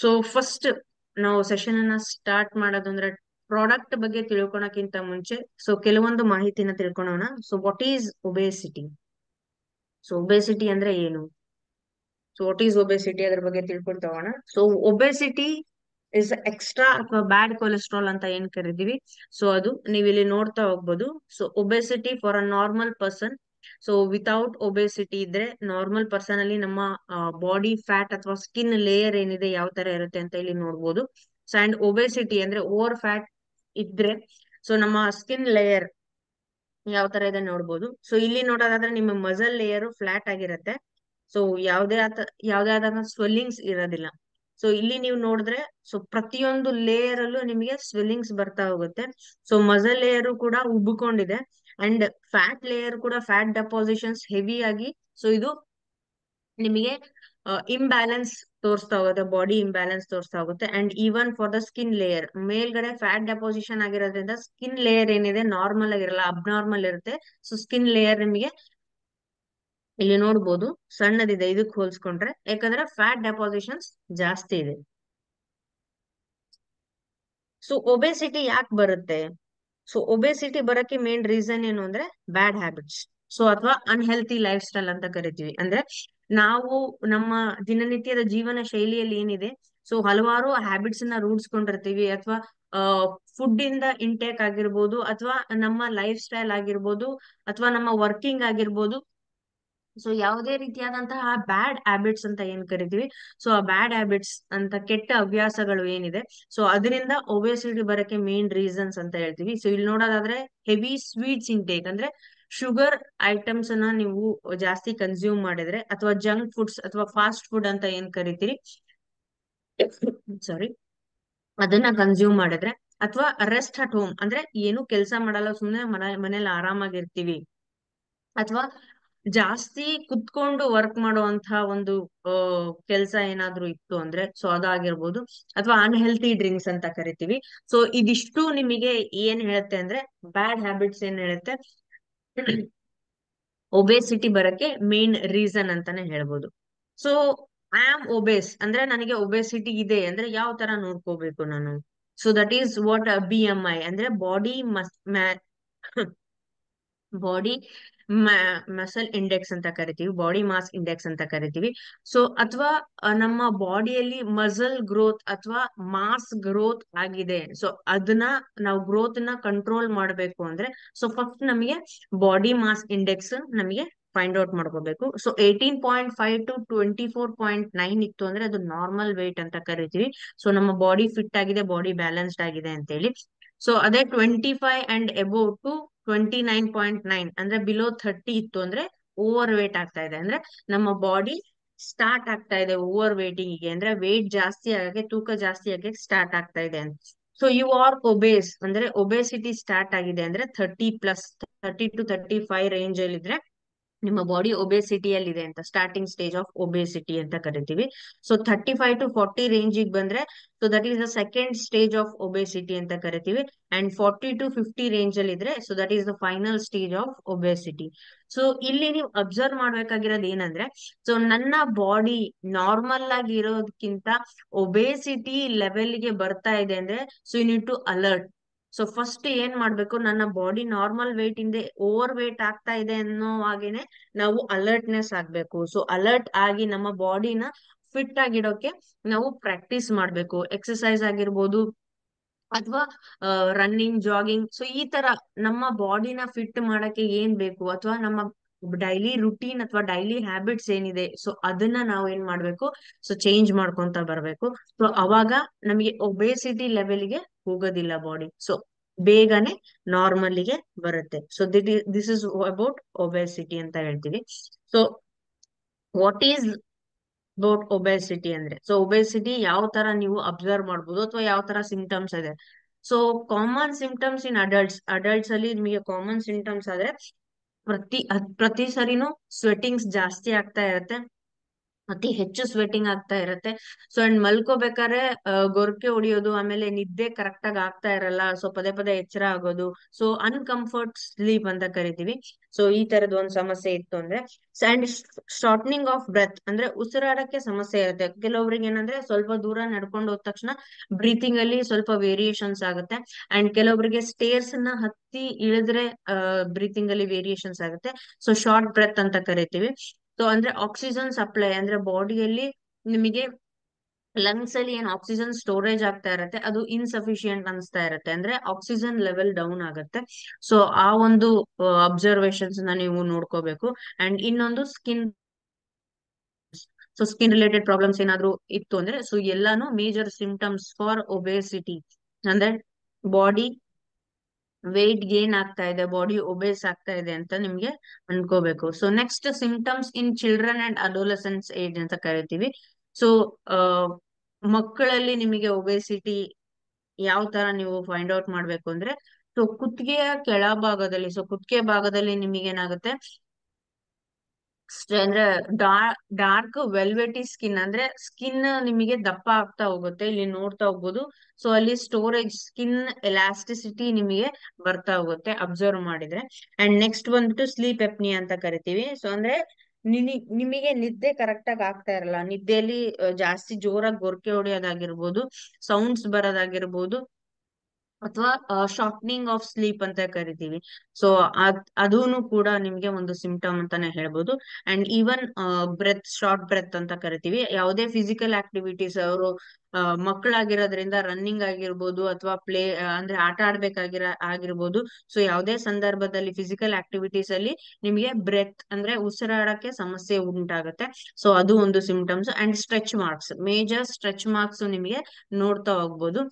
So first ನಾವು session ಅನ್ನ start ಮಾಡೋದು ಅಂದ್ರೆ ಪ್ರಾಡಕ್ಟ್ ಬಗ್ಗೆ ತಿಳ್ಕೊಳಕ್ಕಿಂತ ಮುಂಚೆ ಸೊ ಕೆಲವೊಂದು ಮಾಹಿತಿನ ತಿಳ್ಕೊಳೋಣ. So what is obesity? So obesity ಅಂದ್ರೆ ಏನು? ಸೊ ವಾಟ್ ಈಸ್ ಒಬೇಸಿಟಿ ಅದ್ರ ಬಗ್ಗೆ ತಿಳ್ಕೊಳ್ತಾ ಹೋಗೋಣ. ಸೊ ಒಬೇಸಿಟಿ ಇಸ್ ಎಕ್ಸ್ಟ್ರಾ ಅಥವಾ ಬ್ಯಾಡ್ ಕೊಲೆಸ್ಟ್ರಾಲ್ ಅಂತ ಏನ್ ಕರಿತೀವಿ. ಸೊ ಅದು ನೀವು ಇಲ್ಲಿ ನೋಡ್ತಾ ಹೋಗ್ಬೋದು. So obesity for a normal person. So without obesity ಇದ್ರೆ ನಾರ್ಮಲ್ ಪರ್ಸನ್ ಅಲ್ಲಿ ನಮ್ಮ ಬಾಡಿ ಫ್ಯಾಟ್ ಅಥವಾ ಸ್ಕಿನ್ ಲೇಯರ್ ಏನಿದೆ ಯಾವ ತರ ಇರುತ್ತೆ ಅಂತ ಇಲ್ಲಿ ನೋಡ್ಬೋದು. ಸೊ ಅಂಡ್ ಒಬೇಸಿಟಿ ಅಂದ್ರೆ ಓವರ್ ಫ್ಯಾಟ್ ಇದ್ರೆ ಸೊ ನಮ್ಮ ಸ್ಕಿನ್ ಲೇಯರ್ ಯಾವ ತರ ಇದೆ ನೋಡ್ಬೋದು. ಸೊ ಇಲ್ಲಿ ನೋಡೋದಾದ್ರೆ ನಿಮ್ಮ ಮಸಲ್ ಲೇಯರ್ ಫ್ಲಾಟ್ ಆಗಿರುತ್ತೆ. ಸೊ ಯಾವ್ದೇ ಆದ ಸ್ವೆಲ್ಲಿಂಗ್ಸ್ ಇರೋದಿಲ್ಲ. ಸೊ ಇಲ್ಲಿ ನೀವು ನೋಡಿದ್ರೆ ಸೊ ಪ್ರತಿಯೊಂದು ಲೇಯರ್ ಅಲ್ಲೂ ನಿಮಗೆ ಸ್ವೆಲ್ಲಿಂಗ್ಸ್ ಬರ್ತಾ ಹೋಗುತ್ತೆ. ಸೊ ಮಸಲ್ ಲೇಯರ್ ಕೂಡ ಉಬ್ಬಿಕೊಂಡಿದೆ ಅಂಡ್ ಫ್ಯಾಟ್ ಲೇಯರ್ ಕೂಡ ಫ್ಯಾಟ್ ಡೆಪಾಸಿಷನ್ಸ್ ಹೆವಿ ಆಗಿ ಸೊ ಇದು ನಿಮಗೆ ಇಂಬ್ಯಾಲೆನ್ಸ್ ತೋರಿಸ್ತಾ ಹೋಗುತ್ತೆ, ಬಾಡಿ ಇಂಬ್ಯಾಲೆನ್ಸ್ ತೋರಿಸ್ತಾ ಹೋಗುತ್ತೆ. And even for the skin layer ಮೇಲ್ಗಡೆ ಫ್ಯಾಟ್ ಡೆಪಾಸಿಷನ್ ಆಗಿರೋದ್ರಿಂದ ಸ್ಕಿನ್ ಲೇಯರ್ ಏನಿದೆ ನಾರ್ಮಲ್ ಆಗಿರಲ್ಲ, ಅಬ್ನಾರ್ಮಲ್ ಇರುತ್ತೆ. ಸೊ ಸ್ಕಿನ್ ಲೇಯರ್ ನಿಮಗೆ ಇಲ್ಲಿ ನೋಡ್ಬೋದು ಸಣ್ಣದಿದೆ ಇದಕ್ಕೆ ಹೋಲ್ಸ್ಕೊಂಡ್ರೆ, ಯಾಕಂದ್ರೆ ಫ್ಯಾಟ್ ಡೆಪಾಸಿಷನ್ಸ್ ಜಾಸ್ತಿ ಇದೆ. ಸೊ ಒಬೆಸಿಟಿ ಯಾಕೆ ಬರುತ್ತೆ? ಸೊ ಒಬೆಸಿಟಿ ಬರಕ್ಕೆ ಮೇನ್ ರೀಸನ್ ಏನು ಅಂದ್ರೆ ಬ್ಯಾಡ್ ಹ್ಯಾಬಿಟ್ಸ್. ಸೊ ಅಥವಾ ಅನ್ಹೆಲ್ತಿ ಲೈಫ್ ಸ್ಟೈಲ್ ಅಂತ ಕರಿತೀವಿ. ಅಂದ್ರೆ ನಾವು ನಮ್ಮ ದಿನನಿತ್ಯದ ಜೀವನ ಶೈಲಿಯಲ್ಲಿ ಏನಿದೆ ಸೊ ಹಲವಾರು ಹ್ಯಾಬಿಟ್ಸ್ ನ ರೂಢಿಸ್ಕೊಂಡಿರ್ತೀವಿ, ಅಥವಾ ಫುಡ್ ಇಂದ ಇಂಟೇಕ್ ಆಗಿರ್ಬೋದು, ಅಥವಾ ನಮ್ಮ ಲೈಫ್ ಸ್ಟೈಲ್ ಆಗಿರ್ಬೋದು, ಅಥವಾ ನಮ್ಮ ವರ್ಕಿಂಗ್ ಆಗಿರ್ಬೋದು. ಸೊ ಯಾವುದೇ ರೀತಿಯಾದಂತಹ ಬ್ಯಾಡ್ ಹ್ಯಾಬಿಟ್ಸ್ ಅಂತ ಏನ್ ಕರಿತೀವಿ, ಸೊ ಆ ಬ್ಯಾಡ್ ಹ್ಯಾಬಿಟ್ಸ್ ಅಂತ ಕೆಟ್ಟ ಹವ್ಯಾಸಗಳು ಏನಿದೆ ಸೊ ಅದರಿಂದ ಒಬೆಸಿಟಿ ಬರಕ್ಕೆ ಮೇನ್ ರೀಸನ್ಸ್ ಅಂತ ಹೇಳ್ತೀವಿ. ಸೊ ಇಲ್ಲಿ ನೋಡೋದಾದ್ರೆ ಹೆವಿ ಸ್ವೀಟ್ಸ್ ಇಂಟೇಕ್ ಅಂದ್ರೆ ಶುಗರ್ ಐಟಮ್ಸ್ ಅನ್ನ ನೀವು ಜಾಸ್ತಿ ಕನ್ಸ್ಯೂಮ್ ಮಾಡಿದ್ರೆ, ಅಥವಾ ಜಂಕ್ ಫುಡ್ಸ್ ಅಥವಾ ಫಾಸ್ಟ್ ಫುಡ್ ಅಂತ ಏನ್ ಕರಿತೀರಿ, ಸಾರಿ, ಅದನ್ನ ಕನ್ಸ್ಯೂಮ್ ಮಾಡಿದ್ರೆ, ಅಥವಾ ರೆಸ್ಟ್ ಅಟ್ ಹೋಮ್ ಅಂದ್ರೆ ಏನು ಕೆಲಸ ಮಾಡಲ್ಲ ಸುಮ್ನೆ ಮನೇಲಿ ಆರಾಮಾಗಿರ್ತೀವಿ, ಅಥವಾ ಜಾಸ್ತಿ ಕುತ್ಕೊಂಡು ವರ್ಕ್ ಮಾಡುವಂತಹ ಒಂದು ಕೆಲಸ ಏನಾದ್ರೂ ಇತ್ತು ಅಂದ್ರೆ ಸೊ ಅದಾಗಿರ್ಬೋದು, ಅಥವಾ ಅನ್ಹೆಲ್ತಿ ಡ್ರಿಂಕ್ಸ್ ಅಂತ ಕರಿತೀವಿ. ಸೊ ಇದಿಷ್ಟು ನಿಮಗೆ ಏನ್ ಹೇಳುತ್ತೆ ಅಂದ್ರೆ ಬ್ಯಾಡ್ ಹ್ಯಾಬಿಟ್ಸ್ ಏನ್ ಹೇಳುತ್ತೆ ಒಬೇಸಿಟಿ ಬರಕ್ಕೆ ಮೇನ್ ರೀಸನ್ ಅಂತಾನೆ ಹೇಳ್ಬೋದು. ಸೊ ಐ ಆಮ್ ಒಬೇಸ್ ಅಂದ್ರೆ ನನಗೆ ಒಬೇಸಿಟಿ ಇದೆ ಅಂದ್ರೆ ಯಾವ ತರ ನೋಡ್ಕೋಬೇಕು ನಾನು? So that is what BMI ಅಂದ್ರೆ ಬಾಡಿ ಮಸಲ್ ಇಂಡೆಕ್ಸ್ ಅಂತ ಕರಿತೀವಿ, ಬಾಡಿ ಮಾಸ್ ಇಂಡೆಕ್ಸ್ ಅಂತ ಕರಿತೀವಿ. ಸೊ ಅಥವಾ ನಮ್ಮ ಬಾಡಿಯಲ್ಲಿ ಮಸಲ್ ಗ್ರೋತ್ ಅಥವಾ ಮಾಸ್ ಗ್ರೋತ್ ಆಗಿದೆ, ಸೊ ಅದನ್ನ ನಾವು ಗ್ರೋತ್ ನ ಕಂಟ್ರೋಲ್ ಮಾಡ್ಬೇಕು ಅಂದ್ರೆ ಸೊ ಫಸ್ಟ್ ನಮಗೆ ಬಾಡಿ ಮಾಸ್ ಇಂಡೆಕ್ಸ್ ನಮಗೆ ಫೈಂಡ್ ಔಟ್ ಮಾಡ್ಕೋಬೇಕು. ಸೊ 18.5 to 24.9 ಇತ್ತು ಅಂದ್ರೆ ಅದು ನಾರ್ಮಲ್ ವೇಟ್ ಅಂತ ಕರಿತೀವಿ. ಸೊ ನಮ್ಮ ಬಾಡಿ ಫಿಟ್ ಆಗಿದೆ, ಬಾಡಿ ಬ್ಯಾಲೆನ್ಸ್ಡ್ ಆಗಿದೆ ಅಂತ ಹೇಳಿ. ಸೊ ಅದೇ 25 ಅಂಡ್ ಎಬೋವ್ ಟು 29.9 ಅಂದ್ರೆ ಬಿಲೋ 30 ಇತ್ತು ಅಂದ್ರೆ ಓವರ್ ವೇಟ್ ಆಗ್ತಾ ಇದೆ, ಅಂದ್ರೆ ನಮ್ಮ ಬಾಡಿ ಸ್ಟಾರ್ಟ್ ಆಗ್ತಾ ಇದೆ ಓವರ್ ವೇಟಿಂಗ್ ಗೆ, ಅಂದ್ರೆ ವೇಟ್ ಜಾಸ್ತಿ ಆಗಕ್ಕೆ, ತೂಕ ಜಾಸ್ತಿ ಆಗಕ್ಕೆ ಸ್ಟಾರ್ಟ್ ಆಗ್ತಾ ಇದೆ ಅಂತ. ಸೊ ಯು ಆರ್ ಒಬೇಸ್ ಅಂದ್ರೆ ಒಬೇಸಿಟಿ ಸ್ಟಾರ್ಟ್ ಆಗಿದೆ ಅಂದ್ರೆ 30+, 30 to 35 ರೇಂಜ್ ಅಲ್ಲಿ ಇದ್ರೆ ನಿಮ್ಮ ಬಾಡಿ ಒಬೇಸಿಟಿಯಲ್ಲಿ ಇದೆ ಅಂತ, ಸ್ಟಾರ್ಟಿಂಗ್ ಸ್ಟೇಜ್ ಆಫ್ ಒಬೇಸಿಟಿ ಅಂತ ಕರಿತೀವಿ. ಸೊ 35 to 40 ರೇಂಜಿಗೆ ಬಂದ್ರೆ so that is the second stage of obesity ಅಂತ ಕರಿತೀವಿ. ಅಂಡ್ 40 to 50 ರೇಂಜ್ ಅಲ್ಲಿ ಇದ್ರೆ so that is the final stage of obesity. So ಇಲ್ಲಿ ನೀವು ಅಬ್ಸರ್ವ್ ಮಾಡ್ಬೇಕಾಗಿರೋದು ಏನಂದ್ರೆ ಸೊ ನನ್ನ ಬಾಡಿ ನಾರ್ಮಲ್ ಆಗಿ ಇರೋದಕ್ಕಿಂತ ಒಬೇಸಿಟಿ ಲೆವೆಲ್ಗೆ ಬರ್ತಾ ಇದೆ ಅಂದ್ರೆ so you need to alert. So first ಏನ್ ಮಾಡ್ಬೇಕು, ನನ್ನ ಬಾಡಿ ನಾರ್ಮಲ್ ವೇಟ್ ಇಂದ ಓವರ್ ವೇಟ್ ಆಗ್ತಾ ಇದೆ ಅನ್ನೋ ಹಾಗೇನೆ ನಾವು ಅಲರ್ಟ್ನೆಸ್ ಆಗ್ಬೇಕು. ಸೊ ಅಲರ್ಟ್ ಆಗಿ ನಮ್ಮ ಬಾಡಿನ ಫಿಟ್ ಆಗಿಡೋಕೆ ನಾವು ಪ್ರಾಕ್ಟೀಸ್ ಮಾಡ್ಬೇಕು. ಎಕ್ಸಸೈಸ್ ಆಗಿರ್ಬೋದು, ಅಥವಾ ರನ್ನಿಂಗ್, ಜಾಗಿಂಗ್. ಸೊ ಈ ತರ ನಮ್ಮ ಬಾಡಿನ ಫಿಟ್ ಮಾಡಕ್ಕೆ ಏನ್ ಬೇಕು, ಅಥವಾ ನಮ್ಮ ಡೈಲಿ ರುಟೀನ್ ಅಥವಾ ಡೈಲಿ ಹ್ಯಾಬಿಟ್ಸ್ ಏನಿದೆ ಸೊ ಅದನ್ನ ನಾವು ಏನ್ ಮಾಡ್ಬೇಕು, ಸೊ ಚೇಂಜ್ ಮಾಡ್ಕೊಂತ ಬರ್ಬೇಕು. ಸೊ ಅವಾಗ ನಮಗೆ ಒಬೇಸಿಟಿ ಲೆವೆಲ್ಗೆ ಹೋಗೋದಿಲ್ಲ ಬಾಡಿ, ಸೊ ಬೇಗನೆ ನಾರ್ಮಲ್ಗೆ ಬರುತ್ತೆ. So this is about obesity ಅಂತ ಹೇಳ್ತೀವಿ. So what is about obesity ಅಂದ್ರೆ ಸೊ ಒಬೇಸಿಟಿ ಯಾವ ತರ ನೀವು ಅಬ್ಸರ್ವ್ ಮಾಡ್ಬೋದು, ಅಥವಾ ಯಾವ ತರ ಸಿಂಟಮ್ಸ್ ಇದೆ. ಸೊ ಕಾಮನ್ ಸಿಂಟಮ್ಸ್ ಇನ್ ಅಡಲ್ಟ್ಸ್ ಅಲ್ಲಿ ನಿಮಗೆ ಕಾಮನ್ ಸಿಂಟಮ್ಸ್ ಆದ್ರೆ ಪ್ರತಿ ಸರಿನೂ ಸ್ವೆಟಿಂಗ್ಸ್ ಜಾಸ್ತಿ ಆಗ್ತಾ ಇರುತ್ತೆ, ಅತಿ ಹೆಚ್ಚು ಸ್ವೆಟಿಂಗ್ ಆಗ್ತಾ ಇರತ್ತೆ. ಸೊ ಅಂಡ್ ಮಲ್ಕೋಬೇಕಾದ್ರೆ ಗೊರಕೆ ಹೊಡಿಯೋದು, ಆಮೇಲೆ ನಿದ್ದೆ ಕರೆಕ್ಟ್ ಆಗಿ ಆಗ್ತಾ ಇರಲ್ಲ, ಸೊ ಪದೇ ಪದೇ ಎಚ್ಚರ ಆಗೋದು, ಸೊ ಅನ್ಕಂಫರ್ಟ್ ಸ್ಲೀಪ್ ಅಂತ ಕರಿತೀವಿ. ಸೊ ಈ ತರದ ಒಂದ್ ಸಮಸ್ಯೆ ಇತ್ತು ಅಂದ್ರೆ, ಅಂಡ್ ಶಾರ್ಟ್ನಿಂಗ್ ಆಫ್ ಬ್ರೆತ್ ಅಂದ್ರೆ ಉಸಿರಾಡಕ್ಕೆ ಸಮಸ್ಯೆ ಇರುತ್ತೆ. ಕೆಲವೊಬ್ರಿಗೆ ಏನಂದ್ರೆ ಸ್ವಲ್ಪ ದೂರ ನಡ್ಕೊಂಡು ಹೋದ ತಕ್ಷಣ ಬ್ರೀತಿಂಗ್ ಅಲ್ಲಿ ಸ್ವಲ್ಪ ವೇರಿಯೇಷನ್ಸ್ ಆಗುತ್ತೆ. ಅಂಡ್ ಕೆಲವೊಬ್ರಿಗೆ ಸ್ಟೇರ್ಸ್ ನ ಹತ್ತಿ ಇಳಿದ್ರೆ ಬ್ರೀತಿಂಗ್ ಅಲ್ಲಿ ವೇರಿಯೇಷನ್ಸ್ ಆಗುತ್ತೆ. ಸೊ ಶಾರ್ಟ್ ಬ್ರೆತ್ ಅಂತ ಕರಿತೀವಿ. ಸೊ ಅಂದ್ರೆ ಆಕ್ಸಿಜನ್ ಸಪ್ಲೈ ಅಂದ್ರೆ ಬಾಡಿಯಲ್ಲಿ ನಿಮಗೆ ಲಂಗ್ಸ್ ಅಲ್ಲಿ ಏನ್ ಆಕ್ಸಿಜನ್ ಸ್ಟೋರೇಜ್ ಆಗ್ತಾ ಇರತ್ತೆ ಅದು ಇನ್ಸಫಿಶಿಯಂಟ್ ಅನ್ಸ್ತಾ ಇರತ್ತೆ, ಅಂದ್ರೆ ಆಕ್ಸಿಜನ್ ಲೆವೆಲ್ ಡೌನ್ ಆಗುತ್ತೆ. ಸೊ ಆ ಒಂದು ಅಬ್ಸರ್ವೇಷನ್ಸ್ ನ ನೀವು ನೋಡ್ಕೋಬೇಕು. ಅಂಡ್ ಇನ್ನೊಂದು skin, so skin related problems ಏನಾದ್ರು ಇತ್ತು ಅಂದ್ರೆ, ಸೊ ಎಲ್ಲಾನು ಮೇಜರ್ ಸಿಂಪ್ಟಮ್ಸ್ ಫಾರ್ ಒಬೇಸಿಟಿ ಅಂದ್ರೆ ಬಾಡಿ ವೆಯ್ಟ್ ಗೇನ್ ಆಗ್ತಾ ಇದೆ, ಬಾಡಿ ಒಬೇಸ್ ಆಗ್ತಾ ಇದೆ ಅಂತ ನಿಮ್ಗೆ ಅನ್ಕೋಬೇಕು. So next symptoms in children and adolescence age ಅಂತ ಕರಿತೀವಿ. ಸೊ ಮಕ್ಕಳಲ್ಲಿ ನಿಮಗೆ ಒಬೇಸಿಟಿ ಯಾವ ತರ ನೀವು ಫೈಂಡ್ ಔಟ್ ಮಾಡ್ಬೇಕು ಅಂದ್ರೆ, ಸೊ ಕುತ್ತಿಗೆಯ ಕೆಳಭಾಗದಲ್ಲಿ, ಸೊ ಕುತ್ತಿಗೆ ಭಾಗದಲ್ಲಿ ನಿಮಗೆ ಏನಾಗುತ್ತೆ ಅಂದ್ರೆ ಡಾರ್ಕ್ ವೆಲ್ವೆಟಿ ಸ್ಕಿನ್ ಅಂದ್ರೆ ಸ್ಕಿನ್ ನಿಮಗೆ ದಪ್ಪ ಆಗ್ತಾ ಹೋಗುತ್ತೆ, ಇಲ್ಲಿ ನೋಡ್ತಾ ಹೋಗ್ಬೋದು. ಸೊ ಅಲ್ಲಿ ಸ್ಟೋರೇಜ್ ಸ್ಕಿನ್ ಎಲಾಸ್ಟಿಸಿಟಿ ನಿಮಗೆ ಬರ್ತಾ ಹೋಗುತ್ತೆ ಅಬ್ಸರ್ವ್ ಮಾಡಿದ್ರೆ. ಅಂಡ್ ನೆಕ್ಸ್ಟ್ ಬಂದ್ಬಿಟ್ಟು ಸ್ಲೀಪ್ ಎಪ್ನಿ ಅಂತ ಕರಿತೀವಿ. ಸೊ ಅಂದ್ರೆ ನಿಮಗೆ ನಿದ್ದೆ ಕರೆಕ್ಟ್ ಆಗಿ ಆಗ್ತಾ ಇರಲ್ಲ, ನಿದ್ದೆಯಲ್ಲಿ ಜಾಸ್ತಿ ಜೋರಾಗಿ ಗೊರಕೆ ಹೊಡೆಯೋದಾಗಿರ್ಬೋದು, ಸೌಂಡ್ಸ್ ಬರೋದಾಗಿರ್ಬೋದು, ಅಥವಾ ಶಾರ್ಟ್ನಿಂಗ್ ಆಫ್ ಸ್ಲೀಪ್ ಅಂತ ಕರಿತೀವಿ. ಸೊ ಅದೂನು ಕೂಡ ನಿಮ್ಗೆ ಒಂದು ಸಿಂಪ್ಟಮ್ ಅಂತಾನೆ ಹೇಳ್ಬೋದು. ಅಂಡ್ ಈವನ್ ಶಾರ್ಟ್ ಬ್ರೆತ್ ಅಂತ ಕರಿತೀವಿ. ಯಾವುದೇ ಫಿಸಿಕಲ್ ಆಕ್ಟಿವಿಟೀಸ್ ಅವರು ಮಕ್ಕಳಾಗಿರೋದ್ರಿಂದ ರನ್ನಿಂಗ್ ಆಗಿರ್ಬೋದು, ಅಥವಾ ಅಂದ್ರೆ ಆಟ ಆಗಿರ್ಬೋದು. ಸೊ ಯಾವುದೇ ಸಂದರ್ಭದಲ್ಲಿ ಫಿಸಿಕಲ್ ಆಕ್ಟಿವಿಟೀಸ್ ಅಲ್ಲಿ ನಿಮಗೆ ಬ್ರೆತ್ ಅಂದ್ರೆ ಉಸಿರಾಡಕ್ಕೆ ಸಮಸ್ಯೆ ಉಂಟಾಗುತ್ತೆ. ಸೊ ಅದು ಒಂದು symptoms. And stretch marks, major stretch marks ನಿಮಗೆ ನೋಡ್ತಾ ಹೋಗ್ಬೋದು.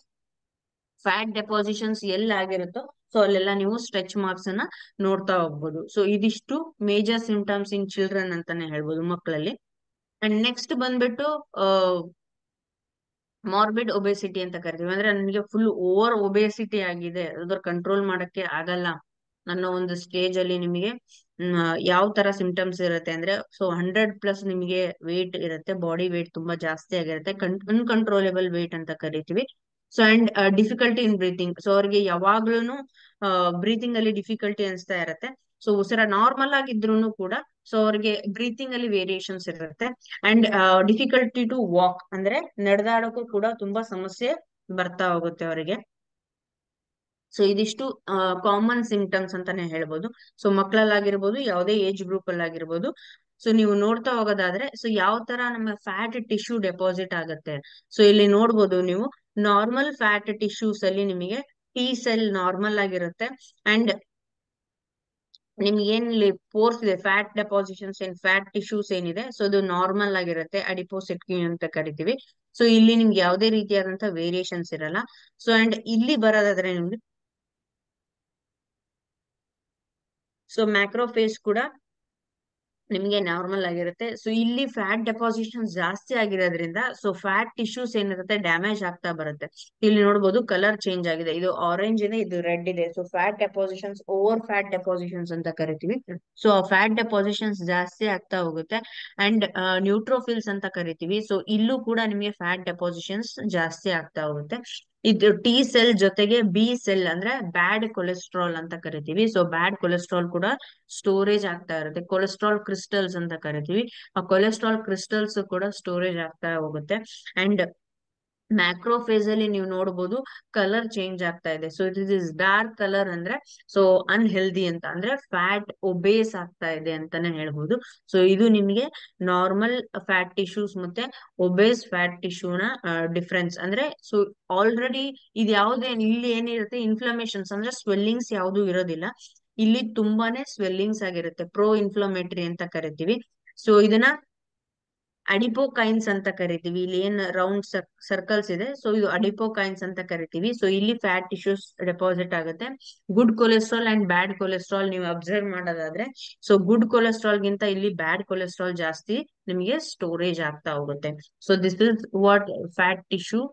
ಫ್ಯಾಟ್ ಡೆಪಾಸಿಷನ್ಸ್ ಎಲ್ಲಿ ಆಗಿರುತ್ತೋ ಸೊ ಅಲ್ಲೆಲ್ಲ ನೀವು ಸ್ಟ್ರೆಚ್ ಮಾರ್ಕ್ಸ್ ಅನ್ನ ನೋಡ್ತಾ ಹೋಗ್ಬೋದು. ಸೊ ಇದಿಷ್ಟು ಮೇಜರ್ ಸಿಂಪ್ಟಮ್ಸ್ ಇನ್ ಚಿಲ್ಡ್ರನ್ ಅಂತಾನೆ ಹೇಳ್ಬೋದು, ಮಕ್ಕಳಲ್ಲಿ. ಅಂಡ್ ನೆಕ್ಸ್ಟ್ ಬಂದ್ಬಿಟ್ಟು ಮಾರ್ಬಿಡ್ ಒಬೆಸಿಟಿ ಅಂತ ಕರಿತೀವಿ. ಅಂದ್ರೆ ನನಗೆ ಫುಲ್ ಓವರ್ ಒಬೆಸಿಟಿ ಆಗಿದೆ, ಅದ್ರ ಕಂಟ್ರೋಲ್ ಮಾಡಕ್ಕೆ ಆಗಲ್ಲ ಅನ್ನೋ ಒಂದು ಸ್ಟೇಜ್ ಅಲ್ಲಿ ನಿಮಗೆ ಯಾವ ತರ ಸಿಂಪ್ಟಮ್ಸ್ ಇರುತ್ತೆ ಅಂದ್ರೆ, ಸೊ 100+ ನಿಮಗೆ ವೇಟ್ ಇರುತ್ತೆ, ಬಾಡಿ ವೇಟ್ ತುಂಬಾ ಜಾಸ್ತಿ ಆಗಿರುತ್ತೆ, ಅನ್ಕಂಟ್ರೋಲೇಬಲ್ ವೇಟ್ ಅಂತ ಕರಿತೀವಿ. So and difficulty in breathing, so ಅವ್ರಿಗೆ ಯಾವಾಗ್ಲೂ ಬ್ರೀತಿಂಗ್ ಅಲ್ಲಿ ಡಿಫಿಕಲ್ಟಿ ಅನ್ಸ್ತಾ ಇರತ್ತೆ. ಸೊ ಉಸಿರ ನಾರ್ಮಲ್ ಆಗಿದ್ರು ಕೂಡ ಸೊ ಅವ್ರಿಗೆ ಬ್ರೀತಿಂಗ್ ಅಲ್ಲಿ ವೇರಿಯೇಷನ್ಸ್ ಇರುತ್ತೆ. ಅಂಡ್ ಡಿಫಿಕಲ್ಟಿ ಟು ವಾಕ್ ಅಂದ್ರೆ ನಡೆದಾಡಕ್ಕೂ ಕೂಡ ತುಂಬಾ ಸಮಸ್ಯೆ ಬರ್ತಾ ಹೋಗುತ್ತೆ ಅವರಿಗೆ. ಸೊ ಇದಿಷ್ಟು ಕಾಮನ್ ಸಿಂಪ್ಟಮ್ಸ್ ಅಂತಾನೆ ಹೇಳ್ಬೋದು. ಸೊ ಮಕ್ಕಳಲ್ಲಾಗಿರ್ಬೋದು, ಯಾವುದೇ ಏಜ್ ಗ್ರೂಪ್ ಅಲ್ಲಿ ಆಗಿರ್ಬೋದು. ಸೊ ನೀವು ನೋಡ್ತಾ ಹೋಗೋದಾದ್ರೆ, ಸೊ ಯಾವ ತರ ನಮ್ಮ ಫ್ಯಾಟ್ ಟಿಶ್ಯೂ ಡೆಪಾಸಿಟ್ ಆಗುತ್ತೆ. ಸೊ ಇಲ್ಲಿ ನೋಡ್ಬೋದು ನೀವು, ನಾರ್ಮಲ್ ಫ್ಯಾಟ್ ಟಿಶ್ಯೂಸ್ ಅಲ್ಲಿ ನಿಮಗೆ ಟಿ ಸೆಲ್ ನಾರ್ಮಲ್ ಆಗಿರುತ್ತೆ. ಅಂಡ್ ನಿಮ್ಗೆ ಏನ್ ಇಲ್ಲಿ ಪೋರ್ಸ್ ಇದೆ, ಫ್ಯಾಟ್ ಡೆಪಾಸಿಷನ್ಸ್ ಏನ್ ಫ್ಯಾಟ್ ಟಿಶ್ಯೂಸ್ ಏನಿದೆ, ಸೊ ಅದು ನಾರ್ಮಲ್ ಆಗಿರುತ್ತೆ, ಅಡಿಪೋಸಿಟ್ಕ್ಯೂ ಅಂತ ಕರಿತೀವಿ. ಸೊ ಇಲ್ಲಿ ನಿಮ್ಗೆ ಯಾವುದೇ ರೀತಿಯಾದಂತಹ ವೇರಿಯೇಷನ್ಸ್ ಇರಲ್ಲ. ಸೊ ಅಂಡ್ ಇಲ್ಲಿ ಬರೋದಾದ್ರೆ ನಿಮ್ಗೆ, ಸೊ ಮ್ಯಾಕ್ರೋಫೇಸ್ ಕೂಡ ನಿಮ್ಗೆ ನಾರ್ಮಲ್ ಆಗಿರುತ್ತೆ. ಸೊ ಇಲ್ಲಿ ಫ್ಯಾಟ್ ಡೆಪಾಸಿಷನ್ ಜಾಸ್ತಿ ಆಗಿರೋದ್ರಿಂದ ಸೊ ಫ್ಯಾಟ್ ಟಿಶ್ಯೂಸ್ ಏನಿರುತ್ತೆ ಡ್ಯಾಮೇಜ್ ಆಗ್ತಾ ಬರುತ್ತೆ. ಇಲ್ಲಿ ನೋಡ್ಬೋದು ಕಲರ್ ಚೇಂಜ್ ಆಗಿದೆ, ಇದು ಆರೆಂಜ್ ಇದೆ, ಇದು ರೆಡ್ ಇದೆ. ಸೊ ಫ್ಯಾಟ್ ಡೆಪಾಸಿಷನ್ಸ್, ಓವರ್ ಫ್ಯಾಟ್ ಡೆಪಾಸಿಷನ್ಸ್ ಅಂತ ಕರಿತೀವಿ. ಸೊ ಫ್ಯಾಟ್ ಡೆಪಾಸಿಷನ್ಸ್ ಜಾಸ್ತಿ ಆಗ್ತಾ ಹೋಗುತ್ತೆ. ಅಂಡ್ ನ್ಯೂಟ್ರೋಫಿಲ್ಸ್ ಅಂತ ಕರಿತೀವಿ. ಸೊ ಇಲ್ಲೂ ಕೂಡ ನಿಮಗೆ ಫ್ಯಾಟ್ ಡೆಪಾಸಿಷನ್ಸ್ ಜಾಸ್ತಿ ಆಗ್ತಾ ಹೋಗುತ್ತೆ. ಇದು ಟಿ ಸೆಲ್ ಜೊತೆಗೆ ಬಿ ಸೆಲ್ ಅಂದ್ರೆ ಬ್ಯಾಡ್ ಕೊಲೆಸ್ಟ್ರಾಲ್ ಅಂತ ಕರಿತೀವಿ. ಸೊ ಬ್ಯಾಡ್ ಕೊಲೆಸ್ಟ್ರಾಲ್ ಕೂಡ ಸ್ಟೋರೇಜ್ ಆಗ್ತಾ ಇರುತ್ತೆ, ಕೊಲೆಸ್ಟ್ರಾಲ್ ಕ್ರಿಸ್ಟಲ್ಸ್ ಅಂತ ಕರಿತೀವಿ. ಆ ಕೊಲೆಸ್ಟ್ರಾಲ್ ಕ್ರಿಸ್ಟಲ್ಸ್ ಕೂಡ ಸ್ಟೋರೇಜ್ ಆಗ್ತಾ ಹೋಗುತ್ತೆ. ಅಂಡ್ ಮ್ಯಾಕ್ರೋಫೇಸ್ ಅಲ್ಲಿ ನೀವು ನೋಡಬಹುದು ಕಲರ್ ಚೇಂಜ್ ಆಗ್ತಾ ಇದೆ. So it is dark colour ಅಂದ್ರೆ ಸೊ ಅನ್ಹೆಲ್ದಿ ಅಂತ, ಅಂದ್ರೆ ಫ್ಯಾಟ್ ಒಬೇಸ್ ಆಗ್ತಾ ಇದೆ ಅಂತಾನೆ ಹೇಳ್ಬೋದು. ಸೊ ಇದು ನಿಮಗೆ ನಾರ್ಮಲ್ ಫ್ಯಾಟ್ ಟಿಶ್ಯೂಸ್ ಮತ್ತೆ ಒಬೇಸ್ ಫ್ಯಾಟ್ ಟಿಶ್ಯೂನ ಡಿಫ್ರೆನ್ಸ್. ಅಂದ್ರೆ ಸೊ ಆಲ್ರೆಡಿ ಇದು ಯಾವುದೇ ಇಲ್ಲಿ ಏನಿರುತ್ತೆ ಇನ್ಫ್ಲಮೇಷನ್ಸ್ ಅಂದ್ರೆ ಸ್ವೆಲ್ಲಿಂಗ್ಸ್ ಯಾವ್ದು ಇರೋದಿಲ್ಲ, ಇಲ್ಲಿ ತುಂಬಾನೇ ಸ್ವೆಲ್ಲಿಂಗ್ಸ್ ಆಗಿರುತ್ತೆ, ಪ್ರೋ ಇನ್ಫ್ಲಮೇಟರಿ ಅಂತ ಕರಿತೀವಿ. ಸೊ ಇದನ್ನ ಅಡಿಪೋಕೈನ್ಸ್ ಅಂತ ಕರಿತೀವಿ. ಇಲ್ಲಿ ಏನ್ ರೌಂಡ್ ಸರ್ಕಲ್ಸ್ ಇದೆ, ಸೊ ಇದು ಅಡಿಪೋಕೈನ್ಸ್ ಅಂತ ಕರಿತೀವಿ. ಸೊ ಇಲ್ಲಿ ಫ್ಯಾಟ್ ಟಿಶ್ಯೂಸ್ ಡೆಪಾಸಿಟ್ ಆಗುತ್ತೆ. Good cholesterol and bad cholesterol ನೀವು ಅಬ್ಸರ್ವ್ ಮಾಡೋದಾದ್ರೆ, ಸೊ ಗುಡ್ ಕೊಲೆಸ್ಟ್ರಾಲ್ ಗಿಂತ ಇಲ್ಲಿ ಬ್ಯಾಡ್ ಕೊಲೆಸ್ಟ್ರಾಲ್ ಜಾಸ್ತಿ ನಿಮಗೆ ಸ್ಟೋರೇಜ್ ಆಗ್ತಾ ಹೋಗುತ್ತೆ. So this is what fat tissue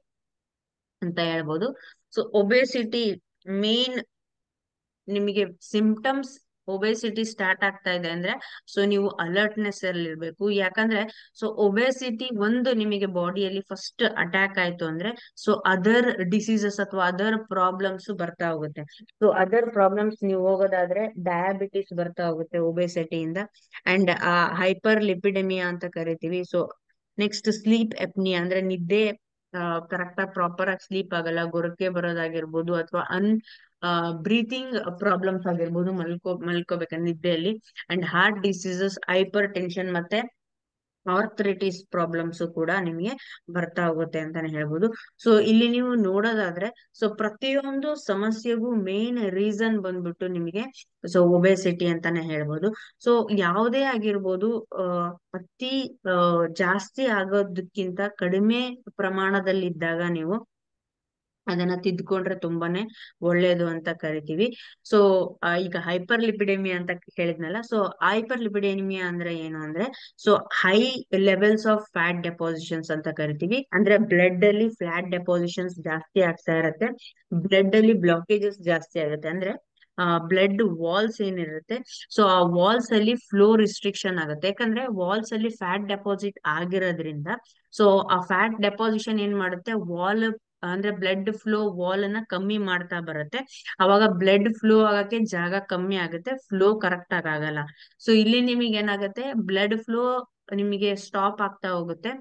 ಅಂತ ಹೇಳ್ಬೋದು. ಸೊ ಒಬೆಸಿಟಿ ಮೇನ್ ನಿಮಗೆ ಸಿಂಪ್ಟಮ್ಸ್ ಒಬೆಸಿಟಿ ಸ್ಟಾರ್ಟ್ ಆಗ್ತಾ ಇದೆ ಅಂದ್ರೆ ಸೊ ನೀವು ಅಲರ್ಟ್ನೆಸ್ ಅಲ್ಲಿ ಇರ್ಬೇಕು. ಯಾಕಂದ್ರೆ ಸೊ ಒಬೆಸಿಟಿ ಒಂದು ನಿಮಗೆ ಬಾಡಿಯಲ್ಲಿ ಫಸ್ಟ್ ಅಟ್ಯಾಕ್ ಆಯ್ತು ಅಂದ್ರೆ ಸೊ ಅದರ್ ಡಿಸೀಸಸ್ ಅಥವಾ ಅದರ್ ಪ್ರಾಬ್ಲಮ್ಸ್ ಬರ್ತಾ ಹೋಗುತ್ತೆ. ಸೊ ಅದರ್ ಪ್ರಾಬ್ಲಮ್ಸ್ ನೀವು ಹೋಗೋದಾದ್ರೆ ಡಯಾಬಿಟಿಸ್ ಬರ್ತಾ ಹೋಗುತ್ತೆ ಒಬೆಸಿಟಿಯಿಂದ. ಅಂಡ್ ಹೈಪರ್ ಲಿಪಿಡೆಮಿಯಾ ಅಂತ ಕರಿತೀವಿ. ಸೊ ನೆಕ್ಸ್ಟ್ ಸ್ಲೀಪ್ ಎಪ್ನಿಯಾ ಅಂದ್ರೆ ನಿದ್ದೆ ಕರೆಕ್ಟ್ ಆಗಿ ಪ್ರಾಪರ್ ಆಗಿ ಸ್ಲೀಪ್ ಆಗಲ್ಲ, ಗೊರಕೆ ಬರೋದಾಗಿರ್ಬೋದು, ಅಥವಾ ಬ್ರೀತಿಂಗ್ ಪ್ರಾಬ್ಲಮ್ಸ್ ಆಗಿರ್ಬೋದು, ಮಲ್ಕೋಬೇಕಂದ್ರೆ ನಿದ್ದೆಯಲ್ಲಿ. And heart diseases, hypertension ಮತ್ತೆ ಆರ್ಥ್ರೈಟಿಸ್ ಪ್ರಾಬ್ಲಮ್ಸ್ ಕೂಡ ನಿಮಗೆ ಬರ್ತಾ ಹೋಗುತ್ತೆ ಅಂತಾನೆ ಹೇಳ್ಬೋದು. ಸೊ ಇಲ್ಲಿ ನೀವು ನೋಡೋದಾದ್ರೆ ಸೊ ಪ್ರತಿಯೊಂದು ಸಮಸ್ಯೆಗೂ ಮೇನ್ ರೀಸನ್ ಬಂದ್ಬಿಟ್ಟು ನಿಮಗೆ ಸೊ ಒಬೆಸಿಟಿ ಅಂತಾನೆ ಹೇಳ್ಬೋದು. ಸೊ ಯಾವುದೇ ಆಗಿರ್ಬೋದು ಅತಿ ಜಾಸ್ತಿ ಆಗೋದಕ್ಕಿಂತ ಕಡಿಮೆ ಪ್ರಮಾಣದಲ್ಲಿದ್ದಾಗ ನೀವು ಅದನ್ನ ತಿದ್ಕೊಂಡ್ರೆ ತುಂಬಾನೇ ಒಳ್ಳೇದು ಅಂತ ಕರಿತೀವಿ. ಸೊ ಈಗ ಹೈಪರ್ ಲಿಪಿಡೆಮಿಯಾ ಅಂತ ಹೇಳಿದ್ನಲ್ಲ, ಸೊ ಹೈಪರ್ ಲಿಪಿಡೆಮಿಯಾ ಅಂದ್ರೆ ಏನು ಅಂದ್ರೆ so high levels of fat ಡೆಪಾಸಿಷನ್ಸ್ ಅಂತ ಕರಿತೀವಿ. ಅಂದ್ರೆ ಬ್ಲಡ್ ಅಲ್ಲಿ ಫ್ಯಾಟ್ ಡೆಪಾಸಿಷನ್ಸ್ ಜಾಸ್ತಿ ಆಗ್ತಾ ಇರತ್ತೆ, ಬ್ಲಡ್ ಅಲ್ಲಿ ಬ್ಲಾಕೇಜಸ್ ಜಾಸ್ತಿ ಆಗುತ್ತೆ. ಅಂದ್ರೆ ಬ್ಲಡ್ ವಾಲ್ಸ್ ಏನಿರುತ್ತೆ ಸೊ ಆ ವಾಲ್ಸ್ ಅಲ್ಲಿ ಫ್ಲೋ ರಿಸ್ಟ್ರಿಕ್ಷನ್ ಆಗುತ್ತೆ. ಯಾಕಂದ್ರೆ ವಾಲ್ಸ್ ಅಲ್ಲಿ ಫ್ಯಾಟ್ ಡೆಪಾಸಿಟ್ ಆಗಿರೋದ್ರಿಂದ ಸೊ ಆ ಫ್ಯಾಟ್ ಡೆಪಾಸಿಷನ್ ಏನ್ ಮಾಡುತ್ತೆ, ವಾಲ್ ಅಂದ್ರೆ ಬ್ಲಡ್ ಫ್ಲೋ ವಾಲ್ ಅನ್ನ ಕಮ್ಮಿ ಮಾಡ್ತಾ ಬರುತ್ತೆ. ಅವಾಗ ಬ್ಲಡ್ ಫ್ಲೋ ಆಗಕ್ಕೆ ಜಾಗ ಕಮ್ಮಿ ಆಗುತ್ತೆ, ಫ್ಲೋ ಕರೆಕ್ಟ್ ಆಗಿ ಆಗಲ್ಲ. ಸೊ ಇಲ್ಲಿ ನಿಮಗೆ ಏನಾಗುತ್ತೆ, ಬ್ಲಡ್ ಫ್ಲೋ ನಿಮಗೆ ಸ್ಟಾಪ್ ಆಗ್ತಾ ಹೋಗುತ್ತೆ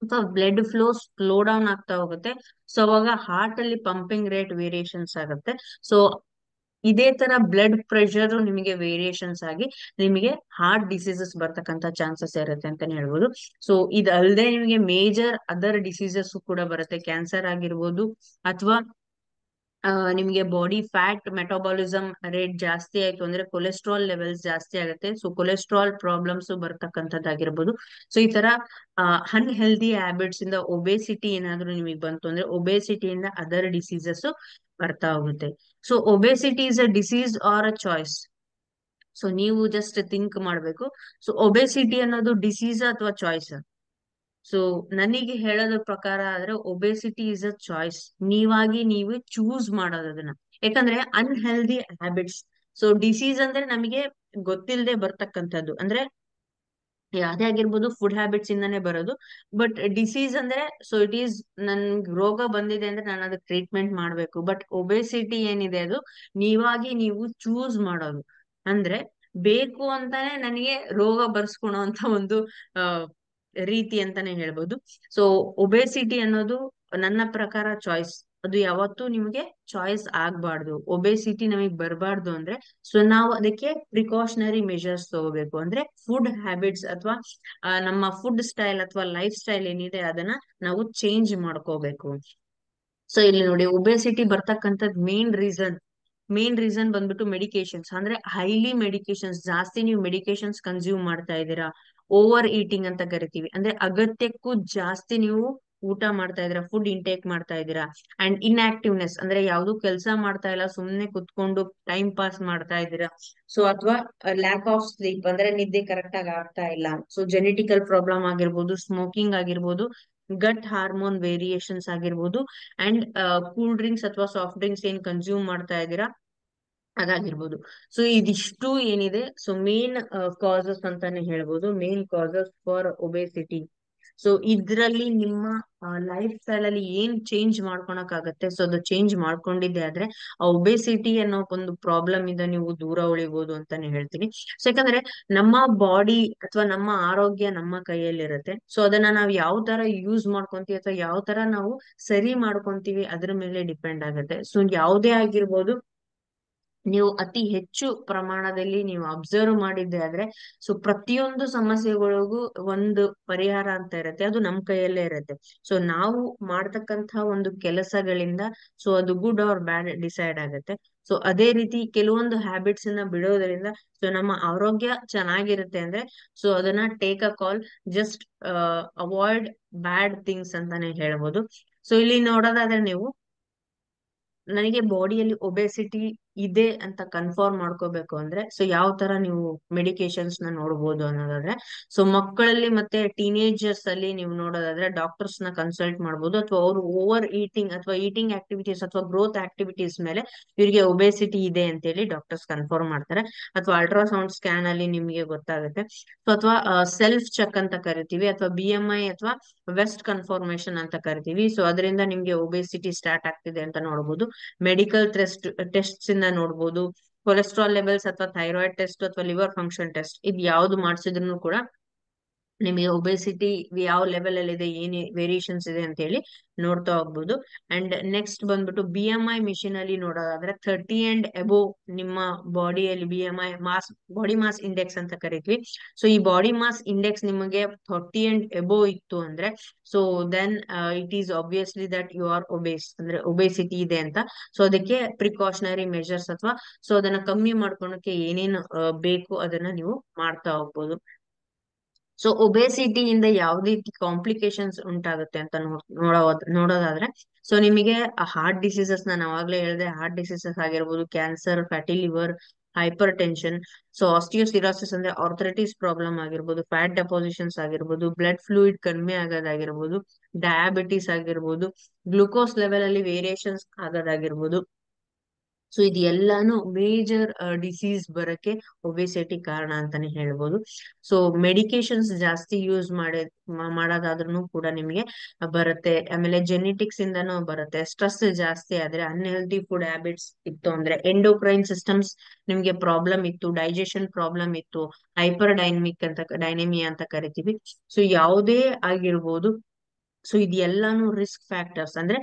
ಅಥವಾ ಬ್ಲಡ್ ಫ್ಲೋ ಸ್ಲೋ ಡೌನ್ ಆಗ್ತಾ ಹೋಗುತ್ತೆ. ಸೊ ಅವಾಗ ಹಾರ್ಟ್ ಅಲ್ಲಿ ಪಂಪಿಂಗ್ ರೇಟ್ ವೇರಿಯೇಷನ್ಸ್ ಆಗುತ್ತೆ. ಸೊ ಇದೇ ತರ ಬ್ಲಡ್ ಪ್ರೆಷರ್ ನಿಮಗೆ ವೇರಿಯೇಷನ್ಸ್ ಆಗಿ ನಿಮಗೆ ಹಾರ್ಟ್ ಡಿಸೀಸಸ್ ಬರ್ತಕ್ಕಂತ ಚಾನ್ಸಸ್ ಇರುತ್ತೆ ಅಂತಾನೆ ಹೇಳ್ಬೋದು. ಸೊ ಇದಲ್ಲದೆ ನಿಮಗೆ ಮೇಜರ್ ಅದರ್ ಡಿಸೀಸಸ್ ಕೂಡ ಬರುತ್ತೆ, ಕ್ಯಾನ್ಸರ್ ಆಗಿರ್ಬೋದು, ಅಥವಾ ನಿಮಗೆ ಬಾಡಿ ಫ್ಯಾಟ್ ಮೆಟಾಬಾಲಿಸಮ್ ರೇಟ್ ಜಾಸ್ತಿ ಆಯ್ತು ಅಂದ್ರೆ ಕೊಲೆಸ್ಟ್ರಾಲ್ ಲೆವೆಲ್ಸ್ ಜಾಸ್ತಿ ಆಗುತ್ತೆ. ಸೊ ಕೊಲೆಸ್ಟ್ರಾಲ್ ಪ್ರಾಬ್ಲಮ್ಸ್ ಬರ್ತಕ್ಕಂಥದ್ದಾಗಿರ್ಬೋದು. ಸೊ ಈ ತರ ಅನ್ಹೆಲ್ದಿ ಹ್ಯಾಬಿಟ್ಸ್ ಇಂದ ಒಬೆಸಿಟಿ ಏನಾದ್ರು ನಿಮಗೆ ಬಂತು ಅಂದ್ರೆ ಒಬೆಸಿಟಿಯಿಂದ ಅದರ್ ಡಿಸೀಸಸ್ ಬರ್ತಾ ಹೋಗುತ್ತೆ. So obesity is a disease or a choice. So ನೀವು ಜಸ್ಟ್ ಥಿಂಕ್ ಮಾಡ್ಬೇಕು, ಸೊ ಒಬೆಸಿಟಿ ಅನ್ನೋದು ಡಿಸೀಸ್ ಅಥವಾ ಚಾಯ್ಸ್. ಸೊ ನನಗೆ ಹೇಳೋದ್ರ ಪ್ರಕಾರ ಆದ್ರೆ ಒಬೆಸಿಟಿ ಇಸ್ ಅ ಚಾಯ್ಸ್. ನೀವಾಗಿ ನೀವು ಚೂಸ್ ಮಾಡೋದು ಅದನ್ನ. ಯಾಕಂದ್ರೆ ಅನ್ಹೆಲ್ದಿ ಹ್ಯಾಬಿಟ್ಸ್, ಸೊ ಡಿಸೀಸ್ ಅಂದ್ರೆ ನಮಗೆ ಗೊತ್ತಿಲ್ಲದೆ ಬರ್ತಕ್ಕಂಥದ್ದು. ಅಂದ್ರೆ ಯಾವ್ದೇ ಆಗಿರ್ಬೋದು ಫುಡ್ ಹ್ಯಾಬಿಟ್ಸ್ ಇಂದಾನೇ ಬರೋದು. ಬಟ್ ಡಿಸೀಸ್ ಅಂದ್ರೆ ಸೊ ಇಟ್ ಈಸ್ ನನ್ ರೋಗ ಬಂದಿದೆ ಅಂದ್ರೆ ನಾನು ಅದಕ್ಕೆ ಟ್ರೀಟ್ಮೆಂಟ್ ಮಾಡ್ಬೇಕು. ಬಟ್ ಒಬೆಸಿಟಿ ಏನಿದೆ ಅದು ನೀವಾಗಿ ನೀವು ಚೂಸ್ ಮಾಡೋದು. ಅಂದ್ರೆ ಬೇಕು ಅಂತಾನೆ ನನಗೆ ರೋಗ ಬರ್ಸ್ಕೊಳೋ ಅಂತ ಒಂದು ಆ ರೀತಿ ಅಂತಾನೆ ಹೇಳ್ಬೋದು. ಸೊ ಒಬೆಸಿಟಿ ಅನ್ನೋದು ನನ್ನ ಪ್ರಕಾರ ಚಾಯ್ಸ್. ಅದು ಯಾವತ್ತೂ ನಿಮ್ಗೆ ಚಾಯ್ಸ್ ಆಗ್ಬಾರ್ದು. ಒಬೆಸಿಟಿ ನಮಗ್ ಬರಬಾರ್ದು ಅಂದ್ರೆ ಸೊ ನಾವು ಅದಕ್ಕೆ ಪ್ರಿಕಾಷನರಿ ಮೆಷರ್ಸ್ ತಗೋಬೇಕು. ಅಂದ್ರೆ ಫುಡ್ ಹ್ಯಾಬಿಟ್ಸ್ ಅಥವಾ ನಮ್ಮ ಫುಡ್ ಸ್ಟೈಲ್ ಅಥವಾ ಲೈಫ್ ಸ್ಟೈಲ್ ಏನಿದೆ ಅದನ್ನ ನಾವು ಚೇಂಜ್ ಮಾಡ್ಕೋಬೇಕು. ಸೊ ಇಲ್ಲಿ ನೋಡಿ, ಒಬೆಸಿಟಿ ಬರ್ತಕ್ಕಂಥದ್ ಮೇನ್ ರೀಸನ್ ಬಂದ್ಬಿಟ್ಟು ಮೆಡಿಕೇಶನ್ಸ್. ಅಂದ್ರೆ ಹೈಲಿ ಮೆಡಿಕೇಶನ್ಸ್, ಜಾಸ್ತಿ ನೀವು ಮೆಡಿಕೇಶನ್ಸ್ ಕನ್ಸ್ಯೂಮ್ ಮಾಡ್ತಾ ಇದ್ದೀರಾ. ಓವರ್ ಈಟಿಂಗ್ ಅಂತ ಕರಿತೀವಿ. ಅಂದ್ರೆ ಅಗತ್ಯಕ್ಕೂ ಜಾಸ್ತಿ ನೀವು ಊಟ ಮಾಡ್ತಾ ಇದ್ದೀರಾ, ಫುಡ್ ಇಂಟೇಕ್ ಮಾಡ್ತಾ ಇದ್ದೀರಾ. ಅಂಡ್ ಇನ್ಆಕ್ಟಿವ್ನೆಸ್ ಅಂದ್ರೆ ಯಾವ್ದು ಕೆಲಸ ಮಾಡ್ತಾ ಇಲ್ಲ, ಸುಮ್ನೆ ಕುತ್ಕೊಂಡು ಟೈಮ್ ಪಾಸ್ ಮಾಡ್ತಾ ಇದ್ದೀರಾ. ಸೊ ಅಥವಾ ಲ್ಯಾಕ್ ಆಫ್ ಸ್ಲೀಪ್ ಅಂದ್ರೆ ನಿದ್ದೆ ಕರೆಕ್ಟ್ ಆಗಿ ಆಗ್ತಾ ಇಲ್ಲ. ಸೊ ಜೆನೆಟಿಕಲ್ ಪ್ರಾಬ್ಲಮ್ ಆಗಿರ್ಬೋದು, ಸ್ಮೋಕಿಂಗ್ ಆಗಿರ್ಬೋದು, ಗಟ್ ಹಾರ್ಮೋನ್ ವೇರಿಯೇಷನ್ಸ್ ಆಗಿರ್ಬೋದು, ಅಂಡ್ ಕೂಲ್ ಡ್ರಿಂಕ್ಸ್ ಅಥವಾ ಸಾಫ್ಟ್ ಡ್ರಿಂಕ್ಸ್ ಏನ್ ಕನ್ಸ್ಯೂಮ್ ಮಾಡ್ತಾ ಇದ್ದೀರಾ ಅದಾಗಿರ್ಬೋದು. ಸೊ ಇದಿಷ್ಟು ಏನಿದೆ ಸೊ ಮೇನ್ ಕಾಸಸ್ ಅಂತಾನೆ ಹೇಳ್ಬೋದು, main causes for obesity. So ಇದ್ರಲ್ಲಿ ನಿಮ್ಮ ಲೈಫ್ ಸ್ಟೈಲ್ ಅಲ್ಲಿ ಏನ್ ಚೇಂಜ್ ಮಾಡ್ಕೊಳಕ್ ಆಗತ್ತೆ, ಸೊ ಅದು ಚೇಂಜ್ ಮಾಡ್ಕೊಂಡಿದ್ದೆ ಆದ್ರೆ ಆ ಒಬೆಸಿಟಿ ಅನ್ನೋ ಒಂದು ಪ್ರಾಬ್ಲಮ್ ಇಂದ ನೀವು ದೂರ ಉಳಿಬಹುದು ಅಂತಾನೆ ಹೇಳ್ತೀನಿ. ಸೊ ಯಾಕಂದ್ರೆ ನಮ್ಮ ಬಾಡಿ ಅಥವಾ ನಮ್ಮ ಆರೋಗ್ಯ ನಮ್ಮ ಕೈಯಲ್ಲಿರುತ್ತೆ. ಸೊ ಅದನ್ನ ನಾವ್ ಯಾವ ತರ ಯೂಸ್ ಮಾಡ್ಕೊಂತೀವಿ ಅಥವಾ ಯಾವ ತರ ನಾವು ಸರಿ ಮಾಡ್ಕೊಂತೀವಿ ಅದ್ರ ಮೇಲೆ ಡಿಪೆಂಡ್ ಆಗುತ್ತೆ. ಸೊ ಯಾವುದೇ ಆಗಿರ್ಬೋದು, ನೀವು ಅತಿ ಹೆಚ್ಚು ಪ್ರಮಾಣದಲ್ಲಿ ನೀವು ಅಬ್ಸರ್ವ್ ಮಾಡಿದ್ದೆ ಆದ್ರೆ ಸೊ ಪ್ರತಿಯೊಂದು ಸಮಸ್ಯೆಗಳಿಗೂ ಒಂದು ಪರಿಹಾರ ಅಂತ ಇರುತ್ತೆ, ಅದು ನಮ್ ಕೈಯಲ್ಲೇ ಇರುತ್ತೆ. ಸೊ ನಾವು ಮಾಡ್ತಕ್ಕಂತ ಒಂದು ಕೆಲಸಗಳಿಂದ ಸೊ ಅದು ಗುಡ್ ಆರ್ ಬ್ಯಾಡ್ ಡಿಸೈಡ್ ಆಗುತ್ತೆ. ಸೊ ಅದೇ ರೀತಿ ಕೆಲವೊಂದು ಹ್ಯಾಬಿಟ್ಸ್ ಅನ್ನ ಬಿಡೋದ್ರಿಂದ ಸೊ ನಮ್ಮ ಆರೋಗ್ಯ ಚೆನ್ನಾಗಿರುತ್ತೆ. ಅಂದ್ರೆ ಸೊ ಅದನ್ನ take a call, just avoid bad things ಅಂತಾನೆ ಹೇಳ್ಬೋದು. ಸೊ ಇಲ್ಲಿ ನೋಡೋದಾದ್ರೆ ನೀವು, ನನಗೆ ಬಾಡಿಯಲ್ಲಿ ಒಬೆಸಿಟಿ ಇದೆ ಅಂತ ಕನ್ಫರ್ಮ್ ಮಾಡ್ಕೋಬೇಕು ಅಂದ್ರೆ ಸೊ ಯಾವ ತರ ನೀವು ಮೆಡಿಕೇಶನ್ಸ್ ನ ನೋಡ್ಬೋದು ಅನ್ನೋದಾದ್ರೆ, ಸೊ ಮಕ್ಕಳಲ್ಲಿ ಮತ್ತೆ ಟೀನೇಜರ್ಸ್ ಅಲ್ಲಿ ನೀವು ನೋಡೋದಾದ್ರೆ ಡಾಕ್ಟರ್ಸ್ ನ ಕನ್ಸಲ್ಟ್ ಮಾಡ್ಬೋದು, ಅಥವಾ ಅವರು ಓವರ್ ಈಟಿಂಗ್ ಅಥವಾ ಈಟಿಂಗ್ ಆಕ್ಟಿವಿಟೀಸ್ ಅಥವಾ ಗ್ರೋತ್ ಆಕ್ಟಿವಿಟೀಸ್ ಮೇಲೆ ಇವರಿಗೆ ಒಬೆಸಿಟಿ ಇದೆ ಅಂತ ಹೇಳಿ ಡಾಕ್ಟರ್ಸ್ ಕನ್ಫರ್ಮ್ ಮಾಡ್ತಾರೆ. ಅಥವಾ ಅಲ್ಟ್ರಾಸೌಂಡ್ ಸ್ಕ್ಯಾನ್ ಅಲ್ಲಿ ನಿಮಗೆ ಗೊತ್ತಾಗುತ್ತೆ. ಸೊ ಅಥವಾ ಸೆಲ್ಫ್ ಚೆಕ್ ಅಂತ ಕರಿತೀವಿ, ಅಥವಾ BMI ಅಥವಾ ವೆಸ್ಟ್ ಕನ್ಫರ್ಮೇಶನ್ ಅಂತ ಕರಿತೀವಿ. ಸೊ ಅದರಿಂದ ನಿಮ್ಗೆ ಒಬೆಸಿಟಿ ಸ್ಟಾರ್ಟ್ ಆಗ್ತಿದೆ ಅಂತ ನೋಡಬಹುದು. ಮೆಡಿಕಲ್ ಟೆಸ್ಟ್ಸ್ ಇಂದ ನೋಡ್ಬೋದು. ಕೊಲೆಸ್ಟ್ರಾಲ್ ಲೆವೆಲ್ಸ್ ಅಥವಾ ಥೈರಾಯ್ಡ್ ಟೆಸ್ಟ್ ಅಥವಾ ಲಿವರ್ ಫಂಕ್ಷನ್ ಟೆಸ್ಟ್, ಇದು ಯಾವ್ದು ಮಾಡಿಸಿದ್ರು ಕೂಡ ನಿಮಗೆ ಒಬೆಸಿಟಿ ಯಾವ ಲೆವೆಲ್ ಅಲ್ಲಿ ಇದೆ, ಏನ್ ವೇರಿಯೇಷನ್ಸ್ ಇದೆ ಅಂತ ಹೇಳಿ ನೋಡ್ತಾ ಹೋಗ್ಬೋದು. ಅಂಡ್ ನೆಕ್ಸ್ಟ್ ಬಂದ್ಬಿಟ್ಟು BMI ಮಿಷಿನ್ ಅಲ್ಲಿ ನೋಡೋದಾದ್ರೆ 30 ಅಂಡ್ ಅಬೋವ್ ನಿಮ್ಮ ಬಾಡಿಯಲ್ಲಿ ಬಾಡಿ ಮಾಸ್ ಇಂಡೆಕ್ಸ್ ಅಂತ ಕರಿತೀವಿ. ಸೊ ಈ ಬಾಡಿ ಮಾಸ್ ಇಂಡೆಕ್ಸ್ ನಿಮಗೆ 30 ಅಂಡ್ ಅಬೋವ್ ಇತ್ತು ಅಂದ್ರೆ, so then it is obviously that you are obese, ಅಂದ್ರೆ ಒಬೇಸಿಟಿ ಇದೆ ಅಂತ. ಸೊ ಅದಕ್ಕೆ ಪ್ರಿಕಾಷನರಿ ಮೆಜರ್ಸ್ ಅಥವಾ ಸೊ ಅದನ್ನ ಕಮ್ಮಿ ಮಾಡ್ಕೊಳಕ್ಕೆ ಏನೇನು ಬೇಕು ಅದನ್ನ ನೀವು ಮಾಡ್ತಾ ಹೋಗ್ಬೋದು. ಸೊ ಒಬೇಸಿಟಿಯಿಂದ ಯಾವ ರೀತಿ ಕಾಂಪ್ಲಿಕೇಶನ್ಸ್ ಉಂಟಾಗುತ್ತೆ ಅಂತ ನೋಡೋದಾದ್ರೆ, ಸೊ ನಿಮಗೆ ಹಾರ್ಟ್ ಡಿಸೀಸಸ್, ನಾನು ಅವಾಗ್ಲೇ ಹೇಳಿದೆ, ಹಾರ್ಟ್ ಡಿಸೀಸಸ್ ಆಗಿರ್ಬೋದು, cancer, fatty liver, hypertension, so osteosclerosis ಅಂದ್ರೆ ಆರ್ಥರೈಟಿಸ್ ಪ್ರಾಬ್ಲಮ್ ಆಗಿರ್ಬೋದು, ಫ್ಯಾಟ್ ಡೆಪಾಸಿಷನ್ಸ್ ಆಗಿರ್ಬೋದು, ಬ್ಲಡ್ ಫ್ಲೂಯಿಡ್ ಕಡಿಮೆ ಆಗೋದಾಗಿರ್ಬೋದು, ಡಯಾಬಿಟಿಸ್ ಆಗಿರ್ಬೋದು, ಗ್ಲೂಕೋಸ್ ಲೆವೆಲ್ ಅಲ್ಲಿ ವೇರಿಯೇಷನ್ಸ್ ಆಗೋದಾಗಿರ್ಬೋದು. ಸೊ ಇದು ಎಲ್ಲಾನು ಮೇಜರ್ ಡಿಸೀಸ್ ಬರಕ್ಕೆ ಒಬೆಸಿಟಿ ಕಾರಣ ಅಂತಾನೆ ಹೇಳ್ಬೋದು. ಸೊ ಮೆಡಿಕೇಶನ್ಸ್ ಜಾಸ್ತಿ ಯೂಸ್ ಮಾಡೋದಾದ್ರೂ ಕೂಡ ನಿಮಗೆ ಬರುತ್ತೆ. ಆಮೇಲೆ ಜೆನೆಟಿಕ್ಸ್ ಇಂದನೂ ಬರುತ್ತೆ. ಸ್ಟ್ರೆಸ್ ಜಾಸ್ತಿ ಆದ್ರೆ, ಅನ್ಹೆಲ್ದಿ ಫುಡ್ ಹ್ಯಾಬಿಟ್ಸ್ ಇತ್ತು ಅಂದ್ರೆ, ಎಂಡೋಕ್ರೈನ್ ಸಿಸ್ಟಮ್ಸ್ ನಿಮ್ಗೆ ಪ್ರಾಬ್ಲಮ್ ಇತ್ತು, ಡೈಜೆಷನ್ ಪ್ರಾಬ್ಲಮ್ ಇತ್ತು, ಹೈಪರ್ ಡೈನೇಮಿಯಾ ಅಂತ ಕರಿತೀವಿ. ಸೊ ಯಾವುದೇ ಆಗಿರ್ಬೋದು. ಸೊ ಇದು ಎಲ್ಲಾನು ರಿಸ್ಕ್ ಫ್ಯಾಕ್ಟರ್ಸ್, ಅಂದ್ರೆ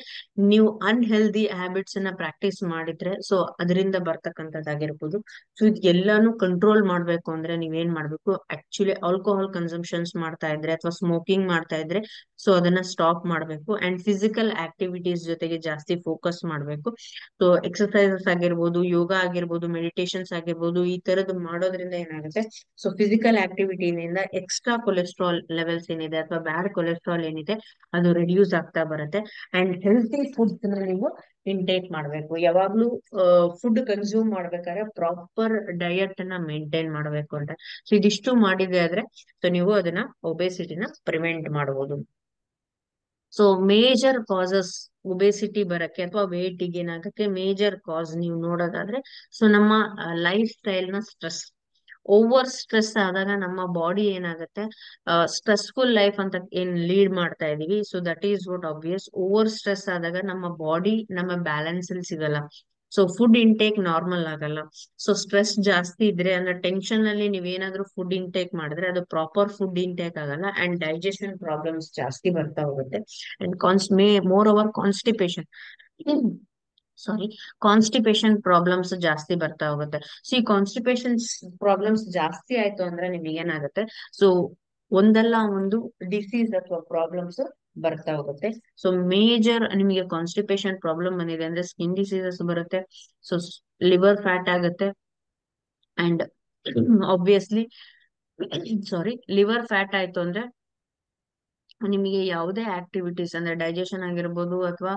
ನೀವು ಅನ್ಹೆಲ್ದಿ ಹ್ಯಾಬಿಟ್ಸ್ ಅನ್ನ ಪ್ರಾಕ್ಟೀಸ್ ಮಾಡಿದ್ರೆ ಸೊ ಅದರಿಂದ ಬರ್ತಕ್ಕಂಥದ್ದಾಗಿರ್ಬೋದು. ಸೊ ಇದು ಎಲ್ಲಾನು ಕಂಟ್ರೋಲ್ ಮಾಡ್ಬೇಕು ಅಂದ್ರೆ ನೀವೇನ್ ಮಾಡ್ಬೇಕು, ಆಕ್ಚುಲಿ ಆಲ್ಕೋಹಾಲ್ ಕನ್ಸಂಪ್ಷನ್ಸ್ ಮಾಡ್ತಾ ಇದ್ರೆ ಅಥವಾ ಸ್ಮೋಕಿಂಗ್ ಮಾಡ್ತಾ ಇದ್ರೆ ಸೊ ಅದನ್ನ ಸ್ಟಾಪ್ ಮಾಡ್ಬೇಕು. ಅಂಡ್ ಫಿಸಿಕಲ್ ಆಕ್ಟಿವಿಟೀಸ್ ಜೊತೆಗೆ ಜಾಸ್ತಿ ಫೋಕಸ್ ಮಾಡ್ಬೇಕು. ಸೊ ಎಕ್ಸರ್ಸೈಸಸ್ ಆಗಿರ್ಬೋದು, ಯೋಗ ಆಗಿರ್ಬೋದು, ಮೆಡಿಟೇಷನ್ಸ್ ಆಗಿರ್ಬೋದು, ಈ ತರದ್ದು ಮಾಡೋದ್ರಿಂದ ಏನಾಗುತ್ತೆ, ಸೊ ಫಿಸಿಕಲ್ ಆಕ್ಟಿವಿಟಿನಿಂದ ಎಕ್ಸ್ಟ್ರಾ ಕೊಲೆಸ್ಟ್ರಾಲ್ ಲೆವೆಲ್ಸ್ ಏನಿದೆ ಅಥವಾ ಬ್ಯಾಡ್ ಕೊಲೆಸ್ಟ್ರಾಲ್ ಏನಿದೆ ಅದು ರಿಡ್ಯೂಸ್ ಆಗ್ತಾ ಬರುತ್ತೆ. ಅಂಡ್ ಹೆಲ್ತಿ ಫುಡ್ ನೀವು ಇಂಟೇಕ್ ಮಾಡ್ಬೇಕು. ಯಾವಾಗ್ಲೂ ಫುಡ್ ಕನ್ಸ್ಯೂಮ್ ಮಾಡ್ಬೇಕಾದ್ರೆ ಪ್ರಾಪರ್ ಡಯಟ್ ಅನ್ನ ಮೇಂಟೈನ್ ಮಾಡ್ಬೇಕು ಅಂತ. ಸೊ ಇದಿಷ್ಟು ಮಾಡಿದೆ ಆದ್ರೆ ಸೊ ನೀವು ಅದನ್ನ ಒಬೆಸಿಟಿನ ಪ್ರಿವೆಂಟ್ ಮಾಡಬಹುದು. ಸೊ ಮೇಜರ್ ಕಾಸಸ್ ಒಬೆಸಿಟಿ ಬರಕ್ಕೆ ಅಥವಾ ವೇಟ್ ಗೇನ್ ಆಗಕ್ಕೆ ಮೇಜರ್ ಕಾಸ್ ನೀವು ನೋಡೋದಾದ್ರೆ, ಸೊ ನಮ್ಮ ಲೈಫ್ ಸ್ಟೈಲ್ ನ ಸ್ಟ್ರೆಸ್, ಓವರ್ ಸ್ಟ್ರೆಸ್ ಆದಾಗ ನಮ್ಮ ಬಾಡಿ ಏನಾಗುತ್ತೆ, ಸ್ಟ್ರೆಸ್ಫುಲ್ ಲೈಫ್ ಅಂತ ಏನ್ ಲೀಡ್ ಮಾಡ್ತಾ ಇದೀವಿ, so that is what obvious. Over stress ಆದಾಗ ನಮ್ಮ ಬಾಡಿ ನಮ್ಮ ಬ್ಯಾಲೆನ್ಸ್ ಅಲ್ಲಿ ಸಿಗಲ್ಲ. ಸೊ ಫುಡ್ ಇಂಟೇಕ್ ನಾರ್ಮಲ್ ಆಗಲ್ಲ. ಸೊ ಸ್ಟ್ರೆಸ್ ಜಾಸ್ತಿ ಇದ್ರೆ ಅಂದ್ರೆ ಟೆನ್ಷನ್ ಅಲ್ಲಿ ನೀವೇನಾದ್ರೂ ಫುಡ್ ಇಂಟೇಕ್ ಮಾಡಿದ್ರೆ ಅದು ಪ್ರಾಪರ್ ಫುಡ್ ಇಂಟೇಕ್ ಆಗಲ್ಲ. ಅಂಡ್ ಡೈಜೆಷನ್ ಪ್ರಾಬ್ಲಮ್ಸ್ ಜಾಸ್ತಿ ಬರ್ತಾ ಹೋಗುತ್ತೆ. And more over constipation, sorry, constipation problems ಜಾಸ್ತಿ ಬರ್ತಾ ಹೋಗುತ್ತೆ. ಸೊ ಈ ಕಾನ್ಸ್ಟಿಪೇಷನ್ ಪ್ರಾಬ್ಲಮ್ಸ್ ಜಾಸ್ತಿ ಆಯ್ತು ಅಂದ್ರೆ ನಿಮಗೆ ಏನಾಗುತ್ತೆ, ಸೊ ಒಂದಲ್ಲ ಒಂದು ಡಿಸೀಸ್ ಅಥವಾ ಪ್ರಾಬ್ಲಮ್ಸ್ ಬರ್ತಾ ಹೋಗುತ್ತೆ. ಸೊ ಮೇಜರ್ ನಿಮಗೆ ಕಾನ್ಸ್ಟಿಪೇಷನ್ ಪ್ರಾಬ್ಲಮ್ ಬಂದಿದೆ ಅಂದ್ರೆ ಸ್ಕಿನ್ ಡಿಸೀಸಸ್ ಬರುತ್ತೆ. ಸೊ ಲಿವರ್ ಫ್ಯಾಟ್ ಆಗುತ್ತೆ. And obviously sorry, liver fat ಆಯ್ತು ಅಂದ್ರೆ ನಿಮಗೆ ಯಾವುದೇ ಆಕ್ಟಿವಿಟೀಸ್ ಅಂದ್ರೆ ಡೈಜೆಷನ್ ಆಗಿರ್ಬೋದು ಅಥವಾ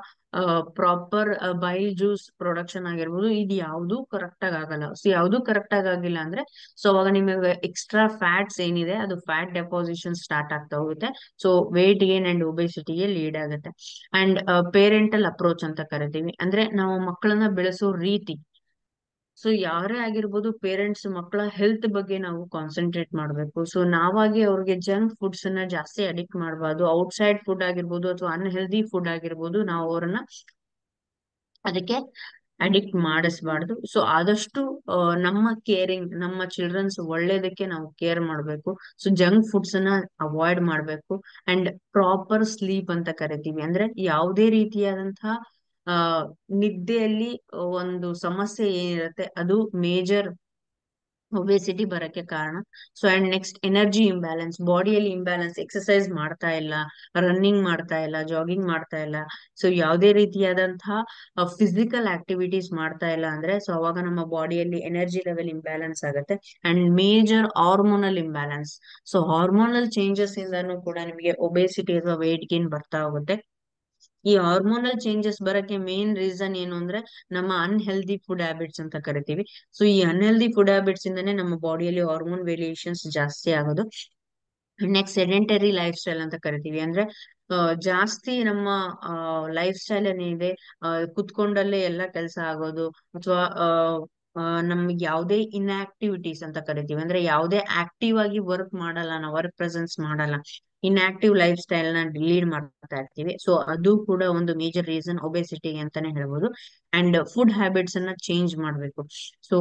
ಪ್ರಾಪರ್ ಬೈಲ್ ಜ್ಯೂಸ್ ಪ್ರೊಡಕ್ಷನ್ ಆಗಿರ್ಬೋದು, ಇದು ಯಾವ್ದು ಕರೆಕ್ಟ್ ಆಗಿ ಆಗಲ್ಲ. ಸೊ ಯಾವ್ದು ಕರೆಕ್ಟ್ ಆಗಿ ಆಗಿಲ್ಲ ಅಂದ್ರೆ ಸೊ ಅವಾಗ ನಿಮಗೆ ಎಕ್ಸ್ಟ್ರಾ ಫ್ಯಾಟ್ಸ್ ಏನಿದೆ ಅದು ಫ್ಯಾಟ್ ಡೆಪಾಸಿಷನ್ ಸ್ಟಾರ್ಟ್ ಆಗ್ತಾ ಹೋಗುತ್ತೆ. ಸೊ ವೇಟ್ ಗೇನ್ ಅಂಡ್ ಒಬೆಸಿಟಿಗೆ ಲೀಡ್ ಆಗುತ್ತೆ. ಅಂಡ್ ಪೇರೆಂಟಲ್ ಅಪ್ರೋಚ್ ಅಂತ ಕರಿತೀವಿ, ಅಂದ್ರೆ ನಾವು ಮಕ್ಕಳನ್ನ ಬೆಳೆಸೋ ರೀತಿ. ಸೊ ಯಾರೇ ಆಗಿರ್ಬೋದು, ಪೇರೆಂಟ್ಸ್ ಮಕ್ಕಳ ಹೆಲ್ತ್ ಬಗ್ಗೆ ನಾವು ಕಾನ್ಸಂಟ್ರೇಟ್ ಮಾಡ್ಬೇಕು. ಸೊ ನಾವಾಗಿ ಅವ್ರಿಗೆ ಜಂಕ್ ಫುಡ್ಸ್ ಅನ್ನ ಜಾಸ್ತಿ ಅಡಿಕ್ಟ್ ಮಾಡಬಾರ್ದು. ಔಟ್ಸೈಡ್ ಫುಡ್ ಆಗಿರ್ಬೋದು ಅಥವಾ ಅನ್ಹೆಲ್ದಿ ಫುಡ್ ಆಗಿರ್ಬೋದು, ನಾವು ಅವ್ರನ್ನ ಅದಕ್ಕೆ ಅಡಿಕ್ಟ್ ಮಾಡಿಸ್ಬಾರ್ದು. ಸೊ ಆದಷ್ಟು ನಮ್ಮ ಕೇರಿಂಗ್, ನಮ್ಮ ಚಿಲ್ಡ್ರನ್ಸ್ ಒಳ್ಳೇದಕ್ಕೆ ನಾವು ಕೇರ್ ಮಾಡ್ಬೇಕು. ಸೊ ಜಂಕ್ ಫುಡ್ಸ್ ಅನ್ನ ಅವಾಯ್ಡ್ ಮಾಡ್ಬೇಕು. ಅಂಡ್ ಪ್ರಾಪರ್ ಸ್ಲೀಪ್ ಅಂತ ಕರಿತೀವಿ, ಅಂದ್ರೆ ಯಾವುದೇ ರೀತಿಯಾದಂತಹ ಆ ನಿದ್ದೆಯಲ್ಲಿ ಒಂದು ಸಮಸ್ಯೆ ಏನಿರುತ್ತೆ ಅದು ಮೇಜರ್ ಒಬೆಸಿಟಿ ಬರಕ್ಕೆ ಕಾರಣ. So and next energy imbalance, ಬಾಡಿಯಲ್ಲಿ ಇಂಬ್ಯಾಲೆನ್ಸ್, ಎಕ್ಸರ್ಸೈಸ್ ಮಾಡ್ತಾ ಇಲ್ಲ, ರನ್ನಿಂಗ್ ಮಾಡ್ತಾ ಇಲ್ಲ, ಜಾಗಿಂಗ್ ಮಾಡ್ತಾ ಇಲ್ಲ, ಸೊ ಯಾವುದೇ ರೀತಿಯಾದಂತಹ ಫಿಸಿಕಲ್ ಆಕ್ಟಿವಿಟೀಸ್ ಮಾಡ್ತಾ ಇಲ್ಲ ಅಂದ್ರೆ ಸೊ ಅವಾಗ ನಮ್ಮ ಬಾಡಿಯಲ್ಲಿ ಎನರ್ಜಿ ಲೆವೆಲ್ ಇಂಬ್ಯಾಲೆನ್ಸ್ ಆಗುತ್ತೆ. And major hormonal imbalance, so hormonal changes ಇಂದಾನು ಕೂಡ ನಿಮಗೆ ಒಬೆಸಿಟಿ ಅಥವಾ ವೇಟ್ ಗೇನ್ ಬರ್ತಾ ಹೋಗುತ್ತೆ. ಈ ಹಾರ್ಮೋನಲ್ ಚೇಂಜಸ್ ಬರಕ್ಕೆ ಮೇನ್ ರೀಸನ್ ಏನು ಅಂದ್ರೆ ನಮ್ಮ ಅನ್ಹೆಲ್ದಿ ಫುಡ್ ಹ್ಯಾಬಿಟ್ಸ್ ಅಂತ ಕರಿತೀವಿ. ಸೊ ಈ ಅನ್ಹೆಲ್ದಿ ಫುಡ್ ಹ್ಯಾಬಿಟ್ಸ್ ಇಂದಾನೆ ನಮ್ಮ ಬಾಡಿಯಲ್ಲಿ ಹಾರ್ಮೋನ್ ವೇರಿಯೇಷನ್ಸ್ ಜಾಸ್ತಿ ಆಗೋದು. ನೆಕ್ಸ್ಟ್ ಸೆಡೆಂಟರಿ ಲೈಫ್ ಸ್ಟೈಲ್ ಅಂತ ಕರಿತೀವಿ. ಅಂದ್ರೆ ಜಾಸ್ತಿ ನಮ್ಮ ಲೈಫ್ ಸ್ಟೈಲ್ ಏನಿದೆ, ಕುತ್ಕೊಂಡಲ್ಲೇ ಎಲ್ಲ ಕೆಲಸ ಆಗೋದು, ಅಥವಾ ನಮ್ಗೆ ಯಾವುದೇ ಇನ್ಆಕ್ಟಿವಿಟೀಸ್ ಅಂತ ಕರಿತೀವಿ. ಅಂದ್ರೆ ಯಾವುದೇ ಆಕ್ಟಿವ್ ಆಗಿ ವರ್ಕ್ ಮಾಡಲ್ಲ, ನಾವು ವರ್ಕ್ ಪ್ರೆಸೆನ್ಸ್ ಮಾಡಲ್ಲ, ಇನ್ಆಕ್ಟಿವ್ ಲೈಫ್ ಸ್ಟೈಲ್ ನ ಲೀಡ್ ಮಾಡ್ತಾ ಇರ್ತೀವಿ. ಸೊ ಅದು ಕೂಡ ಒಂದು ಮೇಜರ್ ರೀಸನ್ ಒಬೆಸಿಟಿ ಅಂತಾನೆ ಹೇಳ್ಬೋದು. ಅಂಡ್ ಫುಡ್ ಹ್ಯಾಬಿಟ್ಸ್ ಅನ್ನ ಚೇಂಜ್ ಮಾಡ್ಬೇಕು. ಸೊ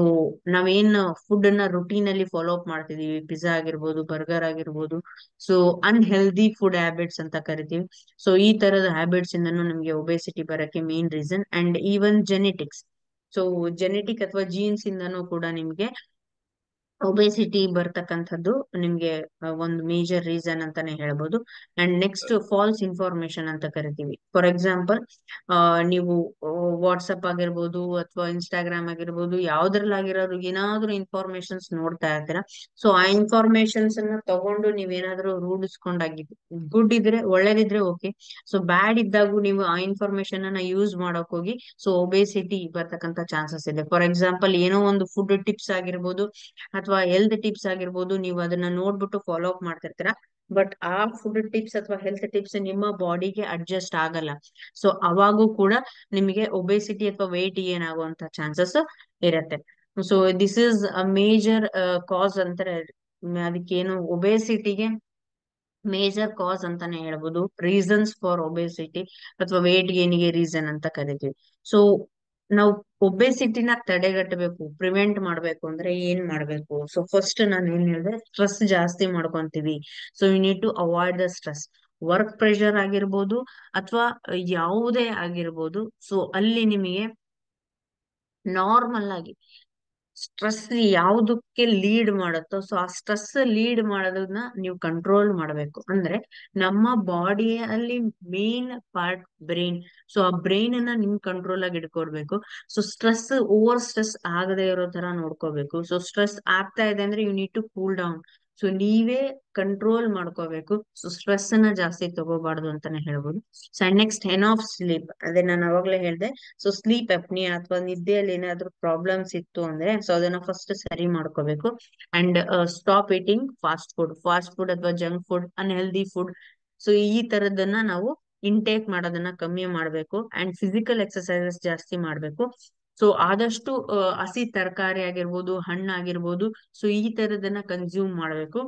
ನಾವೇನ್ ಫುಡ್ ಅನ್ನ ರುಟೀನ್ ಅಲ್ಲಿ ಫಾಲೋ ಅಪ್ ಮಾಡ್ತಿದೀವಿ, ಪಿಜ್ಜಾ ಆಗಿರ್ಬೋದು, ಬರ್ಗರ್ ಆಗಿರ್ಬೋದು, ಸೊ ಅನ್ಹೆಲ್ದಿ ಫುಡ್ ಹ್ಯಾಬಿಟ್ಸ್ ಅಂತ ಕರಿತೀವಿ. ಸೊ ಈ ತರದ ಹ್ಯಾಬಿಟ್ಸ್ ಇಂದನೂ ನಮ್ಗೆ ಒಬೆಸಿಟಿ ಬರಕ್ಕೆ main reason. And even genetics, so genetic ಅಥವಾ ಜೀನ್ಸ್ ಇಂದನೂ ಕೂಡ ನಿಮ್ಗೆ ಒಬೆಸಿಟಿ ಬರ್ತಕ್ಕಂಥದ್ದು ನಿಮ್ಗೆ ಒಂದು ಮೇಜರ್ ರೀಸನ್ ಅಂತಾನೆ ಹೇಳ್ಬೋದು. ಅಂಡ್ ನೆಕ್ಸ್ಟ್ ಫಾಲ್ಸ್ ಇನ್ಫಾರ್ಮೇಶನ್ ಅಂತ ಕರಿತೀವಿ. ಫಾರ್ ಎಕ್ಸಾಂಪಲ್, ನೀವು ವಾಟ್ಸಪ್ ಆಗಿರ್ಬೋದು ಅಥವಾ ಇನ್ಸ್ಟಾಗ್ರಾಮ್ ಆಗಿರ್ಬೋದು, ಯಾವ್ದ್ರಲ್ಲಾಗಿರೋದು ಏನಾದ್ರೂ ಇನ್ಫಾರ್ಮೇಶನ್ಸ್ ನೋಡ್ತಾ ಇರ್ತೀರಾ. ಸೊ ಆ ಇನ್ಫಾರ್ಮೇಶನ್ಸ್ ಅನ್ನ ತಗೊಂಡು ನೀವೇನಾದ್ರೂ ರೂಢಿಸ್ಕೊಂಡಾಗಿದ್ದು, ಗುಡ್ ಇದ್ರೆ ಒಳ್ಳೇದಿದ್ರೆ ಓಕೆ. ಸೊ ಬ್ಯಾಡ್ ಇದ್ದಾಗೂ ನೀವು ಆ ಇನ್ಫಾರ್ಮೇಶನ್ ಅನ್ನ ಯೂಸ್ ಮಾಡಕ್ ಹೋಗಿ ಸೊ ಒಬೆಸಿಟಿ ಬರ್ತಕ್ಕಂಥ ಚಾನ್ಸಸ್ ಇದೆ. ಫಾರ್ ಎಕ್ಸಾಂಪಲ್, ಏನೋ ಒಂದು ಫುಡ್ ಟಿಪ್ಸ್ ಆಗಿರ್ಬೋದು ಅಥವಾ ಹೆಲ್ತ್ ಟಿಪ್ಸ್ ಆಗಿರ್ಬೋದು, ನೀವು ಅದನ್ನ ನೋಡ್ಬಿಟ್ಟು ಫಾಲೋ ಅಪ್ ಮಾಡ್ತಿರ್ತೀರಾ. ಬಟ್ ಆ ಫುಡ್ ಟಿಪ್ಸ್ ಅಥವಾ ಹೆಲ್ತ್ ಟಿಪ್ಸ್ ನಿಮ್ಮ ಬಾಡಿಗೆ ಅಡ್ಜಸ್ಟ್ ಆಗಲ್ಲ. ಸೊ ಅವಾಗೂ ಕೂಡ ನಿಮಗೆ ಒಬೆಸಿಟಿ ಅಥವಾ ವೆಯ್ಟ್ ಗೇನ್ ಆಗುವಂತ ಚಾನ್ಸಸ್ ಇರತ್ತೆ. So this is a major cause ಅಂತಾರೆ. ಅದಕ್ಕೇನು ಒಬೆಸಿಟಿಗೆ ಮೇಜರ್ ಕಾಸ್ ಅಂತಾನೆ ಹೇಳ್ಬೋದು, ರೀಸನ್ಸ್ ಫಾರ್ ಒಬೆಸಿಟಿ ಅಥವಾ ವೇಟ್ ಗೇನ್ಗೆ ರೀಸನ್ ಅಂತ ಕರಿತೀವಿ. ಸೊ ನಾವು ಒಬೆಸಿಟಿನ ತಡೆಗಟ್ಟಬೇಕು, ಪ್ರಿವೆಂಟ್ ಮಾಡ್ಬೇಕು ಅಂದ್ರೆ ಏನ್ ಮಾಡ್ಬೇಕು? ಸೊ ಫಸ್ಟ್ ನಾನು ಏನ್ ಹೇಳಿದೆ, ಸ್ಟ್ರೆಸ್ ಜಾಸ್ತಿ ಮಾಡ್ಕೊಂತೀವಿ. So you need to avoid the stress. Work pressure ಆಗಿರ್ಬೋದು ಅಥವಾ ಯಾವುದೇ ಆಗಿರ್ಬೋದು, ಸೊ ಅಲ್ಲಿ ನಿಮಗೆ ನಾರ್ಮಲ್ ಆಗಿ ಸ್ಟ್ರೆಸ್ ಯಾವ್ದಕ್ಕೆ ಲೀಡ್ ಮಾಡುತ್ತೋ, ಸೊ ಆ ಸ್ಟ್ರೆಸ್ ಲೀಡ್ ಮಾಡೋದನ್ನ ನೀವು ಕಂಟ್ರೋಲ್ ಮಾಡ್ಬೇಕು. ಅಂದ್ರೆ ನಮ್ಮ ಬಾಡಿಯಲ್ಲಿ ಮೇನ್ ಪಾರ್ಟ್ ಬ್ರೈನ್. ಸೊ ಆ ಬ್ರೈನ್ ಅನ್ನ ನಿಮ್ ಕಂಟ್ರೋಲ್ ಆಗಿ ಇಟ್ಕೊಡ್ಬೇಕು. ಸೊ ಸ್ಟ್ರೆಸ್, ಓವರ್ ಸ್ಟ್ರೆಸ್ ಆಗದೆ ಇರೋ ತರ ನೋಡ್ಕೋಬೇಕು. ಸೊ ಸ್ಟ್ರೆಸ್ ಆಗ್ತಾ ಇದೆ ಅಂದ್ರೆ you need to cool down. So ನೀವೇ ಕಂಟ್ರೋಲ್ ಮಾಡ್ಕೋಬೇಕು. ಸೊ ಸ್ಟ್ರೆಸ್ ಅನ್ನ ಜಾಸ್ತಿ ತಗೋಬಾರ್ದು ಅಂತಾನೆ ಹೇಳ್ಬೋದು. ಸೊ ನೆಕ್ಸ್ಟ್ ಹೆನ್ ಆಫ್ ಸ್ಲೀಪ್, ಅದೇ ನಾನು ಅವಾಗ್ಲೇ ಹೇಳ್ದೆ. ಸೊ ಸ್ಲೀಪ್ ಅಪ್ನಿಯಾ ಅಥವಾ ನಿದ್ದೆಯಲ್ಲಿ ಏನಾದ್ರೂ ಪ್ರಾಬ್ಲಮ್ಸ್ ಇತ್ತು ಅಂದ್ರೆ ಸೊ ಅದನ್ನ ಫಸ್ಟ್ ಸರಿ ಮಾಡ್ಕೋಬೇಕು. And stop eating fast food ಅಥವಾ junk food, unhealthy food. So ಈ ತರದನ್ನ ನಾವು ಇಂಟೇಕ್ ಮಾಡೋದನ್ನ ಕಮ್ಮಿ ಮಾಡ್ಬೇಕು. ಅಂಡ್ ಫಿಸಿಕಲ್ ಎಕ್ಸರ್ಸೈಸಸ್ ಜಾಸ್ತಿ ಮಾಡ್ಬೇಕು. ಸೊ ಆದಷ್ಟು ಹಸಿ ತರಕಾರಿ ಆಗಿರ್ಬೋದು, ಹಣ್ಣಾಗಿರ್ಬೋದು, ಸೊ ಈ ತರದನ್ನ ಕನ್ಸ್ಯೂಮ್ ಮಾಡ್ಬೇಕು.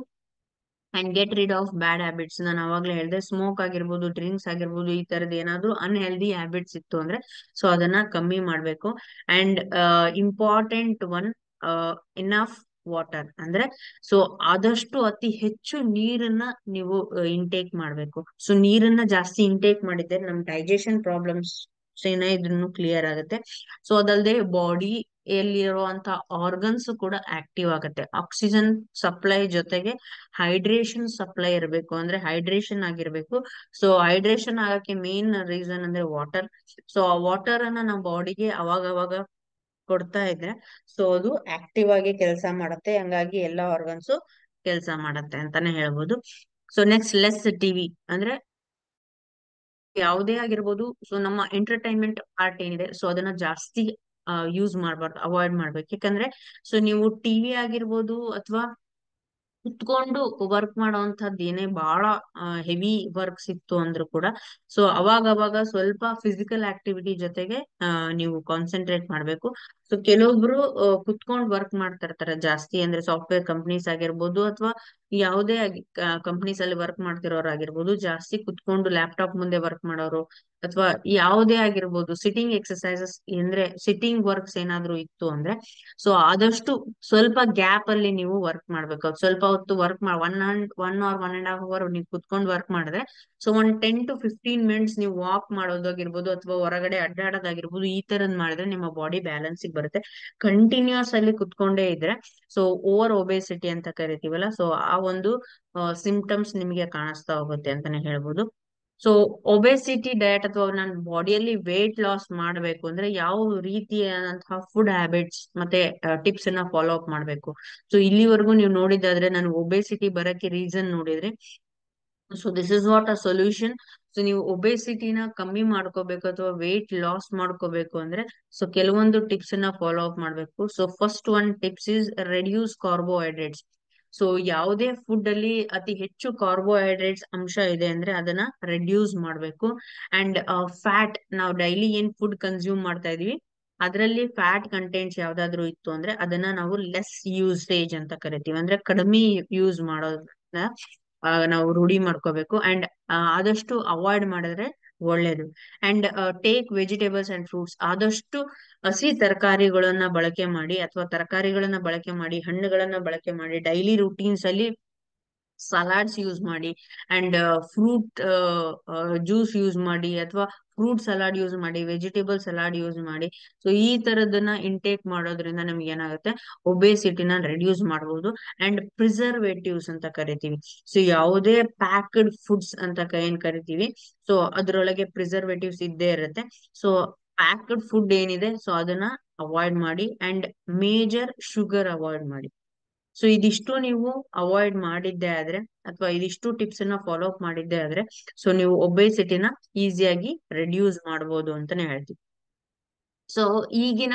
And get rid of bad habits. ನಾನು ಅವಾಗ್ಲೇ ಹೇಳಿದೆ, ಸ್ಮೋಕ್ ಆಗಿರ್ಬೋದು, ಡ್ರಿಂಕ್ಸ್ ಆಗಿರ್ಬೋದು, ಈ ತರದ್ ಏನಾದ್ರು ಅನ್ಹೆಲ್ದಿ ಹ್ಯಾಬಿಟ್ಸ್ ಇತ್ತು ಅಂದ್ರೆ ಸೊ ಅದನ್ನ ಕಮ್ಮಿ ಮಾಡ್ಬೇಕು. And important one, enough water. ಅಂದ್ರೆ ಸೊ ಆದಷ್ಟು ಅತಿ ಹೆಚ್ಚು ನೀರನ್ನ ನೀವು ಇಂಟೇಕ್ ಮಾಡ್ಬೇಕು. ಸೊ ನೀರನ್ನ ಜಾಸ್ತಿ ಇಂಟೇಕ್ ಮಾಡಿದ್ರೆ ನಮ್ ಡೈಜೆಷನ್ ಪ್ರಾಬ್ಲಮ್ಸ್ ಏನೇ ಇದ್ರೂ ಕ್ಲಿಯರ್ ಆಗುತ್ತೆ. ಸೊ ಅದಲ್ಲದೆ ಬಾಡಿ ಎಲ್ಲಿರುವಂತ ಆರ್ಗನ್ಸ್ ಕೂಡ ಆಕ್ಟಿವ್ ಆಗುತ್ತೆ. ಆಕ್ಸಿಜನ್ ಸಪ್ಲೈ ಜೊತೆಗೆ ಹೈಡ್ರೇಷನ್ ಸಪ್ಲೈ ಇರಬೇಕು. ಅಂದ್ರೆ ಹೈಡ್ರೇಷನ್ ಆಗಿರ್ಬೇಕು. ಸೊ ಹೈಡ್ರೇಷನ್ ಆಗಕ್ಕೆ ಮೇನ್ ರೀಸನ್ ಅಂದ್ರೆ ವಾಟರ್. ಸೊ ಆ ವಾಟರ್ ಅನ್ನ ನಮ್ಮ ಬಾಡಿಗೆ ಅವಾಗ ಅವಾಗ ಕೊಡ್ತಾ ಇದ್ರೆ ಸೊ ಅದು ಆಕ್ಟಿವ್ ಆಗಿ ಕೆಲಸ ಮಾಡುತ್ತೆ. ಹಂಗಾಗಿ ಎಲ್ಲಾ ಆರ್ಗನ್ಸ್ ಕೆಲಸ ಮಾಡತ್ತೆ ಅಂತಾನೆ ಹೇಳ್ಬೋದು. So next, less TV. ಅಂದ್ರೆ ಯಾವುದೇ ಆಗಿರ್ಬೋದು, ಸೊ ನಮ್ಮ ಎಂಟರ್ಟೈನ್ಮೆಂಟ್ ಪಾರ್ಟ್ ಏನಿದೆ ಸೊ ಅದನ್ನ ಜಾಸ್ತಿ ಯೂಸ್ ಮಾಡ್ಬಾರ್ದು, ಅವಾಯ್ಡ್ ಮಾಡ್ಬೇಕು. ಯಾಕಂದ್ರೆ ಸೊ ನೀವು ಟಿವಿ ಆಗಿರ್ಬೋದು ಅಥವಾ ಕುತ್ಕೊಂಡು ವರ್ಕ್ ಮಾಡೋಂಥದ್ದು ಏನೇ ಬಹಳ ಹೆವಿ ವರ್ಕ್ಸ್ ಇತ್ತು ಅಂದ್ರೂ ಕೂಡ ಸೊ ಅವಾಗ ಅವಾಗ ಸ್ವಲ್ಪ ಫಿಸಿಕಲ್ ಆಕ್ಟಿವಿಟಿ ಜೊತೆಗೆ ನೀವು ಕಾನ್ಸಂಟ್ರೇಟ್ ಮಾಡ್ಬೇಕು. ಸೊ ಕೆಲವೊಬ್ರು ಕುತ್ಕೊಂಡು ವರ್ಕ್ ಮಾಡ್ತಾ ಇರ್ತಾರೆ ಜಾಸ್ತಿ. ಅಂದ್ರೆ ಸಾಫ್ಟ್ವೇರ್ ಕಂಪ್ನೀಸ್ ಆಗಿರ್ಬೋದು ಅಥವಾ ಯಾವುದೇ ಕಂಪ್ನೀಸ್ ಅಲ್ಲಿ ವರ್ಕ್ ಮಾಡ್ತಿರೋರು ಆಗಿರ್ಬೋದು, ಜಾಸ್ತಿ ಕುತ್ಕೊಂಡು ಲ್ಯಾಪ್ಟಾಪ್ ಮುಂದೆ ವರ್ಕ್ ಮಾಡೋರು ಅಥವಾ ಯಾವುದೇ ಆಗಿರ್ಬೋದು, ಸಿಟ್ಟಿಂಗ್ ಎಕ್ಸರ್ಸೈಸಸ್ ಅಂದ್ರೆ ಸಿಟ್ಟಿಂಗ್ ವರ್ಕ್ಸ್ ಏನಾದ್ರು ಇತ್ತು ಅಂದ್ರೆ ಸೊ ಆದಷ್ಟು ಸ್ವಲ್ಪ ಗ್ಯಾಪ್ ಅಲ್ಲಿ ನೀವು ವರ್ಕ್ ಮಾಡ್ಬೇಕು. ಸ್ವಲ್ಪ ಹೊತ್ತು ವರ್ಕ್ ಮಾಡಿ 1 or 1.5 hour ನೀವು ಕುತ್ಕೊಂಡು ವರ್ಕ್ ಮಾಡಿದ್ರೆ ಸೊ ಒಂದ್ 10 to 15 minutes ನೀವು ವಾಕ್ ಮಾಡೋದಾಗಿರ್ಬೋದು ಅಥವಾ ಹೊರಗಡೆ ಅಡ್ಡಾಡೋದಾಗಿರ್ಬೋದು, ಈ ತರದ್ ಮಾಡಿದ್ರೆ ನಿಮ್ಮ ಬಾಡಿ ಬ್ಯಾಲೆನ್ಸ್ ಬರುತ್ತೆ. ಕಂಟಿನ್ಯೂಸ್ ಅಲ್ಲಿ ಕುತ್ಕೊಂಡೇ ಇದ್ರೆ ಸೊ ಓವರ್ ಒಬೆಸಿಟಿ ಅಂತ ಕರಿತೀವಲ್ಲ, ಸೊ ಆ ಒಂದು ಸಿಂಪ್ಟಮ್ಸ್ ನಿಮಗೆ ಕಾಣಿಸ್ತಾ ಹೋಗುತ್ತೆ ಅಂತಾನೆ ಹೇಳ್ಬೋದು. ಸೊ ಒಬೆಸಿಟಿ ಡಯಟ್ ಅಥವಾ ನನ್ನ ಬಾಡಿಯಲ್ಲಿ ವೇಟ್ ಲಾಸ್ ಮಾಡಬೇಕು ಅಂದ್ರೆ ಯಾವ ರೀತಿಯಾದಂತಹ ಫುಡ್ ಹ್ಯಾಬಿಟ್ಸ್ ಮತ್ತೆ ಟಿಪ್ಸ್ ಅನ್ನ ಫಾಲೋ ಅಪ್ ಮಾಡ್ಬೇಕು? ಸೊ ಇಲ್ಲಿವರೆಗೂ ನೀವು ನೋಡಿದಾದ್ರೆ ನಾನು ಒಬೆಸಿಟಿ ಬರಕ್ಕೆ ರೀಸನ್ ನೋಡಿದ್ರೆ so this is what a solution. So ನೀವು ಒಬೆಸಿಟಿನ ಕಮ್ಮಿ ಮಾಡ್ಕೋಬೇಕು ಅಥವಾ ವೇಟ್ ಲಾಸ್ ಮಾಡ್ಕೋಬೇಕು ಅಂದ್ರೆ ಸೊ ಕೆಲವೊಂದು ಟಿಪ್ಸ್ ನ ಫಾಲೋ ಅಪ್ ಮಾಡ್ಬೇಕು. So first one tips is reduce carbohydrates. So ಯಾವುದೇ ಫುಡ್ ಅಲ್ಲಿ ಅತಿ ಹೆಚ್ಚು ಕಾರ್ಬೋಹೈಡ್ರೇಟ್ಸ್ ಅಂಶ ಇದೆ ಅಂದ್ರೆ ಅದನ್ನ ರೆಡ್ಯೂಸ್ ಮಾಡ್ಬೇಕು. ಅಂಡ್ ಫ್ಯಾಟ್, ನಾವು ಡೈಲಿ ಏನ್ ಫುಡ್ ಕನ್ಸ್ಯೂಮ್ ಮಾಡ್ತಾ ಇದೀವಿ ಅದರಲ್ಲಿ ಫ್ಯಾಟ್ ಕಂಟೆಂಟ್ಸ್ ಯಾವ್ದಾದ್ರು ಇತ್ತು ಅಂದ್ರೆ ಅದನ್ನ ನಾವು ಲೆಸ್ ಯೂಸೇಜ್ ಅಂತ ಕರಿತೀವಿ, ಅಂದ್ರೆ ಕಡಿಮೆ ಯೂಸ್ ಮಾಡೋದನ್ನ ನಾವು ರೂಢಿ ಮಾಡ್ಕೋಬೇಕು. ಅಂಡ್ ಆದಷ್ಟು ಅವಾಯ್ಡ್ ಮಾಡಿದ್ರೆ ಒಳ್ಳೇದು. And take vegetables and fruits, ಆದಷ್ಟು ಹಸಿ ತರಕಾರಿಗಳನ್ನ ಬಳಕೆ ಮಾಡಿ ಅಥವಾ ತರಕಾರಿಗಳನ್ನ ಬಳಕೆ ಮಾಡಿ, ಹಣ್ಣುಗಳನ್ನ ಬಳಕೆ ಮಾಡಿ, ಡೈಲಿ ರುಟೀನ್ಸ್ ಅಲ್ಲಿ ಸಲಾಡ್ಸ್ ಯೂಸ್ ಮಾಡಿ. ಅಂಡ್ ಫ್ರೂಟ್ ಜ್ಯೂಸ್ ಯೂಸ್ ಮಾಡಿ ಅಥವಾ ಫ್ರೂಟ್ ಸಲಾಡ್ ಯೂಸ್ ಮಾಡಿ, ವೆಜಿಟೇಬಲ್ ಸಲಾಡ್ ಯೂಸ್ ಮಾಡಿ. ಸೊ ಈ ತರದನ್ನ ಇಂಟೇಕ್ ಮಾಡೋದ್ರಿಂದ ನಮ್ಗೆ ಏನಾಗುತ್ತೆ, ಒಬೇಸಿಟಿನ ರೆಡ್ಯೂಸ್ ಮಾಡಬಹುದು. ಅಂಡ್ ಪ್ರಿಸರ್ವೇಟಿವ್ಸ್ ಅಂತ ಕರಿತೀವಿ. ಸೊ ಯಾವುದೇ ಪ್ಯಾಕ್ಡ್ ಫುಡ್ಸ್ ಅಂತ ಏನ್ ಕರಿತೀವಿ, ಸೊ ಅದ್ರೊಳಗೆ ಪ್ರಿಸರ್ವೇಟಿವ್ಸ್ ಇದ್ದೇ ಇರುತ್ತೆ. ಸೊ ಪ್ಯಾಕ್ಡ್ ಫುಡ್ ಏನಿದೆ ಸೊ ಅದನ್ನ ಅವಾಯ್ಡ್ ಮಾಡಿ. ಅಂಡ್ ಮೇಜರ್ ಶುಗರ್ ಅವಾಯ್ಡ್ ಮಾಡಿ. ಸೊ ಇದಿಷ್ಟು ನೀವು ಅವಾಯ್ಡ್ ಮಾಡಿದ್ದೆ ಆದ್ರೆ ಅಥವಾ ಇದಿಷ್ಟು ಟಿಪ್ಸ್ ಅನ್ನ ಫಾಲೋ ಅಪ್ ಮಾಡಿದ್ದೆ ಆದ್ರೆ ಸೊ ನೀವು ಒಬೇಸಿಟಿನ ಈಸಿಯಾಗಿ ರೆಡ್ಯೂಸ್ ಮಾಡ್ಬೋದು ಅಂತಾನೆ ಹೇಳ್ತೀವಿ. ಸೊ ಈಗಿನ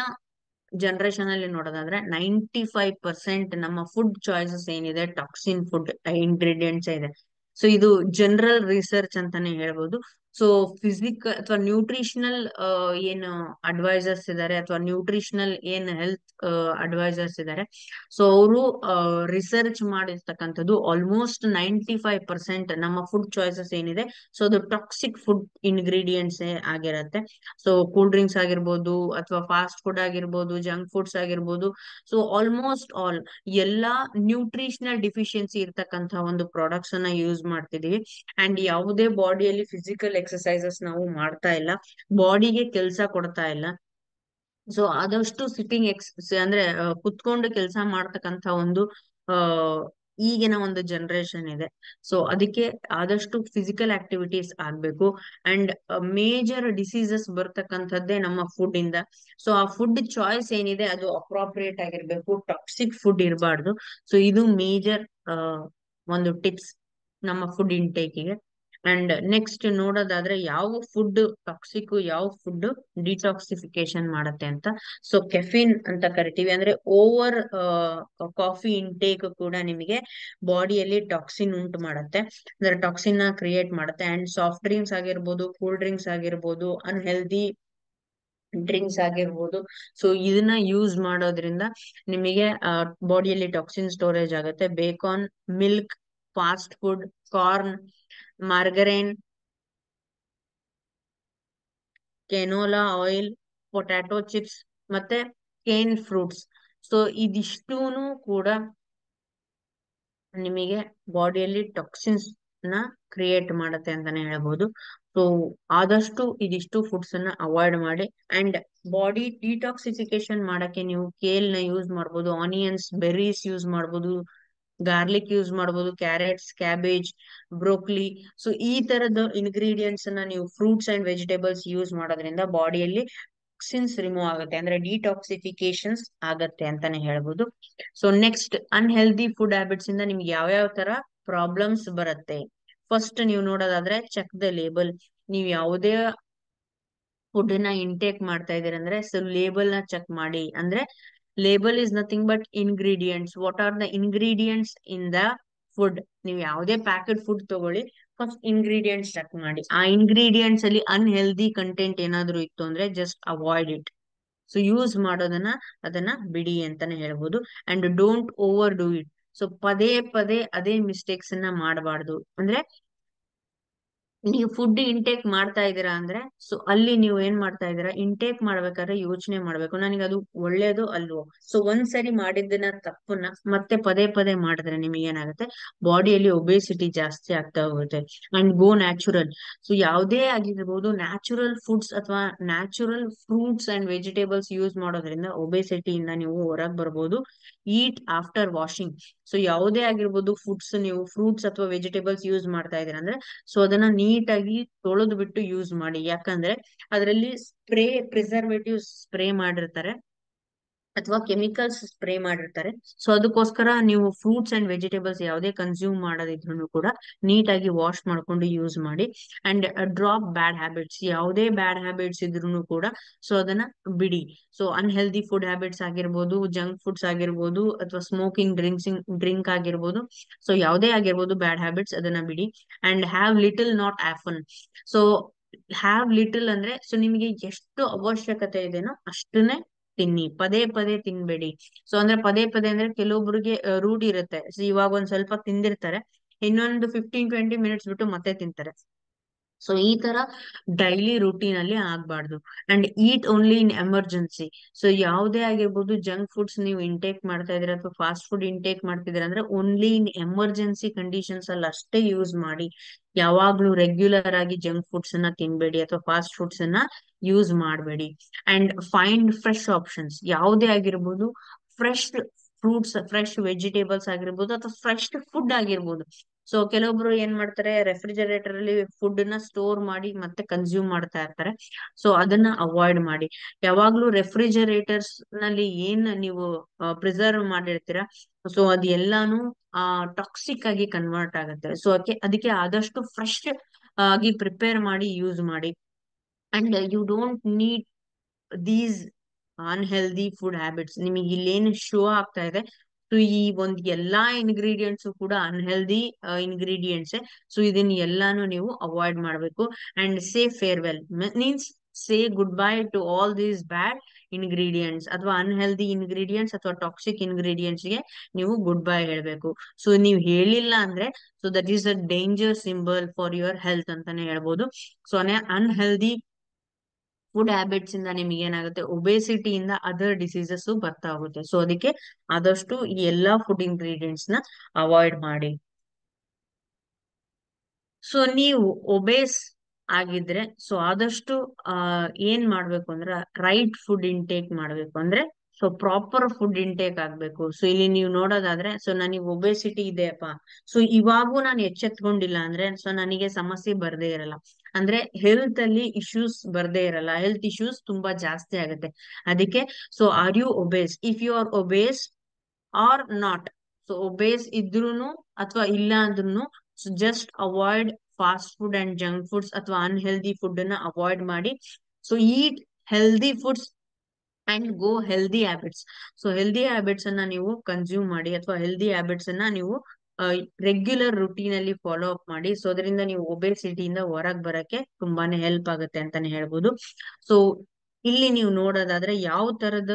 ಜನರೇಷನ್ ಅಲ್ಲಿ ನೋಡೋದಾದ್ರೆ 95% ನಮ್ಮ ಫುಡ್ ಚಾಯ್ಸಸ್ ಏನಿದೆ ಟಾಕ್ಸಿನ್ ಫುಡ್ ಇಂಗ್ರೀಡಿಯೆಂಟ್ಸ್ ಇದೆ. ಸೊ ಇದು ಜನರಲ್ ರಿಸರ್ಚ್ ಅಂತಾನೆ ಹೇಳ್ಬೋದು. ಸೊ ಅಥವಾ ನ್ಯೂಟ್ರಿಷನಲ್ ಏನು ಅಡ್ವೈಸರ್ಸ್ ಇದಾರೆ ಅಥವಾ ನ್ಯೂಟ್ರಿಷನಲ್ ಏನ್ ಹೆಲ್ತ್ ಅಡ್ವೈಸರ್ಸ್ ಇದಾರೆ, ಸೊ ಅವರು ರಿಸರ್ಚ್ ಮಾಡಿರ್ತಕ್ಕಂಥದ್ದು ಆಲ್ಮೋಸ್ಟ್ 95% ನಮ್ಮ ಫುಡ್ ಚಾಯ್ಸಸ್ ಏನಿದೆ ಸೊ ಅದು ಟಾಕ್ಸಿಕ್ ಫುಡ್ ಇಂಗ್ರೀಡಿಯೆಂಟ್ಸ್ ಆಗಿರತ್ತೆ. ಸೊ ಕೂಲ್ ಡ್ರಿಂಕ್ಸ್ ಆಗಿರ್ಬೋದು ಅಥವಾ ಫಾಸ್ಟ್ ಫುಡ್ ಆಗಿರ್ಬೋದು, ಜಂಕ್ ಫುಡ್ಸ್ ಆಗಿರ್ಬೋದು, ಸೊ ಆಲ್ಮೋಸ್ಟ್ ಆಲ್ ಎಲ್ಲಾ ನ್ಯೂಟ್ರಿಷನಲ್ ಡಿಫಿಷಿಯನ್ಸಿ ಇರ್ತಕ್ಕಂಥ ಒಂದು ಪ್ರಾಡಕ್ಟ್ಸ್ ಅನ್ನ ಯೂಸ್ ಮಾಡ್ತಿದೀವಿ. ಅಂಡ್ ಯಾವುದೇ ಬಾಡಿಯಲ್ಲಿ ಫಿಸಿಕಲ್ ಎಕ್ಸರ್ಸೈಸಸ್ ನಾವು ಮಾಡ್ತಾ ಇಲ್ಲ, ಬಾಡಿಗೆ ಕೆಲಸ ಕೊಡ್ತಾ ಇಲ್ಲ. ಸೊ ಆದಷ್ಟು ಸಿಟ್ಟಿಂಗ್ ಅಂದ್ರೆ ಕುತ್ಕೊಂಡು ಕೆಲಸ ಮಾಡ್ತಕ್ಕಂಥ ಒಂದು ಆ ಈಗಿನ ಒಂದು ಜನರೇಷನ್ ಇದೆ. ಸೊ ಅದಕ್ಕೆ ಆದಷ್ಟು ಫಿಸಿಕಲ್ ಆಕ್ಟಿವಿಟೀಸ್ ಆಗ್ಬೇಕು. ಅಂಡ್ ಮೇಜರ್ ಡಿಸೀಸಸ್ ಬರ್ತಕ್ಕಂಥದ್ದೇ ನಮ್ಮ ಫುಡ್ ಇಂದ. ಸೊ ಆ ಫುಡ್ ಚಾಯ್ಸ್ ಏನಿದೆ ಅದು ಅಪ್ರೋಪ್ರಿಯೇಟ್ ಆಗಿರ್ಬೇಕು, ಟಾಕ್ಸಿಕ್ ಫುಡ್ ಇರಬಾರ್ದು. ಸೊ ಇದು ಮೇಜರ್ ಒಂದು ಟಿಪ್ಸ್ ನಮ್ಮ ಫುಡ್ ಇಂಟೇಕಿಗೆ. ಅಂಡ್ ನೆಕ್ಸ್ಟ್ ನೋಡೋದಾದ್ರೆ ಯಾವ ಫುಡ್ ಟಾಕ್ಸಿಕ್, ಯಾವ ಫುಡ್ ಡಿಟಾಕ್ಸಿಫಿಕೇಶನ್ ಮಾಡತ್ತೆ ಅಂತ. ಸೊ ಕೆಫಿನ್ ಅಂತ ಕರಿತೀವಿ, ಅಂದ್ರೆ ಓವರ್ ಕಾಫಿ ಇಂಟೇಕ್ ಕೂಡ ನಿಮಗೆ ಬಾಡಿಯಲ್ಲಿ ಟಾಕ್ಸಿನ್ ಉಂಟು ಮಾಡತ್ತೆ, ಅಂದ್ರೆ ಟಾಕ್ಸಿನ್ ನ ಕ್ರಿಯೇಟ್ ಮಾಡುತ್ತೆ. ಅಂಡ್ ಸಾಫ್ಟ್ ಡ್ರಿಂಕ್ಸ್ ಆಗಿರ್ಬೋದು, ಕೂಲ್ ಡ್ರಿಂಕ್ಸ್ ಆಗಿರ್ಬೋದು, ಅನ್ಹೆಲ್ದಿ ಡ್ರಿಂಕ್ಸ್ ಆಗಿರ್ಬೋದು, ಸೊ ಇದನ್ನ ಯೂಸ್ ಮಾಡೋದ್ರಿಂದ ನಿಮಗೆ ಬಾಡಿಯಲ್ಲಿ ಟಾಕ್ಸಿನ್ ಸ್ಟೋರೇಜ್ ಆಗುತ್ತೆ. Bacon, milk, fast food, corn, margarine, canola oil, potato chips ಮತ್ತೆ ಕೇನ್ ಫ್ರೂಟ್ಸ್. ಸೊ ಇದಿಷ್ಟೂನು ಕೂಡ ನಿಮಗೆ ಬಾಡಿಯಲ್ಲಿ ಟಾಕ್ಸಿನ್ಸ್ ನ ಕ್ರಿಯೇಟ್ ಮಾಡುತ್ತೆ ಅಂತಾನೆ ಹೇಳ್ಬೋದು. ಸೊ ಆದಷ್ಟು ಇದಿಷ್ಟು ಫುಡ್ಸ್ ಅನ್ನ ಅವಾಯ್ಡ್ ಮಾಡಿ. ಅಂಡ್ ಬಾಡಿ ಡಿಟಾಕ್ಸಿಫಿಕೇಶನ್ ಮಾಡಕ್ಕೆ ನೀವು ಕೇಲ್ ನ ಯೂಸ್ ಮಾಡ್ಬೋದು, ಆನಿಯನ್ಸ್, ಬೆರ್ರೀಸ್ ಯೂಸ್ ಮಾಡ್ಬೋದು, ಗಾರ್ಲಿಕ್ ಯೂಸ್ ಮಾಡ್ಬೋದು, ಕ್ಯಾರೆಟ್ಸ್, ಕ್ಯಾಬೇಜ್, ಬ್ರೋಕ್ಲಿ. ಸೊ ಈ ತರದ ಇಂಗ್ರೀಡಿಯೆಂಟ್ಸ್ ಅನ್ನ ನೀವು ಫ್ರೂಟ್ಸ್ ಅಂಡ್ ವೆಜಿಟೇಬಲ್ಸ್ ಯೂಸ್ ಮಾಡೋದ್ರಿಂದ ಬಾಡಿಯಲ್ಲಿ ಟಾಕ್ಸಿನ್ಸ್ ರಿಮೂವ್ ಆಗುತ್ತೆ, ಅಂದ್ರೆ ಡಿಟಾಕ್ಸಿಫಿಕೇಶನ್ಸ್ ಆಗತ್ತೆ ಅಂತಾನೆ ಹೇಳ್ಬೋದು. So next unhealthy food habits ಇಂದ ನಿಮ್ಗೆ ಯಾವ ತರ ಪ್ರಾಬ್ಲಮ್ಸ್ ಬರುತ್ತೆ. ಫಸ್ಟ್ ನೀವು ನೋಡೋದಾದ್ರೆ ಚೆಕ್ ದ ಲೇಬಲ್. ನೀವು ಯಾವುದೇ ಫುಡ್ ನ ಇಂಟೇಕ್ ಮಾಡ್ತಾ ಇದೀರ ಅಂದ್ರೆ ಸೊ ಲೇಬಲ್ ನ ಚೆಕ್ ಮಾಡಿ. ಅಂದ್ರೆ label is nothing but ingredients. What are the ingredients in the food. ನೀವು ಯಾವುದೇ ಪ್ಯಾಕೆಟ್ ಫುಡ್ ತಗೊಳ್ಳಿ, ಫಸ್ಟ್ ಇಂಗ್ರೀಡಿಯೆಂಟ್ಸ್ ಚೆಕ್ ಮಾಡಿ. ಆ ಇಂಗ್ರೀಡಿಯೆಂಟ್ಸ್ ಅಲ್ಲಿ ಅನ್ಹೆಲ್ದಿ ಕಂಟೆಂಟ್ ಏನಾದ್ರು ಇತ್ತು ಅಂದ್ರೆ just avoid it. So use ಮಾಡೋದನ್ನ ಅದನ್ನ ಬಿಡಿ ಅಂತಾನೆ ಹೇಳ್ಬೋದು. And don't over do it. So ಪದೇ ಪದೇ ಅದೇ ಮಿಸ್ಟೇಕ್ಸ್ ಅನ್ನ ಮಾಡಬಾರ್ದು. ಅಂದ್ರೆ ನೀವು ಫುಡ್ ಇಂಟೇಕ್ ಮಾಡ್ತಾ ಇದೀರಾ ಅಂದ್ರೆ ಸೊ ಅಲ್ಲಿ ನೀವು ಏನ್ ಮಾಡ್ತಾ ಇದೀರಾ, ಇಂಟೇಕ್ ಮಾಡ್ಬೇಕಾದ್ರೆ ಯೋಚನೆ ಮಾಡ್ಬೇಕು, ನನಗೆ ಅದು ಒಳ್ಳೇದು ಅಲ್ವೋ. ಸೊ ಒಂದ್ಸರಿ ಮಾಡಿದ್ದನ್ನ ತಪ್ಪನ್ನ ಮತ್ತೆ ಪದೇ ಪದೇ ಮಾಡಿದ್ರೆ ನಿಮಗೆ ಏನಾಗುತ್ತೆ, ಬಾಡಿಯಲ್ಲಿ ಒಬೇಸಿಟಿ ಜಾಸ್ತಿ ಆಗ್ತಾ ಹೋಗುತ್ತೆ. And go natural. ಸೊ ಯಾವುದೇ ಆಗಿರ್ಬೋದು, ನ್ಯಾಚುರಲ್ ಫುಡ್ಸ್ ಅಥವಾ natural fruits and vegetables use ಮಾಡೋದ್ರಿಂದ ಒಬೇಸಿಟಿಯಿಂದ ನೀವು ಹೊರಗೆ ಬರ್ಬೋದು. ಈಟ್ ಆಫ್ಟರ್ ವಾಷಿಂಗ್. ಸೊ ಯಾವುದೇ ಆಗಿರ್ಬೋದು ಫುಡ್ಸ್, ನೀವು ಫ್ರೂಟ್ಸ್ ಅಥವಾ ವೆಜಿಟೇಬಲ್ಸ್ ಯೂಸ್ ಮಾಡ್ತಾ ಇದೀರ ಅಂದ್ರೆ ಸೊ ಅದನ್ನ ನೀಟಾಗಿ ತೊಳೆದು ಬಿಟ್ಟು ಯೂಸ್ ಮಾಡಿ. ಯಾಕಂದ್ರೆ ಅದರಲ್ಲಿ ಪ್ರಿಸರ್ವೇಟಿವ್ ಸ್ಪ್ರೇ ಮಾಡಿರ್ತಾರೆ. ಅಥವಾ ಕೆಮಿಕಲ್ಸ್ ಸ್ಪ್ರೇ ಮಾಡಿರ್ತಾರೆ. ಸೊ ಅದಕ್ಕೋಸ್ಕರ ನೀವು ಫ್ರೂಟ್ಸ್ ಅಂಡ್ ವೆಜಿಟೇಬಲ್ಸ್ ಯಾವುದೇ ಕನ್ಸ್ಯೂಮ್ ಮಾಡೋದಿದ್ರು ಕೂಡ ನೀಟಾಗಿ ವಾಶ್ ಮಾಡ್ಕೊಂಡು ಯೂಸ್ ಮಾಡಿ. ಅಂಡ್ ಡ್ರಾಪ್ ಬ್ಯಾಡ್ ಹ್ಯಾಬಿಟ್ಸ್, ಯಾವುದೇ ಬ್ಯಾಡ್ ಹ್ಯಾಬಿಟ್ಸ್ ಇದ್ರು ಕೂಡ ಸೊ ಅದನ್ನ ಬಿಡಿ. ಸೊ ಅನ್ಹೆಲ್ದಿ ಫುಡ್ ಹ್ಯಾಬಿಟ್ಸ್ ಆಗಿರ್ಬೋದು, ಜಂಕ್ ಫುಡ್ಸ್ ಆಗಿರ್ಬೋದು, ಅಥವಾ ಸ್ಮೋಕಿಂಗ್ ಡ್ರಿಂಕ್ ಆಗಿರ್ಬೋದು, ಸೊ ಯಾವುದೇ ಆಗಿರ್ಬೋದು ಬ್ಯಾಡ್ ಹ್ಯಾಬಿಟ್ಸ್ ಅದನ್ನ ಬಿಡಿ. And have little not often. So have little ಅಂದ್ರೆ ಸೊ ನಿಮಗೆ ಎಷ್ಟು ಅವಶ್ಯಕತೆ ಇದೆನೋ ಅಷ್ಟನ್ನೇ ತಿನ್ನಿ, ಪದೇ ಪದೇ ತಿನ್ಬೇಡಿ. ಸೊ ಅಂದ್ರೆ ಪದೇ ಪದೇ ಅಂದ್ರೆ ಕೆಲವೊಬ್ರಿಗೆ ರೂಢಿ ಇರುತ್ತೆ. ಸೊ ಇವಾಗ ಒಂದ್ ಸ್ವಲ್ಪ ತಿಂದಿರ್ತಾರೆ, ಇನ್ನೊಂದು 15-20 ಮಿನಿಟ್ಸ್ ಬಿಟ್ಟು ಮತ್ತೆ ತಿಂತಾರೆ. ಸೊ ಈ ತರ ಡೈಲಿ ರುಟೀನ್ ಅಲ್ಲಿ ಆಗ್ಬಾರ್ದು. And heat only in emergency. So ಯಾವುದೇ ಆಗಿರ್ಬೋದು ಜಂಕ್ ಫುಡ್ಸ್ ನೀವು ಇಂಟೇಕ್ ಮಾಡ್ತಾ ಇದೀರ ಅಥವಾ ಫಾಸ್ಟ್ ಫುಡ್ ಇಂಟೇಕ್ ಮಾಡ್ತಿದ್ದೀರಾ ಅಂದ್ರೆ ಓನ್ಲಿ ಇನ್ ಎಮರ್ಜೆನ್ಸಿ ಕಂಡೀಷನ್ಸ್ ಅಲ್ಲಿ ಅಷ್ಟೇ ಯೂಸ್ ಮಾಡಿ. ಯಾವಾಗ್ಲೂ ರೆಗ್ಯುಲರ್ ಆಗಿ ಜಂಕ್ ಫುಡ್ಸ್ ಅನ್ನ ತಿನ್ಬೇಡಿ ಅಥವಾ ಫಾಸ್ಟ್ ಫುಡ್ಸ್ ಅನ್ನ ಯೂಸ್ ಮಾಡಬೇಡಿ. ಅಂಡ್ ಫೈಂಡ್ ಫ್ರೆಶ್ ಆಪ್ಷನ್ಸ್, ಯಾವುದೇ ಆಗಿರ್ಬೋದು, ಫ್ರೆಶ್ ಫ್ರೂಟ್ಸ್, ಫ್ರೆಶ್ ವೆಜಿಟೇಬಲ್ಸ್ ಆಗಿರ್ಬೋದು, ಅಥವಾ ಫ್ರೆಶ್ ಫುಡ್ ಆಗಿರ್ಬೋದು. ಸೊ ಕೆಲವೊಬ್ರು ಏನ್ ಮಾಡ್ತಾರೆ, ರೆಫ್ರಿಜರೇಟರ್ ಅಲ್ಲಿ ಫುಡ್ ನ ಸ್ಟೋರ್ ಮಾಡಿ ಮತ್ತೆ ಕನ್ಸ್ಯೂಮ್ ಮಾಡ್ತಾ ಇರ್ತಾರೆ. ಸೊ ಅದನ್ನ ಅವಾಯ್ಡ್ ಮಾಡಿ. ಯಾವಾಗ್ಲೂ ರೆಫ್ರಿಜರೇಟರ್ಸ್ ನಲ್ಲಿ ಏನ್ ನೀವು ಪ್ರಿಸರ್ವ್ ಮಾಡಿರ್ತೀರಾ, ಸೊ ಅದ್ ಎಲ್ಲಾನು ಟಾಕ್ಸಿಕ್ ಆಗಿ ಕನ್ವರ್ಟ್ ಆಗುತ್ತೆ. ಸೊ ಅದಕ್ಕೆ ಆದಷ್ಟು ಫ್ರೆಶ್ ಆಗಿ ಪ್ರಿಪೇರ್ ಮಾಡಿ ಯೂಸ್ ಮಾಡಿ. And you don't need these unhealthy food habits. ನಿಮಗೆ ಇಲ್ಲೇನು ಶೋ ಆಗ್ತಾ ಇದೆ, ಸೊ ಈ ಒಂದ್ ಎಲ್ಲಾ ಇಂಗ್ರೀಡಿಯೆಂಟ್ಸ್ ಕೂಡ ಅನ್ಹೆಲ್ದಿ ಇಂಗ್ರೀಡಿಯೆಂಟ್ಸ್. ಸೊ ಇದನ್ನ ಎಲ್ಲಾನು ನೀವು ಅವಾಯ್ಡ್ ಮಾಡ್ಬೇಕು. And say farewell means say good by two all these bad ingredients ಅಥವಾ ಅನ್ಹೆಲ್ದಿ ಇಂಗ್ರೀಡಿಯೆಂಟ್ಸ್ ಅಥವಾ ಟಾಕ್ಸಿಕ್ ಇಂಗ್ರೀಡಿಯೆಂಟ್ಸ್ ಗೆ ನೀವು ಗುಡ್ ಬೈ ಹೇಳ್ಬೇಕು. ಸೊ ನೀವು ಹೇಳಿಲ್ಲ ಅಂದ್ರೆ so that is a danger symbol for your health ಅಂತಾನೆ ಹೇಳ್ಬೋದು. ಸೊ ಅನ್ಹೆಲ್ದಿ ಫುಡ್ ಹ್ಯಾಬಿಟ್ಸ್ ಇಂದ ನಿಮ್ಗೆ ಏನಾಗುತ್ತೆ, ಒಬೇಸಿಟಿಯಿಂದ ಅದರ್ ಡಿಸೀಸಸ್ ಬರ್ತಾ ಹೋಗುತ್ತೆ. ಸೊ ಅದಕ್ಕೆ ಆದಷ್ಟು ಈ ಎಲ್ಲಾ ಫುಡ್ ಇಂಗ್ರೀಡಿಯೆಂಟ್ಸ್ ನ ಅವಾಯ್ಡ್ ಮಾಡಿ. ಸೊ ನೀವು ಒಬೇಸ್ ಆಗಿದ್ರೆ ಸೊ ಆದಷ್ಟು ಏನ್ ಮಾಡ್ಬೇಕು ಅಂದ್ರೆ ರೈಟ್ ಫುಡ್ ಇಂಟೇಕ್ ಮಾಡ್ಬೇಕು. ಅಂದ್ರೆ ಸೊ ಪ್ರಾಪರ್ ಫುಡ್ ಇಂಟೇಕ್ ಆಗ್ಬೇಕು. ಸೊ ಇಲ್ಲಿ ನೀವು ನೋಡೋದಾದ್ರೆ ಸೊ ನನಗೆ ಒಬೇಸಿಟಿ ಇದೆಯಪ್ಪ, ಸೊ ಇವಾಗೂ ನಾನು ಎಚ್ಚೆತ್ಕೊಂಡಿಲ್ಲ ಅಂದ್ರೆ ಸೊ ನನಗೆ ಸಮಸ್ಯೆ ಬರ್ದೇ ಇರಲ್ಲ. ಅಂದ್ರೆ ಹೆಲ್ತ್ ಅಲ್ಲಿ ಇಶ್ಯೂಸ್ ಬರ್ದೇ ಇರಲ್ಲ, ಹೆಲ್ತ್ ಇಶ್ಯೂಸ್ ತುಂಬಾ ಜಾಸ್ತಿ ಆಗುತ್ತೆ. ಅದಕ್ಕೆ so are you obese, if you are obese or not, so obese ಇದ್ರೂನು ಅಥವಾ ಇಲ್ಲ ಅಂದ್ರೂ just avoid fast food and junk foods ಅಥವಾ ಅನ್ಹೆಲ್ದಿ ಫುಡ್ ಅನ್ನ ಅವಾಯ್ಡ್ ಮಾಡಿ. So eat healthy foods and go healthy habits. So healthy habits ಅನ್ನ ನೀವು consume ಮಾಡಿ ಅಥವಾ ಹೆಲ್ದಿ ಹ್ಯಾಬಿಟ್ಸ್ ಅನ್ನ ನೀವು ರೆಗ್ಯುಲರ್ ರುಟೀನ್ ಅಲ್ಲಿ ಫಾಲೋ ಅಪ್ ಮಾಡಿ. ಸೊ ಅದರಿಂದ ನೀವು ಒಬೇಸಿಟಿಯಿಂದ ಹೊರಗ್ ಬರಕ್ಕೆ ತುಂಬಾನೇ ಹೆಲ್ಪ್ ಆಗುತ್ತೆ ಅಂತಾನೆ ಹೇಳ್ಬೋದು. ಸೊ ಇಲ್ಲಿ ನೀವು ನೋಡೋದಾದ್ರೆ ಯಾವ ತರದ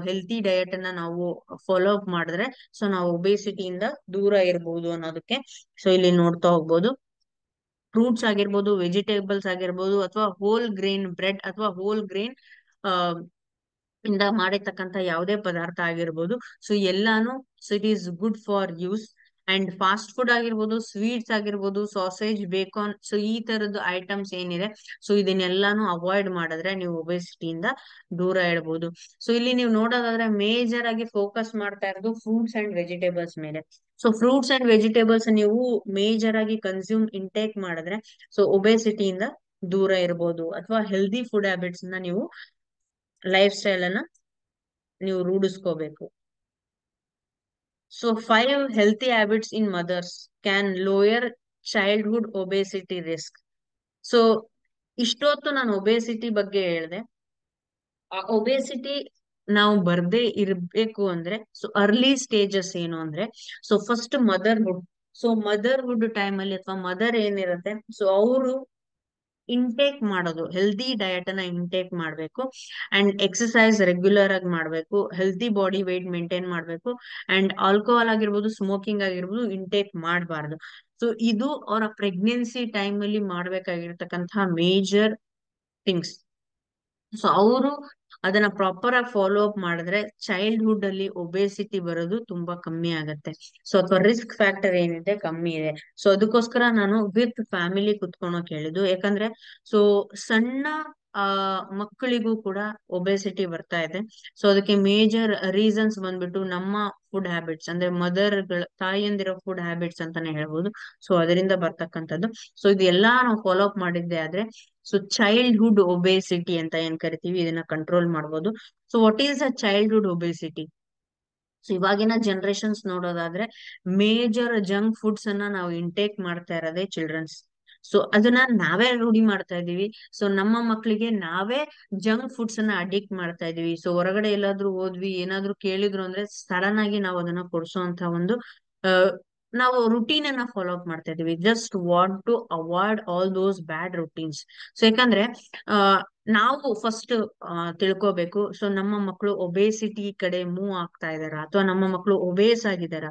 ಹೆಲ್ತಿ ಡಯಟ್ ಅನ್ನ ನಾವು ಫಾಲೋ ಅಪ್ ಮಾಡಿದ್ರೆ ಸೊ ನಾವು ಒಬೇಸಿಟಿಯಿಂದ ದೂರ ಇರ್ಬೋದು ಅನ್ನೋದಕ್ಕೆ ಸೊ ಇಲ್ಲಿ ನೋಡ್ತಾ ಹೋಗ್ಬೋದು. ಫ್ರೂಟ್ಸ್ ಆಗಿರ್ಬೋದು, ವೆಜಿಟೇಬಲ್ಸ್ ಆಗಿರ್ಬೋದು, ಅಥವಾ ಹೋಲ್ ಗ್ರೇನ್ ಬ್ರೆಡ್ ಅಥವಾ ಹೋಲ್ ಗ್ರೇನ್ ಇಂದ ಮಾಡಿರ್ತಕ್ಕಂಥ ಯಾವುದೇ ಪದಾರ್ಥ ಆಗಿರ್ಬೋದು. ಸೊ ಎಲ್ಲಾನು so it is good for use. And fast food ಆಗಿರ್ಬೋದು, ಸ್ವೀಟ್ಸ್ ಆಗಿರ್ಬೋದು, ಸಾಸೇಜ್, ಬೇಕಾನ್, ಸೊ ಈ ತರದ್ದು ಐಟಮ್ಸ್ ಏನಿದೆ ಸೊ ಇದನ್ನೆಲ್ಲಾನು ಅವಾಯ್ಡ್ ಮಾಡಿದ್ರೆ ನೀವು ಒಬೆಸಿಟಿಯಿಂದ ದೂರ ಇಡಬಹುದು. ಸೊ ಇಲ್ಲಿ ನೀವು ನೋಡೋದಾದ್ರೆ ಮೇಜರ್ ಆಗಿ ಫೋಕಸ್ ಮಾಡ್ತಾ ಇರೋದು ಫ್ರೂಟ್ಸ್ ಅಂಡ್ ವೆಜಿಟೇಬಲ್ಸ್ ಮೇಲೆ. ಸೊ ಫ್ರೂಟ್ಸ್ ಅಂಡ್ ವೆಜಿಟೇಬಲ್ಸ್ ನೀವು ಮೇಜರ್ ಆಗಿ ಕನ್ಸ್ಯೂಮ್ ಇಂಟೇಕ್ ಮಾಡಿದ್ರೆ ಸೊ ಒಬೆಸಿಟಿಯಿಂದ ದೂರ ಇರಬಹುದು. ಅಥವಾ ಹೆಲ್ದಿ ಫುಡ್ ಹ್ಯಾಬಿಟ್ಸ್ ನ ನೀವು ಲೈಫ್ ಸ್ಟೈಲ್ ಅನ್ನ ನೀವು ರೂಢಿಸ್ಕೋಬೇಕು. So 5 healthy habits in mothers can lower childhood obesity risk. So ಇಷ್ಟೊತ್ತು ನಾನು ಒಬೇಸಿಟಿ ಬಗ್ಗೆ ಹೇಳಿದೆ. ಆ ಒಬೇಸಿಟಿ ನಾವು ಬರ್ದೇ ಇರ್ಬೇಕು ಅಂದ್ರೆ ಸೊ ಅರ್ಲಿ ಸ್ಟೇಜಸ್ ಏನು ಅಂದ್ರೆ so first motherhood. So motherhood time ಅಲ್ಲಿ ಅಥವಾ ಮದರ್ ಏನಿರುತ್ತೆ ಸೊ ಅವರು ಇಂಟೇಕ್ ಮಾಡೋದು ಹೆಲ್ದಿ ಡಯಟ್ ಅನ್ನ ಇಂಟೇಕ್ ಮಾಡ್ಬೇಕು. ಅಂಡ್ ಎಕ್ಸಸೈಸ್ ರೆಗ್ಯುಲರ್ ಆಗಿ ಮಾಡ್ಬೇಕು, ಹೆಲ್ದಿ ಬಾಡಿ ವೇಟ್ ಮೇಂಟೈನ್ ಮಾಡ್ಬೇಕು. ಅಂಡ್ ಆಲ್ಕೋಹಾಲ್ ಆಗಿರ್ಬೋದು, ಸ್ಮೋಕಿಂಗ್ ಆಗಿರ್ಬೋದು ಇಂಟೇಕ್ ಮಾಡಬಾರ್ದು. ಸೊ ಇದು ಅವರ ಪ್ರೆಗ್ನೆನ್ಸಿ ಟೈಮ್ ಅಲ್ಲಿ ಮಾಡ್ಬೇಕಾಗಿರ್ತಕ್ಕಂತಹ ಮೇಜರ್ ಥಿಂಗ್ಸ್. ಸೊ ಅವರು ಅದನ್ನ ಪ್ರಾಪರ್ ಆಗಿ ಫಾಲೋ ಅಪ್ ಮಾಡಿದ್ರೆ ಚೈಲ್ಡ್ಹುಡ್ ಅಲ್ಲಿ ಒಬೇಸಿಟಿ ಬರೋದು ತುಂಬಾ ಕಮ್ಮಿ ಆಗತ್ತೆ. ಸೊ ಅಥವಾ ರಿಸ್ಕ್ ಫ್ಯಾಕ್ಟರ್ ಏನಿದೆ ಕಮ್ಮಿ ಇದೆ. ಸೊ ಅದಕ್ಕೋಸ್ಕರ ನಾನು ವಿತ್ ಫ್ಯಾಮಿಲಿ ಕುತ್ಕೊಳಕ್ ಹೇಳಿದ್ದು. ಯಾಕಂದ್ರೆ ಸೊ ಸಣ್ಣ ಮಕ್ಕಳಿಗೂ ಕೂಡ ಒಬೆಸಿಟಿ ಬರ್ತಾ ಇದೆ. ಸೊ ಅದಕ್ಕೆ ಮೇಜರ್ ರೀಸನ್ಸ್ ಬಂದ್ಬಿಟ್ಟು ನಮ್ಮ ಫುಡ್ ಹ್ಯಾಬಿಟ್ಸ್, ಅಂದ್ರೆ ತಾಯಿಯಂದಿರೋ ಫುಡ್ ಹ್ಯಾಬಿಟ್ಸ್ ಅಂತಾನೆ ಹೇಳ್ಬೋದು. ಸೊ ಅದರಿಂದ ಬರ್ತಕ್ಕಂಥದ್ದು. ಸೊ ಇದೆಲ್ಲಾ ನಾವು ಫಾಲೋ ಅಪ್ ಮಾಡಿದ್ದೆ ಆದ್ರೆ, ಸೊ ಚೈಲ್ಡ್ಹುಡ್ ಒಬೆಸಿಟಿ ಅಂತ ಏನ್ ಕರಿತೀವಿ, ಇದನ್ನ ಕಂಟ್ರೋಲ್ ಮಾಡ್ಬೋದು. So what is a childhood obesity? So ಇವಾಗಿನ ಜನರೇಷನ್ಸ್ ನೋಡೋದಾದ್ರೆ, ಮೇಜರ್ ಜಂಕ್ ಫುಡ್ಸ್ ಅನ್ನ ನಾವು ಇಂಟೇಕ್ ಮಾಡ್ತಾ ಇರೋದೇ ಚಿಲ್ಡ್ರನ್ಸ್. ಸೊ ಅದನ್ನ ನಾವೇ ರೂಢಿ ಮಾಡ್ತಾ ಇದೀವಿ. ಸೊ ನಮ್ಮ ಮಕ್ಕಳಿಗೆ ನಾವೇ ಜಂಕ್ ಫುಡ್ಸ್ ಅನ್ನ ಅಡಿಕ್ಟ್ ಮಾಡ್ತಾ ಇದೀವಿ. ಸೊ ಹೊರಗಡೆ ಎಲ್ಲಾದ್ರೂ ಹೋದ್ವಿ, ಏನಾದ್ರೂ ಕೇಳಿದ್ರು ಅಂದ್ರೆ ಸಡನ್ ಆಗಿ ನಾವು ಅದನ್ನ ಕೊಡ್ಸೋಂತ ಒಂದು ನಾವು ರುಟೀನ್ ಅನ್ನ ಫಾಲೋ ಅಪ್ ಮಾಡ್ತಾ ಇದೀವಿ. Just want to avoid all those bad routines. So ಯಾಕಂದ್ರೆ ಆ ನಾವು ಫಸ್ಟ್ ತಿಳ್ಕೋಬೇಕು. ಸೊ ನಮ್ಮ ಮಕ್ಕಳು ಒಬೇಸಿಟಿ ಕಡೆ ಮೂವ್ ಆಗ್ತಾ ಇದಾರ, ಅಥವಾ ನಮ್ಮ ಮಕ್ಕಳು ಒಬೇಸ್ ಆಗಿದಾರ,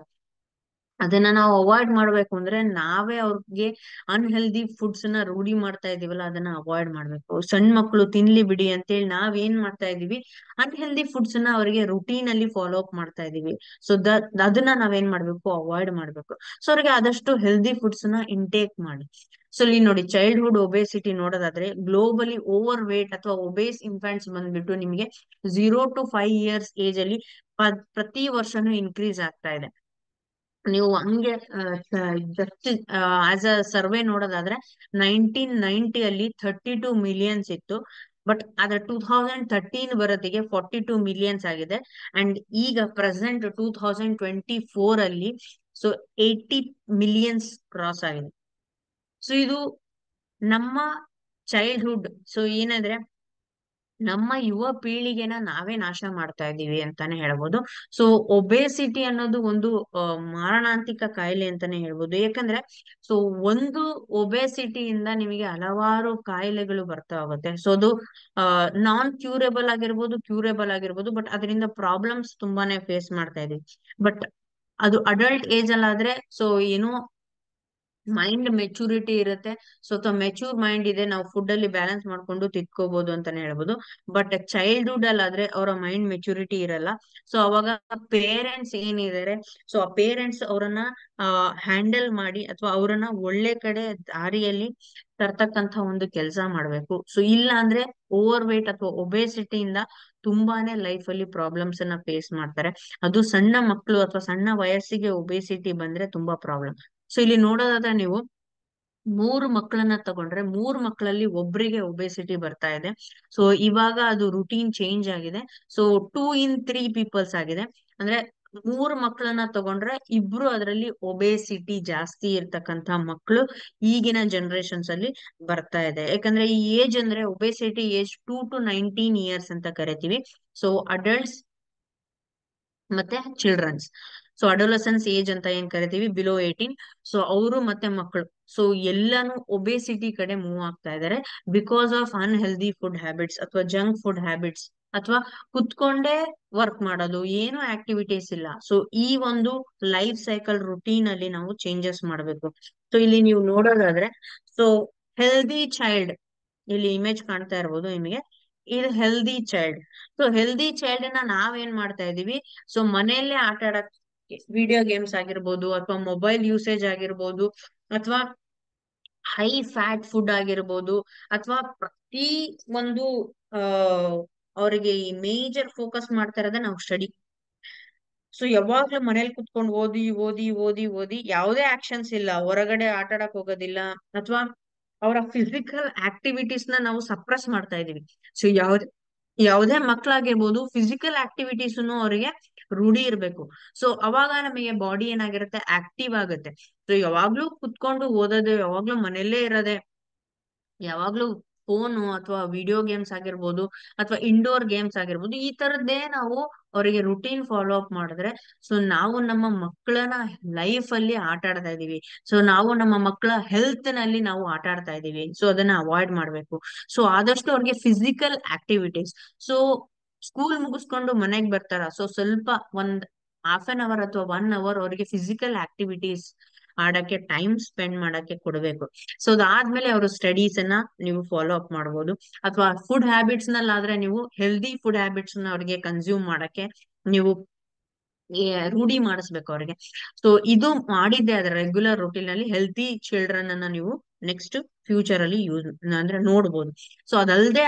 ಅದನ್ನ ನಾವು ಅವಾಯ್ಡ್ ಮಾಡ್ಬೇಕು ಅಂದ್ರೆ ನಾವೇ ಅವ್ರಿಗೆ ಅನ್ಹೆಲ್ದಿ ಫುಡ್ಸ್ ನ ರೂಢಿ ಮಾಡ್ತಾ ಇದೀವಲ್ಲ, ಅದನ್ನ ಅವಾಯ್ಡ್ ಮಾಡ್ಬೇಕು. ಸಣ್ಣ ಮಕ್ಕಳು ತಿನ್ಲಿ ಬಿಡಿ ಅಂತೇಳಿ ನಾವ್ ಏನ್ ಮಾಡ್ತಾ ಇದೀವಿ, ಅನ್ಹೆಲ್ದಿ ಫುಡ್ಸ್ ನ ಅವರಿಗೆ ರುಟೀನ್ ಅಲ್ಲಿ ಫಾಲೋ ಅಪ್ ಮಾಡ್ತಾ ಇದೀವಿ. ಸೊ ಅದನ್ನ ನಾವೇನ್ ಮಾಡ್ಬೇಕು, ಅವಾಯ್ಡ್ ಮಾಡ್ಬೇಕು. ಸೊ ಅವ್ರಿಗೆ ಆದಷ್ಟು ಹೆಲ್ದಿ ಫುಡ್ಸ್ ನ ಇಂಟೇಕ್ ಮಾಡಿ. ಸೊ ಇಲ್ಲಿ ನೋಡಿ, ಚೈಲ್ಡ್ಹುಡ್ ಒಬೇಸಿಟಿ ನೋಡೋದಾದ್ರೆ, ಗ್ಲೋಬಲಿ ಓವರ್ ವೇಟ್ ಅಥವಾ ಒಬೇಸ್ ಇನ್ಫ್ಯಾಂಟ್ಸ್ ಬಂದ್ಬಿಟ್ಟು ನಿಮಗೆ 0 to 5 years ಏಜ್ ಅಲ್ಲಿ ಪ್ರತಿ ವರ್ಷನೂ ಇನ್ಕ್ರೀಸ್ ಆಗ್ತಾ ಇದೆ. ನೀವು ಹಂಗೆ ಜಸ್ಟ್ ಆಸ್ ಅ ಸರ್ವೆ ನೋಡೋದಾದ್ರೆ, 1990 ಅಲ್ಲಿ 32 ಮಿಲಿಯನ್ಸ್ ಇತ್ತು. ಬಟ್ ಅದ್ರ 2013 ಬರೋದಿಗೆ 42 ಮಿಲಿಯನ್ಸ್ ಆಗಿದೆ. ಅಂಡ್ ಈಗ ಪ್ರೆಸೆಂಟ್ 2024 ಅಲ್ಲಿ ಸೊ 80 ಮಿಲಿಯನ್ಸ್ ಕ್ರಾಸ್ ಆಗಿದೆ. ಸೊ ಇದು ನಮ್ಮ ಚೈಲ್ಡ್ಹುಡ್, ಸೊ ಏನಂದ್ರೆ ನಮ್ಮ ಯುವ ಪೀಳಿಗೆನ ನಾವೇ ನಾಶ ಮಾಡ್ತಾ ಇದ್ದೀವಿ ಅಂತಾನೆ ಹೇಳ್ಬೋದು. ಸೊ ಒಬೇಸಿಟಿ ಅನ್ನೋದು ಒಂದು ಮಾರಣಾಂತಿಕ ಕಾಯಿಲೆ ಅಂತಾನೆ ಹೇಳ್ಬೋದು. ಯಾಕಂದ್ರೆ ಸೊ ಒಂದು ಒಬೇಸಿಟಿಯಿಂದ ನಿಮಗೆ ಹಲವಾರು ಕಾಯಿಲೆಗಳು ಬರ್ತಾ ಹೋಗುತ್ತೆ. ಸೊ ಅದು ನಾನ್ ಕ್ಯೂರೇಬಲ್ ಆಗಿರ್ಬೋದು, ಕ್ಯೂರೇಬಲ್ ಆಗಿರ್ಬೋದು, ಬಟ್ ಅದರಿಂದ ಪ್ರಾಬ್ಲಮ್ಸ್ ತುಂಬಾನೇ ಫೇಸ್ ಮಾಡ್ತಾ ಇದೀವಿ. ಬಟ್ ಅದು ಅಡಲ್ಟ್ ಏಜ್ ಅಲ್ಲಾದ್ರೆ ಸೊ ಏನೋ ಮೈಂಡ್ ಮೆಚುರಿಟಿ ಇರುತ್ತೆ. ಸ್ವಲ್ಪ ಮೆಚೂರ್ ಮೈಂಡ್ ಇದೆ, ನಾವು ಫುಡ್ ಅಲ್ಲಿ ಬ್ಯಾಲೆನ್ಸ್ ಮಾಡ್ಕೊಂಡು ತಿದ್ಕೋಬಹುದು ಅಂತಾನೆ ಹೇಳ್ಬೋದು. ಬಟ್ ಚೈಲ್ಡ್ಹುಡ್ ಅಲ್ಲಿ ಆದ್ರೆ ಅವರ ಮೈಂಡ್ ಮೆಚುರಿಟಿ ಇರಲ್ಲ. ಸೊ ಅವಾಗ ಪೇರೆಂಟ್ಸ್ ಏನಿದ್ದಾರೆ, ಸೊ ಆ ಪೇರೆಂಟ್ಸ್ ಅವರನ್ನ ಹ್ಯಾಂಡಲ್ ಮಾಡಿ ಅಥವಾ ಅವರನ್ನ ಒಳ್ಳೆ ಕಡೆ ದಾರಿಯಲ್ಲಿ ತರ್ತಕ್ಕಂತ ಒಂದು ಕೆಲಸ ಮಾಡ್ಬೇಕು. ಸೊ ಇಲ್ಲ ಅಂದ್ರೆ ಓವರ್ ವೇಟ್ ಅಥವಾ ಒಬೇಸಿಟಿಯಿಂದ ತುಂಬಾನೇ ಲೈಫ್ ಅಲ್ಲಿ ಪ್ರಾಬ್ಲಮ್ಸ್ ಅನ್ನ ಫೇಸ್ ಮಾಡ್ತಾರೆ. ಅದು ಸಣ್ಣ ಮಕ್ಕಳು ಅಥವಾ ಸಣ್ಣ ವಯಸ್ಸಿಗೆ ಒಬೇಸಿಟಿ ಬಂದ್ರೆ ತುಂಬಾ ಪ್ರಾಬ್ಲಮ್. ಸೊ ಇಲ್ಲಿ ನೋಡೋದಾದ್ರೆ ನೀವು 3 ಮಕ್ಕಳನ್ನ ತಗೊಂಡ್ರೆ 3 ಮಕ್ಕಳಲ್ಲಿ ಒಬ್ರಿಗೆ ಒಬೇಸಿಟಿ ಬರ್ತಾ ಇದೆ. ಸೊ ಇವಾಗ ಅದು ರುಟೀನ್ ಚೇಂಜ್ ಆಗಿದೆ. ಸೊ 2 in 3 ಪೀಪಲ್ಸ್ ಆಗಿದೆ. ಅಂದ್ರೆ 3 ಮಕ್ಕಳನ್ನ ತಗೊಂಡ್ರೆ ಇಬ್ರು ಅದರಲ್ಲಿ ಒಬೇಸಿಟಿ ಜಾಸ್ತಿ ಇರ್ತಕ್ಕಂತ ಮಕ್ಕಳು ಈಗಿನ ಜನರೇಷನ್ಸ್ ಅಲ್ಲಿ ಬರ್ತಾ ಇದೆ. ಯಾಕಂದ್ರೆ ಈ ಏಜ್ ಅಂದ್ರೆ ಒಬೇಸಿಟಿ ಏಜ್ 2 to 19 years ಅಂತ ಕರಿತೀವಿ. ಸೊ ಅಡಲ್ಟ್ಸ್ ಮತ್ತೆ ಚಿಲ್ಡ್ರನ್ಸ್. ಸೊ ಅಡೋಲಸೆನ್ಸ್ ಏಜ್ ಅಂತ ಏನ್ ಕರಿತೀವಿ, ಬಿಲೋ 18. ಸೊ ಅವರು ಮತ್ತೆ ಮಕ್ಕಳು ಸೊ ಎಲ್ಲಾನು ಒಬೇಸಿಟಿ ಕಡೆ ಮೂವ್ ಆಗ್ತಾ ಇದಾರೆ, because of unhealthy food habits ಅಥವಾ ಜಂಕ್ ಫುಡ್ ಹ್ಯಾಬಿಟ್ಸ್, ಅಥವಾ ಕುತ್ಕೊಂಡೇ ವರ್ಕ್ ಮಾಡೋದು, ಏನು ಆಕ್ಟಿವಿಟೀಸ್ ಇಲ್ಲ. ಸೊ ಈ ಒಂದು ಲೈಫ್ ಸೈಕಲ್ ರುಟೀನ್ ಅಲ್ಲಿ ನಾವು ಚೇಂಜಸ್ ಮಾಡ್ಬೇಕು. ಸೊ ಇಲ್ಲಿ ನೀವು ನೋಡೋದಾದ್ರೆ, ಸೊ ಹೆಲ್ದಿ ಚೈಲ್ಡ್, ಇಲ್ಲಿ ಇಮೇಜ್ ಕಾಣ್ತಾ ಇರ್ಬೋದು ನಿಮಗೆ, ಇದು healthy child. So healthy child ನ ನಾವೇನ್ ಮಾಡ್ತಾ ಇದೀವಿ, ಸೊ ಮನೆಯಲ್ಲೇ ಆಟ ಆಡಕ್ ವಿಡಿಯೋ ಗೇಮ್ಸ್ ಆಗಿರ್ಬೋದು, ಅಥವಾ ಮೊಬೈಲ್ ಯೂಸೇಜ್ ಆಗಿರ್ಬೋದು, ಅಥವಾ ಹೈ ಫ್ಯಾಟ್ ಫುಡ್ ಆಗಿರ್ಬೋದು, ಅಥವಾ ಪ್ರತಿ ಒಂದು ಆ ಅವರಿಗೆ ಈ ಮೇಜರ್ ಫೋಕಸ್ ಮಾಡ್ತಾ ಇರೋದೇ ನಾವು ಸ್ಟಡಿ. ಸೊ ಯಾವಾಗ್ಲೂ ಮನೇಲಿ ಕುತ್ಕೊಂಡು ಓದಿ ಓದಿ ಓದಿ ಓದಿ ಯಾವುದೇ ಆಕ್ಷನ್ಸ್ ಇಲ್ಲ, ಹೊರಗಡೆ ಆಟ ಆಡಕ್ ಹೋಗೋದಿಲ್ಲ, ಅಥವಾ ಅವರ ಫಿಸಿಕಲ್ ಆಕ್ಟಿವಿಟೀಸ್ ನ ನಾವು ಸಪ್ರೆಸ್ ಮಾಡ್ತಾ ಇದೀವಿ. ಸೊ ಯಾವುದೇ ಮಕ್ಕಳಾಗಿರ್ಬೋದು, ಫಿಸಿಕಲ್ ಆಕ್ಟಿವಿಟೀಸ್ ಅವರಿಗೆ ರೂಢಿ ಇರ್ಬೇಕು. ಸೊ ಅವಾಗ ನಮಗೆ ಬಾಡಿ ಏನಾಗಿರುತ್ತೆ, ಆಕ್ಟಿವ್ ಆಗುತ್ತೆ. ಸೊ ಯಾವಾಗ್ಲೂ ಕುತ್ಕೊಂಡು ಓದೋದೇ, ಯಾವಾಗ್ಲೂ ಮನೆಯಲ್ಲೇ ಇರೋದೆ, ಯಾವಾಗ್ಲೂ ಫೋನು ಅಥವಾ ವಿಡಿಯೋ ಗೇಮ್ಸ್ ಆಗಿರ್ಬೋದು, ಅಥವಾ ಇಂಡೋರ್ ಗೇಮ್ಸ್ ಆಗಿರ್ಬೋದು, ಈ ತರದ್ದೇ ನಾವು ಅವರಿಗೆ ರುಟೀನ್ ಫಾಲೋ ಅಪ್ ಮಾಡಿದ್ರೆ, ಸೊ ನಾವು ನಮ್ಮ ಮಕ್ಕಳನ್ನ ಲೈಫ್ ಅಲ್ಲಿ ಆಟ ಆಡ್ತಾ ಇದೀವಿ. ಸೊ ನಾವು ನಮ್ಮ ಮಕ್ಕಳ ಹೆಲ್ತ್ ನಲ್ಲಿ ನಾವು ಆಟ ಆಡ್ತಾ ಇದೀವಿ. ಸೊ ಅದನ್ನ ಅವಾಯ್ಡ್ ಮಾಡ್ಬೇಕು. ಸೊ ಆದಷ್ಟು ಅವ್ರಿಗೆ ಫಿಸಿಕಲ್ ಆಕ್ಟಿವಿಟೀಸ್. ಸೊ ಸ್ಕೂಲ್ ಮುಗಿಸ್ಕೊಂಡು ಮನೆಗ್ ಬರ್ತಾರ, ಸೊ ಸ್ವಲ್ಪ ಒಂದ್ ½ an hour ಅಥವಾ 1 hour ಅವರಿಗೆ ಫಿಸಿಕಲ್ ಆಕ್ಟಿವಿಟೀಸ್ ಆಡಕ್ಕೆ, ಟೈಮ್ ಸ್ಪೆಂಡ್ ಮಾಡಕ್ಕೆ ಕೊಡ್ಬೇಕು. ಸೊ ಅದಾದ್ಮೇಲೆ ಅವರು ಸ್ಟಡೀಸ್ ಅನ್ನ ನೀವು ಫಾಲೋ ಅಪ್ ಮಾಡ್ಬೋದು. ಅಥವಾ ಫುಡ್ ಹ್ಯಾಬಿಟ್ಸ್ ನಲ್ಲಾದ್ರೆ ನೀವು ಹೆಲ್ದಿ ಫುಡ್ ಹ್ಯಾಬಿಟ್ಸ್ ನ ಅವ್ರಿಗೆ ಕನ್ಸ್ಯೂಮ್ ಮಾಡಕ್ಕೆ ನೀವು ರೂಢಿ ಮಾಡಿಸ್ಬೇಕು ಅವ್ರಿಗೆ. ಸೊ ಇದು ಮಾಡಿದ್ದೆ ಅದ್ರ ರೆಗ್ಯುಲರ್ ರೂಟೀನ್ ಅಲ್ಲಿ ಹೆಲ್ತಿ ಚಿಲ್ಡ್ರನ್ ಅನ್ನ ನೀವು ನೆಕ್ಸ್ಟ್ ಫ್ಯೂಚರ್ ಅಲ್ಲಿ ಯೂಸ್ ಅಂದ್ರೆ ನೋಡ್ಬೋದು. ಸೊ ಅದಲ್ಲದೆ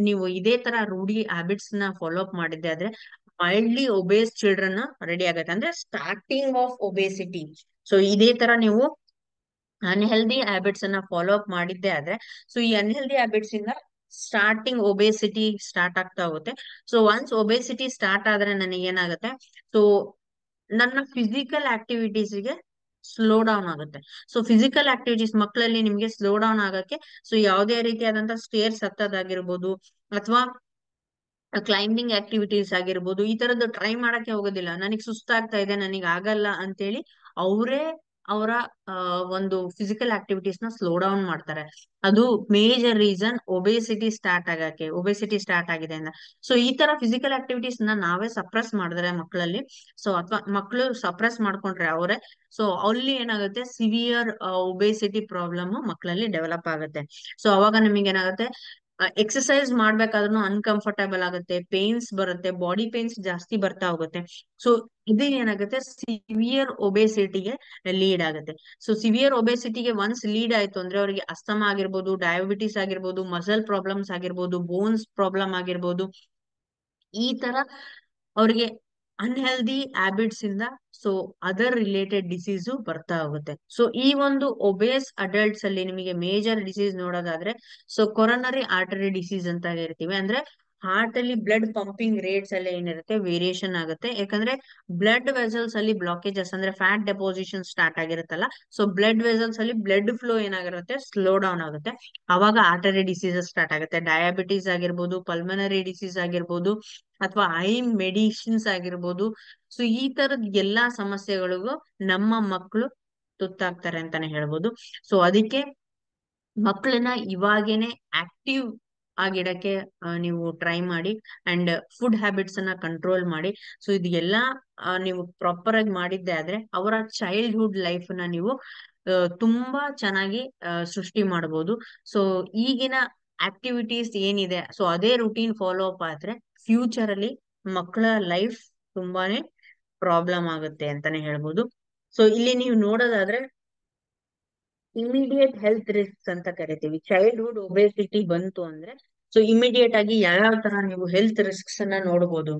ನೀವು ಇದೇ ತರ ರೂಢಿ ಹ್ಯಾಬಿಟ್ಸ್ ನ ಫಾಲೋ ಅಪ್ ಮಾಡಿದ್ದೆ ಆದ್ರೆ ಮೈಲ್ಡ್ಲಿ ಒಬೇಸ್ ಚಿಲ್ಡ್ರನ್ ರೆಡಿ ಆಗತ್ತೆ, ಅಂದ್ರೆ ಸ್ಟಾರ್ಟಿಂಗ್ ಆಫ್ ಒಬೇಸಿಟಿ. ಸೊ ಇದೇ ತರ ನೀವು ಅನ್ಹೆಲ್ದಿ ಹ್ಯಾಬಿಟ್ಸ್ ಅನ್ನ ಫಾಲೋ ಅಪ್ ಮಾಡಿದ್ದೆ ಆದ್ರೆ, ಸೊ ಈ ಅನ್ಹೆಲ್ದಿ ಹ್ಯಾಬಿಟ್ಸ್ ಇಂದ ಸ್ಟಾರ್ಟಿಂಗ್ ಒಬೇಸಿಟಿ ಸ್ಟಾರ್ಟ್ ಆಗ್ತಾ ಹೋಗುತ್ತೆ. ಸೊ ಒನ್ಸ್ ಒಬೇಸಿಟಿ ಸ್ಟಾರ್ಟ್ ಆದ್ರೆ ನನಗೆ ಏನಾಗುತ್ತೆ, ಸೊ ನನ್ನ ಫಿಸಿಕಲ್ ಆಕ್ಟಿವಿಟೀಸ್ ಗೆ ಸ್ಲೋ ಡೌನ್ ಆಗುತ್ತೆ. ಸೊ ಫಿಸಿಕಲ್ ಆಕ್ಟಿವಿಟೀಸ್ ಮಕ್ಕಳಲ್ಲಿ ನಿಮ್ಗೆ ಸ್ಲೋ ಡೌನ್ ಆಗಕ್ಕೆ, ಸೊ ಯಾವುದೇ ರೀತಿಯಾದಂತಹ ಸ್ಟೇರ್ಸ್ ಹತ್ತೋದಾಗಿರ್ಬೋದು ಅಥವಾ ಕ್ಲೈಂಬಿಂಗ್ ಆಕ್ಟಿವಿಟೀಸ್ ಆಗಿರ್ಬೋದು, ಈ ತರದ್ದು ಟ್ರೈ ಮಾಡಕ್ಕೆ ಹೋಗೋದಿಲ್ಲ. ನನಗೆ ಸುಸ್ತಾಗ್ತಾ ಇದೆ, ನನಗೆ ಆಗಲ್ಲ ಅಂತೇಳಿ ಅವರೇ ಅವರ ಒಂದು ಫಿಸಿಕಲ್ ಆಕ್ಟಿವಿಟೀಸ್ ನ ಸ್ಲೋ ಡೌನ್ ಮಾಡ್ತಾರೆ. ಅದು ಮೇಜರ್ ರೀಸನ್ ಒಬೇಸಿಟಿ ಸ್ಟಾರ್ಟ್ ಆಗಿದೆ ಅಂತ. ಸೊ ಈ ತರ ಫಿಸಿಕಲ್ ಆಕ್ಟಿವಿಟೀಸ್ ನ ನಾವೇ ಸಪ್ರೆಸ್ ಮಾಡಿದ್ರೆ ಮಕ್ಕಳಲ್ಲಿ, ಸೊ ಅಥವಾ ಮಕ್ಕಳು ಸಪ್ರೆಸ್ ಮಾಡ್ಕೊಂಡ್ರೆ ಅವರೇ, ಸೊ ಅಲ್ಲಿ ಏನಾಗುತ್ತೆ, ಸಿವಿಯರ್ ಒಬೇಸಿಟಿ ಪ್ರಾಬ್ಲಮ್ ಮಕ್ಕಳಲ್ಲಿ ಡೆವಲಪ್ ಆಗುತ್ತೆ. ಸೊ ಅವಾಗ ನಿಮಗೆ ಏನಾಗುತ್ತೆ, ಎಕ್ಸಸೈಸ್ ಮಾಡ್ಬೇಕಾದ್ರೂ ಅನ್ಕಂಫರ್ಟಬಲ್ ಆಗುತ್ತೆ, ಪೇನ್ಸ್ ಬರುತ್ತೆ, ಬಾಡಿ ಪೇನ್ಸ್ ಜಾಸ್ತಿ ಬರ್ತಾ ಹೋಗುತ್ತೆ. ಸೊ ಇದು ಏನಾಗುತ್ತೆ, ಸಿವಿಯರ್ ಒಬೇಸಿಟಿಗೆ ಲೀಡ್ ಆಗುತ್ತೆ. ಸೊ ಸಿವಿಯರ್ ಒಬೇಸಿಟಿಗೆ ಒನ್ಸ್ ಲೀಡ್ ಆಯ್ತು ಅಂದ್ರೆ ಅವರಿಗೆ ಅಸ್ತಮಾ ಆಗಿರ್ಬೋದು, ಡಯಾಬಿಟಿಸ್ ಆಗಿರ್ಬೋದು, ಮಸಲ್ ಪ್ರಾಬ್ಲಮ್ಸ್ ಆಗಿರ್ಬೋದು, ಬೋನ್ಸ್ ಪ್ರಾಬ್ಲಮ್ ಆಗಿರ್ಬೋದು, ಈ ತರ ಅವ್ರಿಗೆ ಅನ್ಹೆಲ್ದಿ ಹ್ಯಾಬಿಟ್ಸ್ ಇಂದ ಸೊ ಅದರ್ ರಿಲೇಟೆಡ್ ಡಿಸೀಸು ಬರ್ತಾ ಹೋಗುತ್ತೆ. ಸೊ ಈ ಒಂದು ಒಬೇಸ್ ಅಡಲ್ಟ್ಸ್ ಅಲ್ಲಿ ನಿಮಗೆ ಮೇಜರ್ ಡಿಸೀಸ್ ನೋಡೋದಾದ್ರೆ, ಸೊ ಕೊರನರಿ ಆರ್ಟರಿ ಡಿಸೀಸ್ ಅಂತ ಹೇಳ್ತೀವಿ. ಅಂದ್ರೆ ಹಾರ್ಟ್ ಅಲ್ಲಿ ಬ್ಲಡ್ ಪಂಪಿಂಗ್ ರೇಟ್ಸ್ ಎಲ್ಲ ಏನಿರುತ್ತೆ ವೇರಿಯೇಷನ್ ಆಗುತ್ತೆ. ಯಾಕಂದ್ರೆ ಬ್ಲಡ್ ವೆಸಲ್ಸ್ ಅಲ್ಲಿ ಬ್ಲಾಕೇಜಸ್ ಅಂದ್ರೆ ಫ್ಯಾಟ್ ಡೆಪೋಸಿಷನ್ ಸ್ಟಾರ್ಟ್ ಆಗಿರುತ್ತಲ್ಲ, ಸೊ ಬ್ಲಡ್ ವೆಸಲ್ಸ್ ಅಲ್ಲಿ ಬ್ಲಡ್ ಫ್ಲೋ ಏನಾಗಿರುತ್ತೆ, ಸ್ಲೋ ಡೌನ್ ಆಗುತ್ತೆ. ಅವಾಗ ಆರ್ಟರಿ ಡಿಸೀಸಸ್ ಸ್ಟಾರ್ಟ್ ಆಗುತ್ತೆ. ಡಯಾಬಿಟೀಸ್ ಆಗಿರ್ಬೋದು, ಪಲ್ಮನರಿ ಡಿಸೀಸ್ ಆಗಿರ್ಬೋದು, ಅಥವಾ ಐ ಮೆಡಿಸಿನ್ಸ್ ಆಗಿರ್ಬೋದು. ಸೊ ಈ ತರದ ಎಲ್ಲಾ ಸಮಸ್ಯೆಗಳಿಗೂ ನಮ್ಮ ಮಕ್ಕಳು ತುತ್ತಾಗ್ತಾರೆ ಅಂತಾನೆ ಹೇಳ್ಬೋದು. ಸೊ ಅದಕ್ಕೆ ಮಕ್ಕಳನ್ನ ಇವಾಗೇನೆ ಆಕ್ಟಿವ್ ಆಗಿಡಕ್ಕೆ ನೀವು ಟ್ರೈ ಮಾಡಿ, ಅಂಡ್ ಫುಡ್ ಹ್ಯಾಬಿಟ್ಸ್ ಅನ್ನ ಕಂಟ್ರೋಲ್ ಮಾಡಿ. ಸೊ ಇದು ಎಲ್ಲಾ ನೀವು ಪ್ರಾಪರ್ ಆಗಿ ಮಾಡಿದ್ದೆ ಆದ್ರೆ ಅವರ ಚೈಲ್ಡ್ಹುಡ್ ಲೈಫ್ ನ ನೀವು ತುಂಬಾ ಚೆನ್ನಾಗಿ ಸೃಷ್ಟಿ ಮಾಡಬಹುದು. ಸೊ ಈಗಿನ ಆಕ್ಟಿವಿಟೀಸ್ ಏನಿದೆ, ಸೊ ಅದೇ ರುಟೀನ್ ಫಾಲೋ ಅಪ್ ಆದ್ರೆ ಫ್ಯೂಚರ್ ಅಲ್ಲಿ ಮಕ್ಕಳ ಲೈಫ್ ತುಂಬಾನೇ ಪ್ರಾಬ್ಲಮ್ ಆಗುತ್ತೆ ಅಂತಾನೆ ಹೇಳ್ಬೋದು. ಸೊ ಇಲ್ಲಿ ನೀವು ನೋಡೋದಾದ್ರೆ ಇಮಿಡಿಯೇಟ್ ಹೆಲ್ತ್ ರಿಸ್ಕ್ ಅಂತ ಕರಿತೀವಿ. ಚೈಲ್ಡ್ಹುಡ್ ಒಬೇಸಿಟಿ ಬಂತು ಅಂದ್ರೆ ಸೊ ಇಮಿಡಿಯೇಟ್ ಆಗಿ ಯಾವ ತರ ನೀವು ಹೆಲ್ತ್ ರಿಸ್ಕ್ಸ್ ಅನ್ನ ನೋಡಬಹುದು.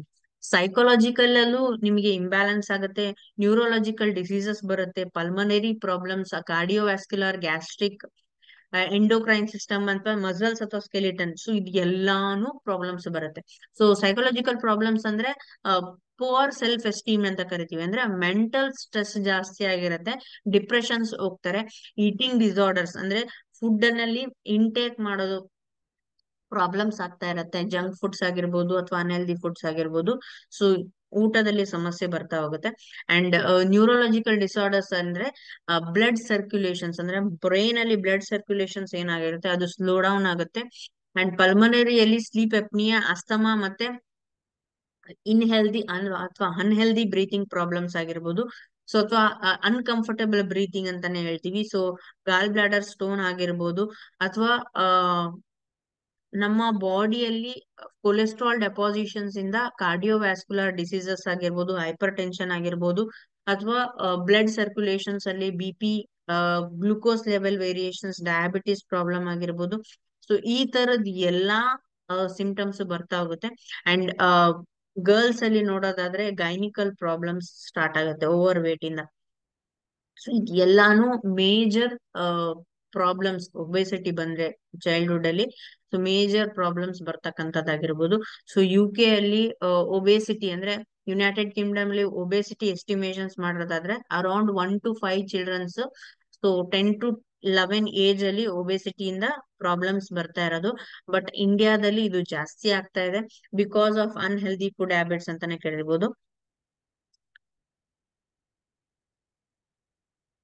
ಸೈಕೊಲಾಜಿಕಲ್ ಅಲ್ಲೂ ನಿಮಗೆ ಇಂಬ್ಯಾಲೆನ್ಸ್ ಆಗುತ್ತೆ, ನ್ಯೂರೋಲಾಜಿಕಲ್ ಡಿಸೀಸಸ್ ಬರುತ್ತೆ, pulmonary problems, cardiovascular, gastric, endocrine system ಅಂತ ಮಸಲ್ಸ್ ಅಥವಾ ಸ್ಕೆಲಿಟನ್, ಸೊ ಇದು ಎಲ್ಲಾನು ಪ್ರಾಬ್ಲಮ್ಸ್ ಬರುತ್ತೆ. ಸೊ ಸೈಕೊಲಾಜಿಕಲ್ ಪ್ರಾಬ್ಲಮ್ಸ್ ಅಂದ್ರೆ ಪುವರ್ ಸೆಲ್ಫ್ ಎಸ್ಟೀಮ್ ಅಂತ ಕರಿತೀವಿ. ಅಂದ್ರೆ ಮೆಂಟಲ್ ಸ್ಟ್ರೆಸ್ ಜಾಸ್ತಿ ಆಗಿರುತ್ತೆ, ಡಿಪ್ರೆಷನ್ಸ್ ಹೋಗ್ತಾರೆ, ಈಟಿಂಗ್ ಡಿಸಾರ್ಡರ್ಸ್ ಅಂದ್ರೆ ಫುಡ್ ನಲ್ಲಿ ಇಂಟೇಕ್ ಮಾಡೋದು ಪ್ರಾಬ್ಲಮ್ಸ್ ಆಗ್ತಾ ಇರತ್ತೆ, ಜಂಕ್ ಫುಡ್ಸ್ ಆಗಿರ್ಬೋದು ಅಥವಾ ಅನ್ಹೆಲ್ದಿ ಫುಡ್ಸ್ ಆಗಿರ್ಬೋದು. ಸೊ ಊಟದಲ್ಲಿ ಸಮಸ್ಯೆ ಬರ್ತಾ ಹೋಗುತ್ತೆ. ಅಂಡ್ ನ್ಯೂರೋಲಾಜಿಕಲ್ ಡಿಸಾರ್ಡರ್ಸ್ ಅಂದ್ರೆ ಬ್ಲಡ್ ಸರ್ಕ್ಯುಲೇಷನ್ಸ್ ಅಂದ್ರೆ ಬ್ರೈನ್ ಅಲ್ಲಿ ಬ್ಲಡ್ ಸರ್ಕ್ಯುಲೇಷನ್ಸ್ ಏನಾಗಿರುತ್ತೆ ಅದು ಸ್ಲೋ ಡೌನ್ ಆಗುತ್ತೆ. ಅಂಡ್ ಪಲ್ಮನರಿಯಲ್ಲಿ ಸ್ಲೀಪ್ ಎಪ್ನಿಯಾ, ಅಸ್ತಮಾ ಮತ್ತೆ ಇನ್ಹೆಲ್ದಿ ಅಥವಾ ಅನ್ಹೆಲ್ದಿ ಬ್ರೀತಿಂಗ್ ಪ್ರಾಬ್ಲಮ್ಸ್ ಆಗಿರ್ಬೋದು. ಸೊ ಅಥವಾ ಅನ್ಕಂಫರ್ಟಬಲ್ ಬ್ರೀತಿಂಗ್ ಅಂತಾನೆ ಹೇಳ್ತೀವಿ. ಸೊ ಗಾಲ್ ಬ್ಲಾಡರ್ ಸ್ಟೋನ್ ಆಗಿರ್ಬೋದು, ಅಥವಾ ನಮ್ಮ ಬಾಡಿಯಲ್ಲಿ ಕೊಲೆಸ್ಟ್ರಾಲ್ ಡೆಪಾಸಿಷನ್ಸ್ ಇಂದ ಕಾರ್ಡಿಯೋವ್ಯಾಸ್ಕ್ಯುಲರ್ ಡಿಸೀಸಸ್ ಆಗಿರ್ಬೋದು, ಹೈಪರ್ ಟೆನ್ಷನ್ ಆಗಿರ್ಬೋದು, ಅಥವಾ ಬ್ಲಡ್ ಸರ್ಕ್ಯುಲೇಷನ್ಸ್ ಅಲ್ಲಿ BP, glucose level variations, diabetes problem ಆಗಿರ್ಬೋದು. ಸೊ ಈ ತರದ್ ಎಲ್ಲಾ ಸಿಂಪ್ಟಮ್ಸ್ ಬರ್ತಾ ಹೋಗುತ್ತೆ. ಅಂಡ್ ಗರ್ಲ್ಸ್ ಅಲ್ಲಿ ನೋಡೋದಾದ್ರೆ ಗೈನಿಕಲ್ ಪ್ರಾಬ್ಲಮ್ಸ್ ಸ್ಟಾರ್ಟ್ ಆಗುತ್ತೆ ಓವರ್ ವೇಟ್ ಇಂದ. ಸೊ ಇದು ಎಲ್ಲಾನು ಮೇಜರ್ ಪ್ರಾಬ್ಲಮ್ಸ್ ಒಬೆಸಿಟಿ ಬಂದ್ರೆ ಚೈಲ್ಡ್ಹುಡ್ ಅಲ್ಲಿ. ಸೊ ಮೇಜರ್ ಪ್ರಾಬ್ಲಮ್ಸ್ ಬರ್ತಕ್ಕಂಥದ್ದಾಗಿರ್ಬೋದು. ಸೊ UK ಅಲ್ಲಿ ಒಬೆಸಿಟಿ ಅಂದ್ರೆ ಯುನೈಟೆಡ್ ಕಿಂಗ್ಡಮ್ ಅಲ್ಲಿ ಒಬೆಸಿಟಿ ಎಸ್ಟಿಮೇಷನ್ಸ್ ಮಾಡೋದಾದ್ರೆ around 1 to 5 children's, so 10 to 11 age ಅಲ್ಲಿ ಒಬೆಸಿಟಿಯಿಂದ ಪ್ರಾಬ್ಲಮ್ಸ್ ಬರ್ತಾ ಇರೋದು. ಬಟ್ ಇಂಡಿಯಾದಲ್ಲಿ ಇದು ಜಾಸ್ತಿ ಆಗ್ತಾ ಇದೆ because of unhealthy food habits ಅಂತಾನೆ ಕೇಳಿರ್ಬೋದು.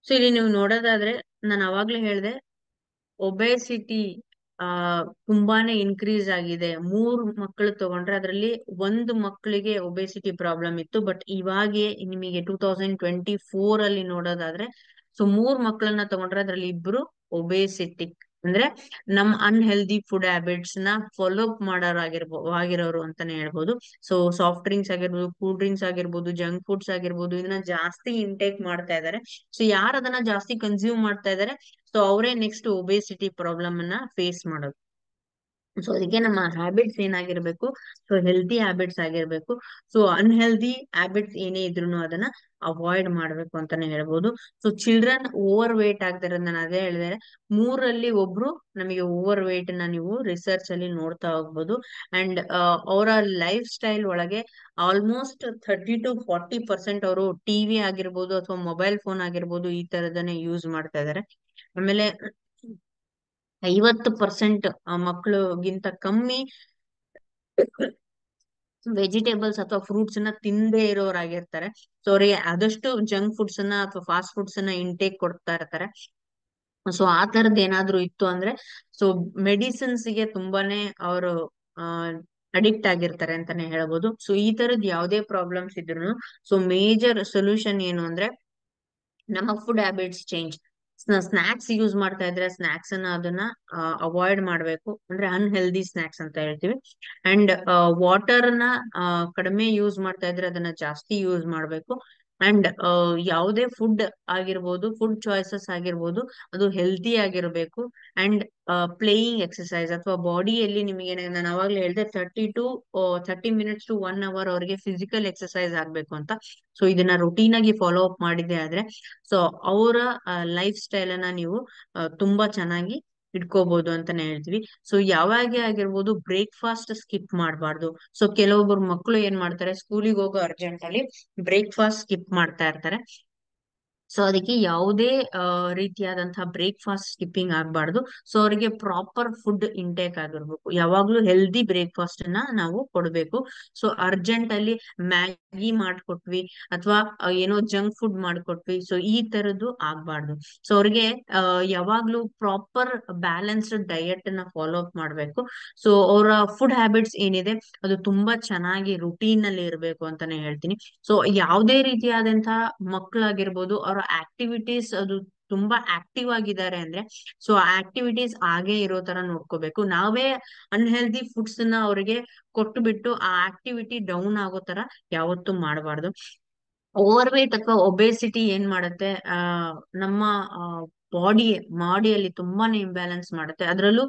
ಸೊ ಇಲ್ಲಿ ನೀವು ನೋಡೋದಾದ್ರೆ ನಾನು ಅವಾಗ್ಲೇ ಹೇಳ್ದೆ, ಒಬೆಸಿಟಿ ಆ ತುಂಬಾನೇ ಇನ್ಕ್ರೀಸ್ ಆಗಿದೆ. 3 ಮಕ್ಕಳು ತಗೊಂಡ್ರೆ ಅದರಲ್ಲಿ ಒಂದು ಮಕ್ಕಳಿಗೆ ಒಬೆಸಿಟಿ ಪ್ರಾಬ್ಲಮ್ ಇತ್ತು. ಬಟ್ ಇವಾಗೆ ನಿಮಗೆ 2024 ಅಲ್ಲಿ ನೋಡೋದಾದ್ರೆ, ಸೊ 3 ಮಕ್ಕಳನ್ನ ತಗೊಂಡ್ರೆ ಅದ್ರಲ್ಲಿ ಇಬ್ರು ಒಬೆಸಿಟಿಕ್ ಅಂದ್ರೆ ನಮ್ ಅನ್ಹೆಲ್ದಿ ಫುಡ್ ಹ್ಯಾಬಿಟ್ಸ್ ನ ಫಾಲೋ ಅಪ್ ಆಗಿರೋರು ಅಂತಾನೆ ಹೇಳ್ಬೋದು. ಸೊ ಸಾಫ್ಟ್ ಡ್ರಿಂಕ್ಸ್ ಆಗಿರ್ಬೋದು, ಕೂಲ್ ಡ್ರಿಂಕ್ಸ್ ಆಗಿರ್ಬೋದು, ಜಂಕ್ ಫುಡ್ಸ್ ಆಗಿರ್ಬೋದು, ಇದನ್ನ ಜಾಸ್ತಿ ಇಂಟೇಕ್ ಮಾಡ್ತಾ ಇದಾರೆ. ಸೊ ಯಾರು ಅದನ್ನ ಜಾಸ್ತಿ ಕನ್ಸ್ಯೂಮ್ ಮಾಡ್ತಾ ಇದಾರೆ, ಸೊ ಅವರೇ ನೆಕ್ಸ್ಟ್ ಒಬೇಸಿಟಿ ಪ್ರಾಬ್ಲಮ್ ಅನ್ನ ಫೇಸ್ ಮಾಡೋದು. ಸೊ ಅದಕ್ಕೆ ನಮ್ಮ ಹ್ಯಾಬಿಟ್ಸ್ ಏನಾಗಿರ್ಬೇಕು, ಸೊ ಹೆಲ್ತಿ ಹ್ಯಾಬಿಟ್ಸ್ ಆಗಿರ್ಬೇಕು. ಸೊ ಅನ್ಹೆಲ್ದಿ ಹ್ಯಾಬಿಟ್ಸ್ ಏನೇ ಇದ್ರು ಅದನ್ನ ಅವಾಯ್ಡ್ ಮಾಡ್ಬೇಕು ಅಂತಾನೆ ಹೇಳ್ಬೋದು. ಸೊ ಚಿಲ್ಡ್ರನ್ ಓವರ್ ವೇಟ್ ಆಗ್ತಿರೋದ್ ನಾನು ಅದೇ ಹೇಳಿದೆ, 3 ರಲ್ಲಿ 1 ನಮಗೆ ಓವರ್ ವೇಟ್ ನ ನೀವು ರಿಸರ್ಚ್ ಅಲ್ಲಿ ನೋಡ್ತಾ ಹೋಗ್ಬೋದು. ಅಂಡ್ ಅವರ ಲೈಫ್ ಸ್ಟೈಲ್ ಒಳಗೆ ಆಲ್ಮೋಸ್ಟ್ 30 to 40% ಅವರು ಟಿವಿ ಆಗಿರ್ಬೋದು ಅಥವಾ ಮೊಬೈಲ್ ಫೋನ್ ಆಗಿರ್ಬೋದು ಈ ತರದನ್ನೇ ಯೂಸ್ ಮಾಡ್ತಾ ಇದಾರೆ. ಆಮೇಲೆ 50% ಮಕ್ಕಳುಗಿಂತ ಕಮ್ಮಿ ವೆಜಿಟೇಬಲ್ಸ್ ಅಥವಾ ಫ್ರೂಟ್ಸ್ ನ ತಿಂದೇ ಇರೋರಾಗಿರ್ತಾರೆ. ಸೊ ಅವರಿಗೆ ಆದಷ್ಟು ಜಂಕ್ ಫುಡ್ಸ್ ಅನ್ನ ಅಥವಾ ಫಾಸ್ಟ್ ಫುಡ್ಸ್ ಅನ್ನ ಇಂಟೇಕ್ ಕೊಡ್ತಾ ಇರ್ತಾರೆ. ಸೊ ಆ ತರದ್ ಏನಾದ್ರು ಇತ್ತು ಅಂದ್ರೆ, ಸೊ ಮೆಡಿಸಿನ್ಸ್ ಗೆ ತುಂಬಾನೇ ಅವರು ಆ ಅಡಿಕ್ಟ್ ಆಗಿರ್ತಾರೆ ಅಂತಾನೆ ಹೇಳ್ಬೋದು. ಸೊ ಈ ತರದ್ ಯಾವ್ದೇ ಪ್ರಾಬ್ಲಮ್ಸ್ ಇದ್ರು, ಸೊ ಮೇಜರ್ ಸೊಲ್ಯೂಷನ್ ಏನು ಅಂದ್ರೆ ನಮ್ಮ food habits change. Snacks use ಮಾಡ್ತಾ ಇದ್ರೆ ಸ್ನಾಕ್ಸ್ ಅನ್ನ ಅದನ್ನ ಅವಾಯ್ಡ್ ಮಾಡ್ಬೇಕು, ಅಂದ್ರೆ ಅನ್ಹೆಲ್ದಿ ಸ್ನಾಕ್ಸ್ ಅಂತ ಹೇಳ್ತೀವಿ. ಅಂಡ್ ವಾಟರ್ ನ ಕಡಿಮೆ ಯೂಸ್ ಮಾಡ್ತಾ ಇದ್ರೆ ಅದನ್ನ ಜಾಸ್ತಿ ಯೂಸ್ ಮಾಡ್ಬೇಕು. ಅಂಡ್ ಯಾವುದೇ ಫುಡ್ ಆಗಿರ್ಬೋದು, ಫುಡ್ ಚಾಯ್ಸಸ್ ಆಗಿರ್ಬೋದು, ಅದು ಹೆಲ್ದಿ ಆಗಿರ್ಬೇಕು. ಅಂಡ್ ಪ್ಲೇಯಿಂಗ್ ಎಕ್ಸರ್ಸೈಸ್ ಅಥವಾ ಬಾಡಿಯಲ್ಲಿ ನಿಮಗೆ ನಾನು ಅವಾಗ್ಲೇ ಹೇಳಿದೆ 30 to 30 minutes to 1 hour ಅವ್ರಿಗೆ ಫಿಸಿಕಲ್ ಎಕ್ಸರ್ಸೈಸ್ ಆಗ್ಬೇಕು ಅಂತ. ಸೊ ಇದನ್ನ ರುಟೀನ್ ಆಗಿ ಫಾಲೋ ಅಪ್ ಮಾಡಿದ್ದೆ ಆದ್ರೆ, ಸೊ ಅವರ ಲೈಫ್ ಸ್ಟೈಲ್ ಅನ್ನ ನೀವು ತುಂಬಾ ಚೆನ್ನಾಗಿ ಇಟ್ಕೋಬಹುದು ಅಂತಾನೆ ಹೇಳ್ತೀವಿ. ಸೊ ಯಾವಾಗೆ ಆಗಿರ್ಬೋದು ಬ್ರೇಕ್ಫಾಸ್ಟ್ ಸ್ಕಿಪ್ ಮಾಡಬಾರ್ದು. ಸೊ ಕೆಲವೊಬ್ರು ಮಕ್ಕಳು ಏನ್ ಮಾಡ್ತಾರೆ, ಸ್ಕೂಲಿಗೆ ಹೋಗೋ ಅರ್ಜೆಂಟ್ ಅಲ್ಲಿ ಬ್ರೇಕ್ಫಾಸ್ಟ್ ಸ್ಕಿಪ್ ಮಾಡ್ತಾ ಇರ್ತಾರೆ. ಸೊ ಅದಕ್ಕೆ ಯಾವುದೇ ರೀತಿಯಾದಂತಹ ಬ್ರೇಕ್ಫಾಸ್ಟ್ ಸ್ಕಿಪ್ಪಿಂಗ್ ಆಗ್ಬಾರ್ದು. ಸೊ ಅವರಿಗೆ ಪ್ರಾಪರ್ ಫುಡ್ ಇಂಟೇಕ್ ಆಗಿರ್ಬೇಕು, ಯಾವಾಗ್ಲೂ ಹೆಲ್ದಿ ಬ್ರೇಕ್ಫಾಸ್ಟ್ ಅನ್ನ ನಾವು ಕೊಡ್ಬೇಕು. ಸೊ ಅರ್ಜೆಂಟ್ ಅಲ್ಲಿ ಮ್ಯಾಗಿ ಮಾಡ್ಕೊಟ್ವಿ ಅಥವಾ ಏನೋ ಜಂಕ್ ಫುಡ್ ಮಾಡ್ಕೊಟ್ವಿ, ಸೊ ಈ ತರದ್ದು ಆಗ್ಬಾರ್ದು. ಸೊ ಅವ್ರಿಗೆ ಯಾವಾಗ್ಲೂ ಪ್ರಾಪರ್ ಬ್ಯಾಲೆನ್ಸ್ಡ್ ಡಯಟ್ ನ ಫಾಲೋ ಅಪ್ ಮಾಡ್ಬೇಕು. ಸೊ ಅವರ ಫುಡ್ ಹ್ಯಾಬಿಟ್ಸ್ ಏನಿದೆ ಅದು ತುಂಬಾ ಚೆನ್ನಾಗಿ ರುಟೀನ್ ಅಲ್ಲಿ ಇರ್ಬೇಕು ಅಂತಾನೆ ಹೇಳ್ತೀನಿ. ಸೊ ಯಾವುದೇ ರೀತಿಯಾದಂತಹ ಮಕ್ಕಳಾಗಿರ್ಬೋದು, ಅವರ ಆಕ್ಟಿವಿಟೀಸ್ ಅದು ತುಂಬಾ ಆಕ್ಟಿವ್ ಆಗಿದ್ದಾರೆ ಅಂದ್ರೆ, ಸೊ ಆ ಆಕ್ಟಿವಿಟೀಸ್ ಹಾಗೆ ಇರೋ ತರ ನೋಡ್ಕೋಬೇಕು. ನಾವೇ ಅನ್ಹೆಲ್ದಿ ಫುಡ್ಸ್ ನ ಅವ್ರಿಗೆ ಕೊಟ್ಟು ಬಿಟ್ಟು ಆ ಆಕ್ಟಿವಿಟಿ ಡೌನ್ ಆಗೋ ತರ ಯಾವತ್ತೂ ಮಾಡಬಾರ್ದು. ಓವರ್ ವೇಟ್ ಅಥವಾ ಒಬೇಸಿಟಿ ಏನ್ ಮಾಡುತ್ತೆ, ನಮ್ಮ ಬಾಡಿ ಬಾಡಿಯಲ್ಲಿ ತುಂಬಾನೇ ಇಂಬ್ಯಾಲೆನ್ಸ್ ಮಾಡುತ್ತೆ. ಅದ್ರಲ್ಲೂ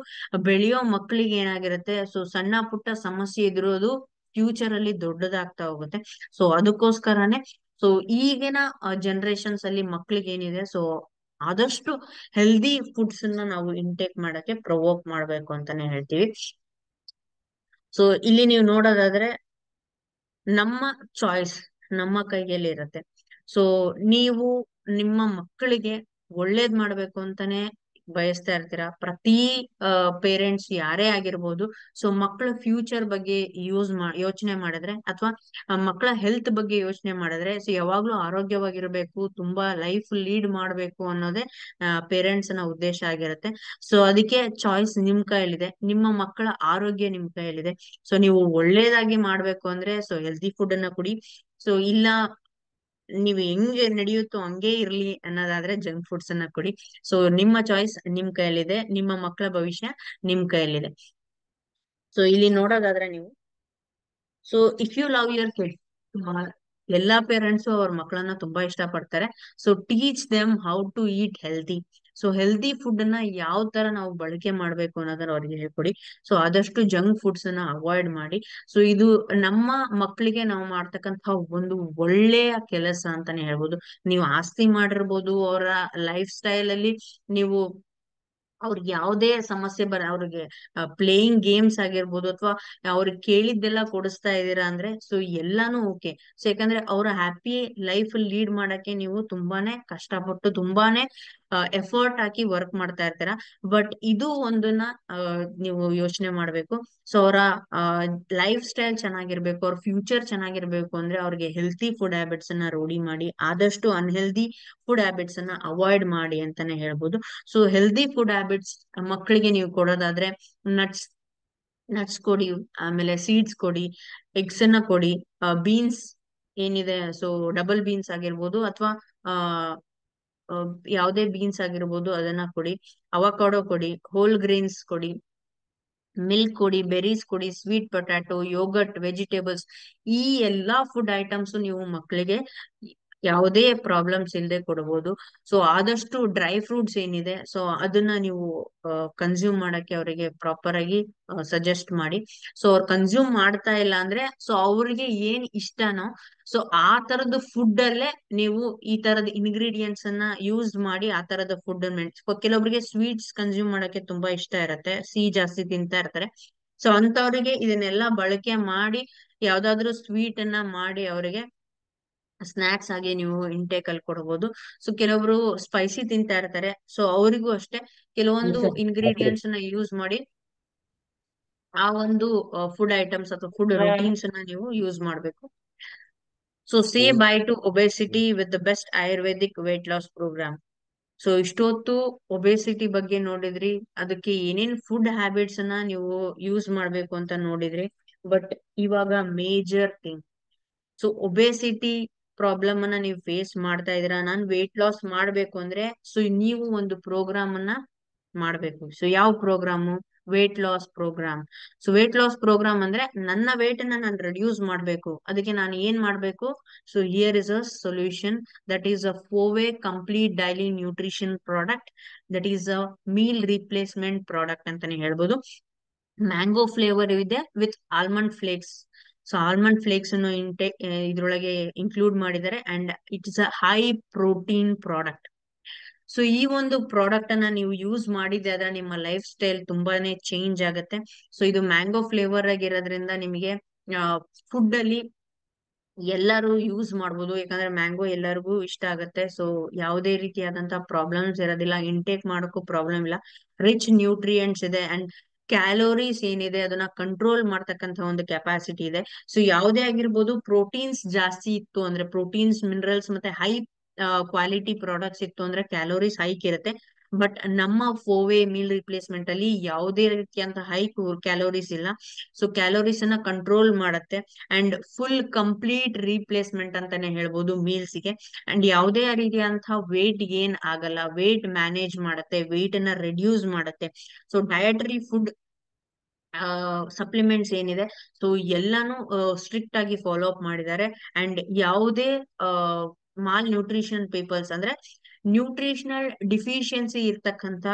ಬೆಳೆಯೋ ಮಕ್ಕಳಿಗೆ ಏನಾಗಿರುತ್ತೆ, ಸೊ ಸಣ್ಣ ಪುಟ್ಟ ಸಮಸ್ಯೆ ಇದ್ರೋದು ಫ್ಯೂಚರ್ ಅಲ್ಲಿ ದೊಡ್ಡದಾಗ್ತಾ ಹೋಗುತ್ತೆ. ಸೊ ಅದಕ್ಕೋಸ್ಕರನೇ ಸೊ ಈಗಿನ ಜನರೇಷನ್ಸ್ ಅಲ್ಲಿ ಮಕ್ಳಿಗೆ ಏನಿದೆ, ಸೊ ಆದಷ್ಟು ಹೆಲ್ದಿ ಫುಡ್ಸ್ ನ ನಾವು ಇಂಟೇಕ್ ಮಾಡಕ್ಕೆ ಪ್ರವೋಕ್ ಮಾಡ್ಬೇಕು ಅಂತಾನೆ ಹೇಳ್ತೀವಿ. ಸೊ ಇಲ್ಲಿ ನೀವು ನೋಡೋದಾದ್ರೆ ನಮ್ಮ ಚಾಯ್ಸ್ ನಮ್ಮ ಕೈಯಲ್ಲಿ ಇರುತ್ತೆ. ಸೊ ನೀವು ನಿಮ್ಮ ಮಕ್ಕಳಿಗೆ ಒಳ್ಳೇದ್ ಮಾಡ್ಬೇಕು ಅಂತಾನೆ ಬಯಸ್ತಾ ಇರ್ತೀರಾ, ಪ್ರತಿ ಪೇರೆಂಟ್ಸ್ ಯಾರೇ ಆಗಿರ್ಬೋದು. ಸೊ ಮಕ್ಕಳ ಫ್ಯೂಚರ್ ಬಗ್ಗೆ ಯೋಚನೆ ಮಾಡಿದ್ರೆ ಅಥವಾ ಮಕ್ಕಳ ಹೆಲ್ತ್ ಬಗ್ಗೆ ಯೋಚನೆ ಮಾಡಿದ್ರೆ, ಸೊ ಯಾವಾಗ್ಲೂ ಆರೋಗ್ಯವಾಗಿರ್ಬೇಕು, ತುಂಬಾ ಲೈಫ್ ಲೀಡ್ ಮಾಡ್ಬೇಕು ಅನ್ನೋದೇ ಪೇರೆಂಟ್ಸ್ ನ ಉದ್ದೇಶ ಆಗಿರುತ್ತೆ. ಸೊ ಅದಕ್ಕೆ ಚಾಯ್ಸ್ ನಿಮ್ ಕೈಯಲ್ಲಿದೆ, ನಿಮ್ಮ ಮಕ್ಕಳ ಆರೋಗ್ಯ ನಿಮ್ ಕೈಯಲ್ಲಿದೆ. ಸೊ ನೀವು ಒಳ್ಳೇದಾಗಿ ಮಾಡ್ಬೇಕು ಅಂದ್ರೆ ಸೊ ಹೆಲ್ದಿ ಫುಡ್ ಅನ್ನ ಕುಡಿ. ಸೊ ಇಲ್ಲ ನೀವು ಹೆಂಗೆ ನಡೆಯುತ್ತೋ ಹಂಗೆ ಇರ್ಲಿ ಅನ್ನೋದಾದ್ರೆ ಜಂಕ್ ಫುಡ್ಸ್ ಅನ್ನ ಕೊಡಿ. ಸೊ ನಿಮ್ಮ ಚಾಯ್ಸ್ ನಿಮ್ ಕೈಯಲ್ಲಿದೆ, ನಿಮ್ಮ ಮಕ್ಕಳ ಭವಿಷ್ಯ ನಿಮ್ ಕೈಯಲ್ಲಿದೆ. ಸೊ ಇಲ್ಲಿ ನೋಡೋದಾದ್ರೆ ನೀವು, so if you love your kid, ಎಲ್ಲಾ ಪೇರೆಂಟ್ಸ್ ಅವ್ರ ಮಕ್ಕಳನ್ನ ತುಂಬಾ ಇಷ್ಟ ಪಡ್ತಾರೆ. So teach them how to eat healthy. So healthy food ಅನ್ನ ಯಾವ ತರ ನಾವು ಬಳಕೆ ಮಾಡ್ಬೇಕು ಅನ್ನೋದನ್ನ ಅವ್ರಿಗೆ ಹೇಳ್ಕೊಡಿ. ಸೊ ಆದಷ್ಟು ಜಂಕ್ ಫುಡ್ಸ್ ಅನ್ನ ಅವಾಯ್ಡ್ ಮಾಡಿ. ಸೊ ಇದು ನಮ್ಮ ಮಕ್ಕಳಿಗೆ ನಾವು ಮಾಡ್ತಕ್ಕಂತ ಒಂದು ಒಳ್ಳೆಯ ಕೆಲಸ ಅಂತಾನೆ ಹೇಳ್ಬೋದು. ನೀವು ಆಸ್ತಿ ಮಾಡಿರ್ಬೋದು, ಅವರ ಲೈಫ್ ಸ್ಟೈಲ್ ಅಲ್ಲಿ ನೀವು ಅವ್ರಿಗೆ ಯಾವುದೇ ಸಮಸ್ಯೆ ಅವ್ರಿಗೆ ಪ್ಲೇಯಿಂಗ್ ಗೇಮ್ಸ್ ಆಗಿರ್ಬೋದು ಅಥವಾ ಅವ್ರಿಗೆ ಕೇಳಿದ್ದೆಲ್ಲ ಕೊಡಿಸ್ತಾ ಇದ್ದೀರಾ ಅಂದ್ರೆ, ಸೊ ಎಲ್ಲಾನು ಓಕೆ. ಸೊ ಯಾಕಂದ್ರೆ ಅವ್ರ ಹ್ಯಾಪಿ ಲೈಫ್ ಲೀಡ್ ಮಾಡಕ್ಕೆ ನೀವು ತುಂಬಾನೇ ಕಷ್ಟಪಟ್ಟು ತುಂಬಾನೇ ಎಫರ್ಟ್ ಹಾಕಿ ವರ್ಕ್ ಮಾಡ್ತಾ ಇರ್ತೀರಾ. ಬಟ್ ಇದು ಒಂದನ್ನ ನೀವು ಯೋಚನೆ ಮಾಡ್ಬೇಕು. ಸೊ ಅವರ ಲೈಫ್ ಸ್ಟೈಲ್ ಚೆನ್ನಾಗಿರ್ಬೇಕು, ಅವ್ರ ಫ್ಯೂಚರ್ ಚೆನ್ನಾಗಿರ್ಬೇಕು ಅಂದ್ರೆ ಅವ್ರಿಗೆ ಹೆಲ್ತಿ ಫುಡ್ ಹ್ಯಾಬಿಟ್ಸ್ ಅನ್ನ ರೂಢಿ ಮಾಡಿ, ಆದಷ್ಟು ಅನ್ಹೆಲ್ದಿ ಫುಡ್ ಹ್ಯಾಬಿಟ್ಸ್ ಅನ್ನ ಅವಾಯ್ಡ್ ಮಾಡಿ ಅಂತಾನೆ ಹೇಳ್ಬೋದು. ಸೊ ಹೆಲ್ದಿ ಫುಡ್ ಹ್ಯಾಬಿಟ್ಸ್ ಮಕ್ಕಳಿಗೆ ನೀವು ಕೊಡೋದಾದ್ರೆ ನಟ್ಸ್ ನಟ್ಸ್ ಕೊಡಿ, ಆಮೇಲೆ ಸೀಡ್ಸ್ ಕೊಡಿ, ಎಗ್ಸ್ ಅನ್ನ ಕೊಡಿ, ಬೀನ್ಸ್ ಏನಿದೆ, ಸೊ ಡಬಲ್ ಬೀನ್ಸ್ ಆಗಿರ್ಬೋದು ಅಥವಾ ಯಾವುದೇ ಬೀನ್ಸ್ ಆಗಿರ್ಬೋದು ಅದನ್ನ ಕೊಡಿ, ಅವಕಾಡೋ ಕೊಡಿ, ಹೋಲ್ ಗ್ರೇನ್ಸ್ ಕೊಡಿ, ಮಿಲ್ಕ್ ಕೊಡಿ, ಬೆರೀಸ್ ಕೊಡಿ, ಸ್ವೀಟ್ ಪೊಟ್ಯಾಟೊ, ಯೋಗರ್ಟ್, ವೆಜಿಟೇಬಲ್ಸ್, ಈ ಎಲ್ಲಾ ಫುಡ್ ಐಟಮ್ಸ್ ನೀವು ಮಕ್ಕಳಿಗೆ ಯಾವುದೇ ಪ್ರಾಬ್ಲಮ್ಸ್ ಇಲ್ಲದೆ ಕೊಡಬಹುದು. ಸೊ ಆದಷ್ಟು ಡ್ರೈ ಫ್ರೂಟ್ಸ್ ಏನಿದೆ ಸೊ ಅದನ್ನ ನೀವು ಕನ್ಸ್ಯೂಮ್ ಮಾಡಕ್ಕೆ ಅವರಿಗೆ ಪ್ರಾಪರ್ ಆಗಿ ಸಜೆಸ್ಟ್ ಮಾಡಿ. ಸೊ ಅವ್ರು ಕನ್ಸ್ಯೂಮ್ ಮಾಡ್ತಾ ಇಲ್ಲ ಅಂದ್ರೆ ಸೊ ಅವ್ರಿಗೆ ಏನ್ ಇಷ್ಟನೋ ಸೊ ಆ ತರದ ಫುಡ್ ಅಲ್ಲೇ ನೀವು ಈ ತರದ ಇಂಗ್ರೀಡಿಯೆಂಟ್ಸ್ ಅನ್ನ ಯೂಸ್ ಮಾಡಿ ಆ ತರದ ಫುಡ್ ಕೆಲವೊಬ್ಬರಿಗೆ ಸ್ವೀಟ್ಸ್ ಕನ್ಸ್ಯೂಮ್ ಮಾಡಕ್ಕೆ ತುಂಬಾ ಇಷ್ಟ ಇರತ್ತೆ, ಸಿಹಿ ಜಾಸ್ತಿ ತಿಂತಾ ಇರ್ತಾರೆ. ಸೊ ಅಂತವ್ರಿಗೆ ಇದನ್ನೆಲ್ಲ ಬಳಕೆ ಮಾಡಿ ಯಾವ್ದಾದ್ರು ಸ್ವೀಟ್ ಅನ್ನ ಮಾಡಿ ಅವರಿಗೆ ಸ್ನಾಕ್ಸ್ ಆಗಿ ನೀವು ಇಂಟೇಕ್ ಅಲ್ಲಿ ಕೊಡಬಹುದು. ಸೊ ಕೆಲವೊಬ್ರು ಸ್ಪೈಸಿ ತಿಂತಾ ಇರ್ತಾರೆ, ಸೊ ಅವರಿಗೂ ಅಷ್ಟೇ ಕೆಲವೊಂದು ಇಂಗ್ರೀಡಿಯೆಂಟ್ಸ್ ನ ಯೂಸ್ ಮಾಡಿ ಆ ಒಂದು ಫುಡ್ ಐಟಮ್ಸ್ ಅಥವಾ ಫುಡ್ ರುಟೀನ್ಸ್ ನ ನೀವು ಯೂಸ್ ಮಾಡ್ಬೇಕು. So say bye to obesity with the best ayurvedic weight loss program. So ಇಷ್ಟೊತ್ತು ಒಬೆಸಿಟಿ ಬಗ್ಗೆ ನೋಡಿದ್ರಿ, ಅದಕ್ಕೆ ಏನೇನ್ ಫುಡ್ ಹ್ಯಾಬಿಟ್ಸ್ ಅನ್ನ ನೀವು ಯೂಸ್ ಮಾಡ್ಬೇಕು ಅಂತ ನೋಡಿದ್ರಿ. ಬಟ್ ಇವಾಗ major thing, so obesity problem ಅನ್ನ ನೀವು ಫೇಸ್ ಮಾಡ್ತಾ ಇದೀರಾ, ನಾನ್ ವೇಟ್ ಲಾಸ್ ಮಾಡ್ಬೇಕು ಅಂದ್ರೆ ಸೊ ನೀವು ಒಂದು ಪ್ರೋಗ್ರಾಮ್ ಅನ್ನ ಮಾಡ್ಬೇಕು. ಸೊ ಯಾವ program? Weight loss program. So weight loss program ಅಂದ್ರೆ ನನ್ನ ವೇಟ್ ಅನ್ನ ನಾನು ರೆಡ್ಯೂಸ್ ಮಾಡ್ಬೇಕು, ಅದಕ್ಕೆ ನಾನು ಏನ್ ಮಾಡ್ಬೇಕು? So here is a solution, that is a ಫೋವೆ complete daily nutrition product, that is a meal replacement product ಅಂತಾನೆ ಹೇಳ್ಬೋದು. ಮ್ಯಾಂಗೋ ಫ್ಲೇವರ್ ಇದೆ with almond flakes. So almond flakes ಅನ್ನು ಇದ್ರೊಳಗೆ ಇನ್ಕ್ಲೂಡ್ ಮಾಡಿದ್ದಾರೆ and it is a high protein product. So ಈ ಒಂದು product ಅನ್ನ ನೀವು ಯೂಸ್ ಮಾಡಿದ್ರೆ ಆದ್ರೆ ನಿಮ್ಮ ಲೈಫ್ ಸ್ಟೈಲ್ ತುಂಬಾನೇ ಚೇಂಜ್ ಆಗುತ್ತೆ. ಸೊ ಇದು ಮ್ಯಾಂಗೋ ಫ್ಲೇವರ್ ಆಗಿರೋದ್ರಿಂದ ನಿಮಗೆ ಫುಡ್ ಅಲ್ಲಿ ಎಲ್ಲರೂ ಯೂಸ್ ಮಾಡ್ಬೋದು, ಯಾಕಂದ್ರೆ ಮ್ಯಾಂಗೋ ಎಲ್ಲರಿಗೂ ಇಷ್ಟ ಆಗುತ್ತೆ. ಸೊ ಯಾವುದೇ ರೀತಿಯಾದಂತಹ ಪ್ರಾಬ್ಲಮ್ಸ್ ಇರೋದಿಲ್ಲ, ಇಂಟೇಕ್ ಮಾಡೋಕ್ಕೂ ಪ್ರಾಬ್ಲಮ್ ಇಲ್ಲ, ರಿಚ್ ನ್ಯೂಟ್ರಿಯೆಂಟ್ಸ್ ಇದೆ ಅಂಡ್ ಕ್ಯಾಲೋರೀಸ್ ಏನಿದೆ ಅದನ್ನ ಕಂಟ್ರೋಲ್ ಮಾಡ್ತಕ್ಕಂತ ಒಂದು ಕೆಪಾಸಿಟಿ ಇದೆ. ಸೊ ಯಾವುದೇ ಆಗಿರ್ಬೋದು, ಪ್ರೋಟೀನ್ಸ್ ಜಾಸ್ತಿ ಇತ್ತು ಅಂದ್ರೆ, ಪ್ರೋಟೀನ್ಸ್, ಮಿನರಲ್ಸ್ ಮತ್ತೆ ಹೈ ಕ್ವಾಲಿಟಿ ಪ್ರಾಡಕ್ಟ್ಸ್ ಇತ್ತು ಅಂದ್ರೆ ಕ್ಯಾಲೋರೀಸ್ ಹೈಕ್ ಇರುತ್ತೆ. ಬಟ್ ನಮ್ಮ ಫೋವೆ ಮೀಲ್ ರಿಪ್ಲೇಸ್ಮೆಂಟ್ ಅಲ್ಲಿ ಯಾವುದೇ ರೀತಿಯಂತ ಹೈ ಕ್ಯಾಲೋರೀಸ್ ಇಲ್ಲ. ಸೊ ಕ್ಯಾಲೋರೀಸ್ ಅನ್ನ ಕಂಟ್ರೋಲ್ ಮಾಡುತ್ತೆ ಅಂಡ್ ಫುಲ್ ಕಂಪ್ಲೀಟ್ ರೀಪ್ಲೇಸ್ಮೆಂಟ್ ಅಂತಾನೆ ಹೇಳ್ಬೋದು ಮೀಲ್ಸ್ ಗೆ. ಅಂಡ್ ಯಾವುದೇ ರೀತಿಯಂತಹ ವೇಟ್ ಗೇನ್ ಆಗಲ್ಲ, ವೇಟ್ ಮ್ಯಾನೇಜ್ ಮಾಡುತ್ತೆ, ವೇಟ್ ಅನ್ನ ರೆಡ್ಯೂಸ್ ಮಾಡುತ್ತೆ. ಸೊ ಡಯಟರಿ ಫುಡ್ ಸಪ್ಲಿಮೆಂಟ್ಸ್ ಏನಿದೆ ಸೊ ಎಲ್ಲಾನು ಸ್ಟ್ರಿಕ್ಟ್ ಆಗಿ ಫಾಲೋ ಅಪ್ ಮಾಡಿದ್ದಾರೆ. ಅಂಡ್ ಯಾವುದೇ ಮಾಲ್ ನ್ಯೂಟ್ರಿಷನ್ ಪೀಪಲ್ಸ್ ಅಂದ್ರೆ ನ್ಯೂಟ್ರಿಷನಲ್ ಡಿಫಿಷಿಯನ್ಸಿ ಇರ್ತಕ್ಕಂತ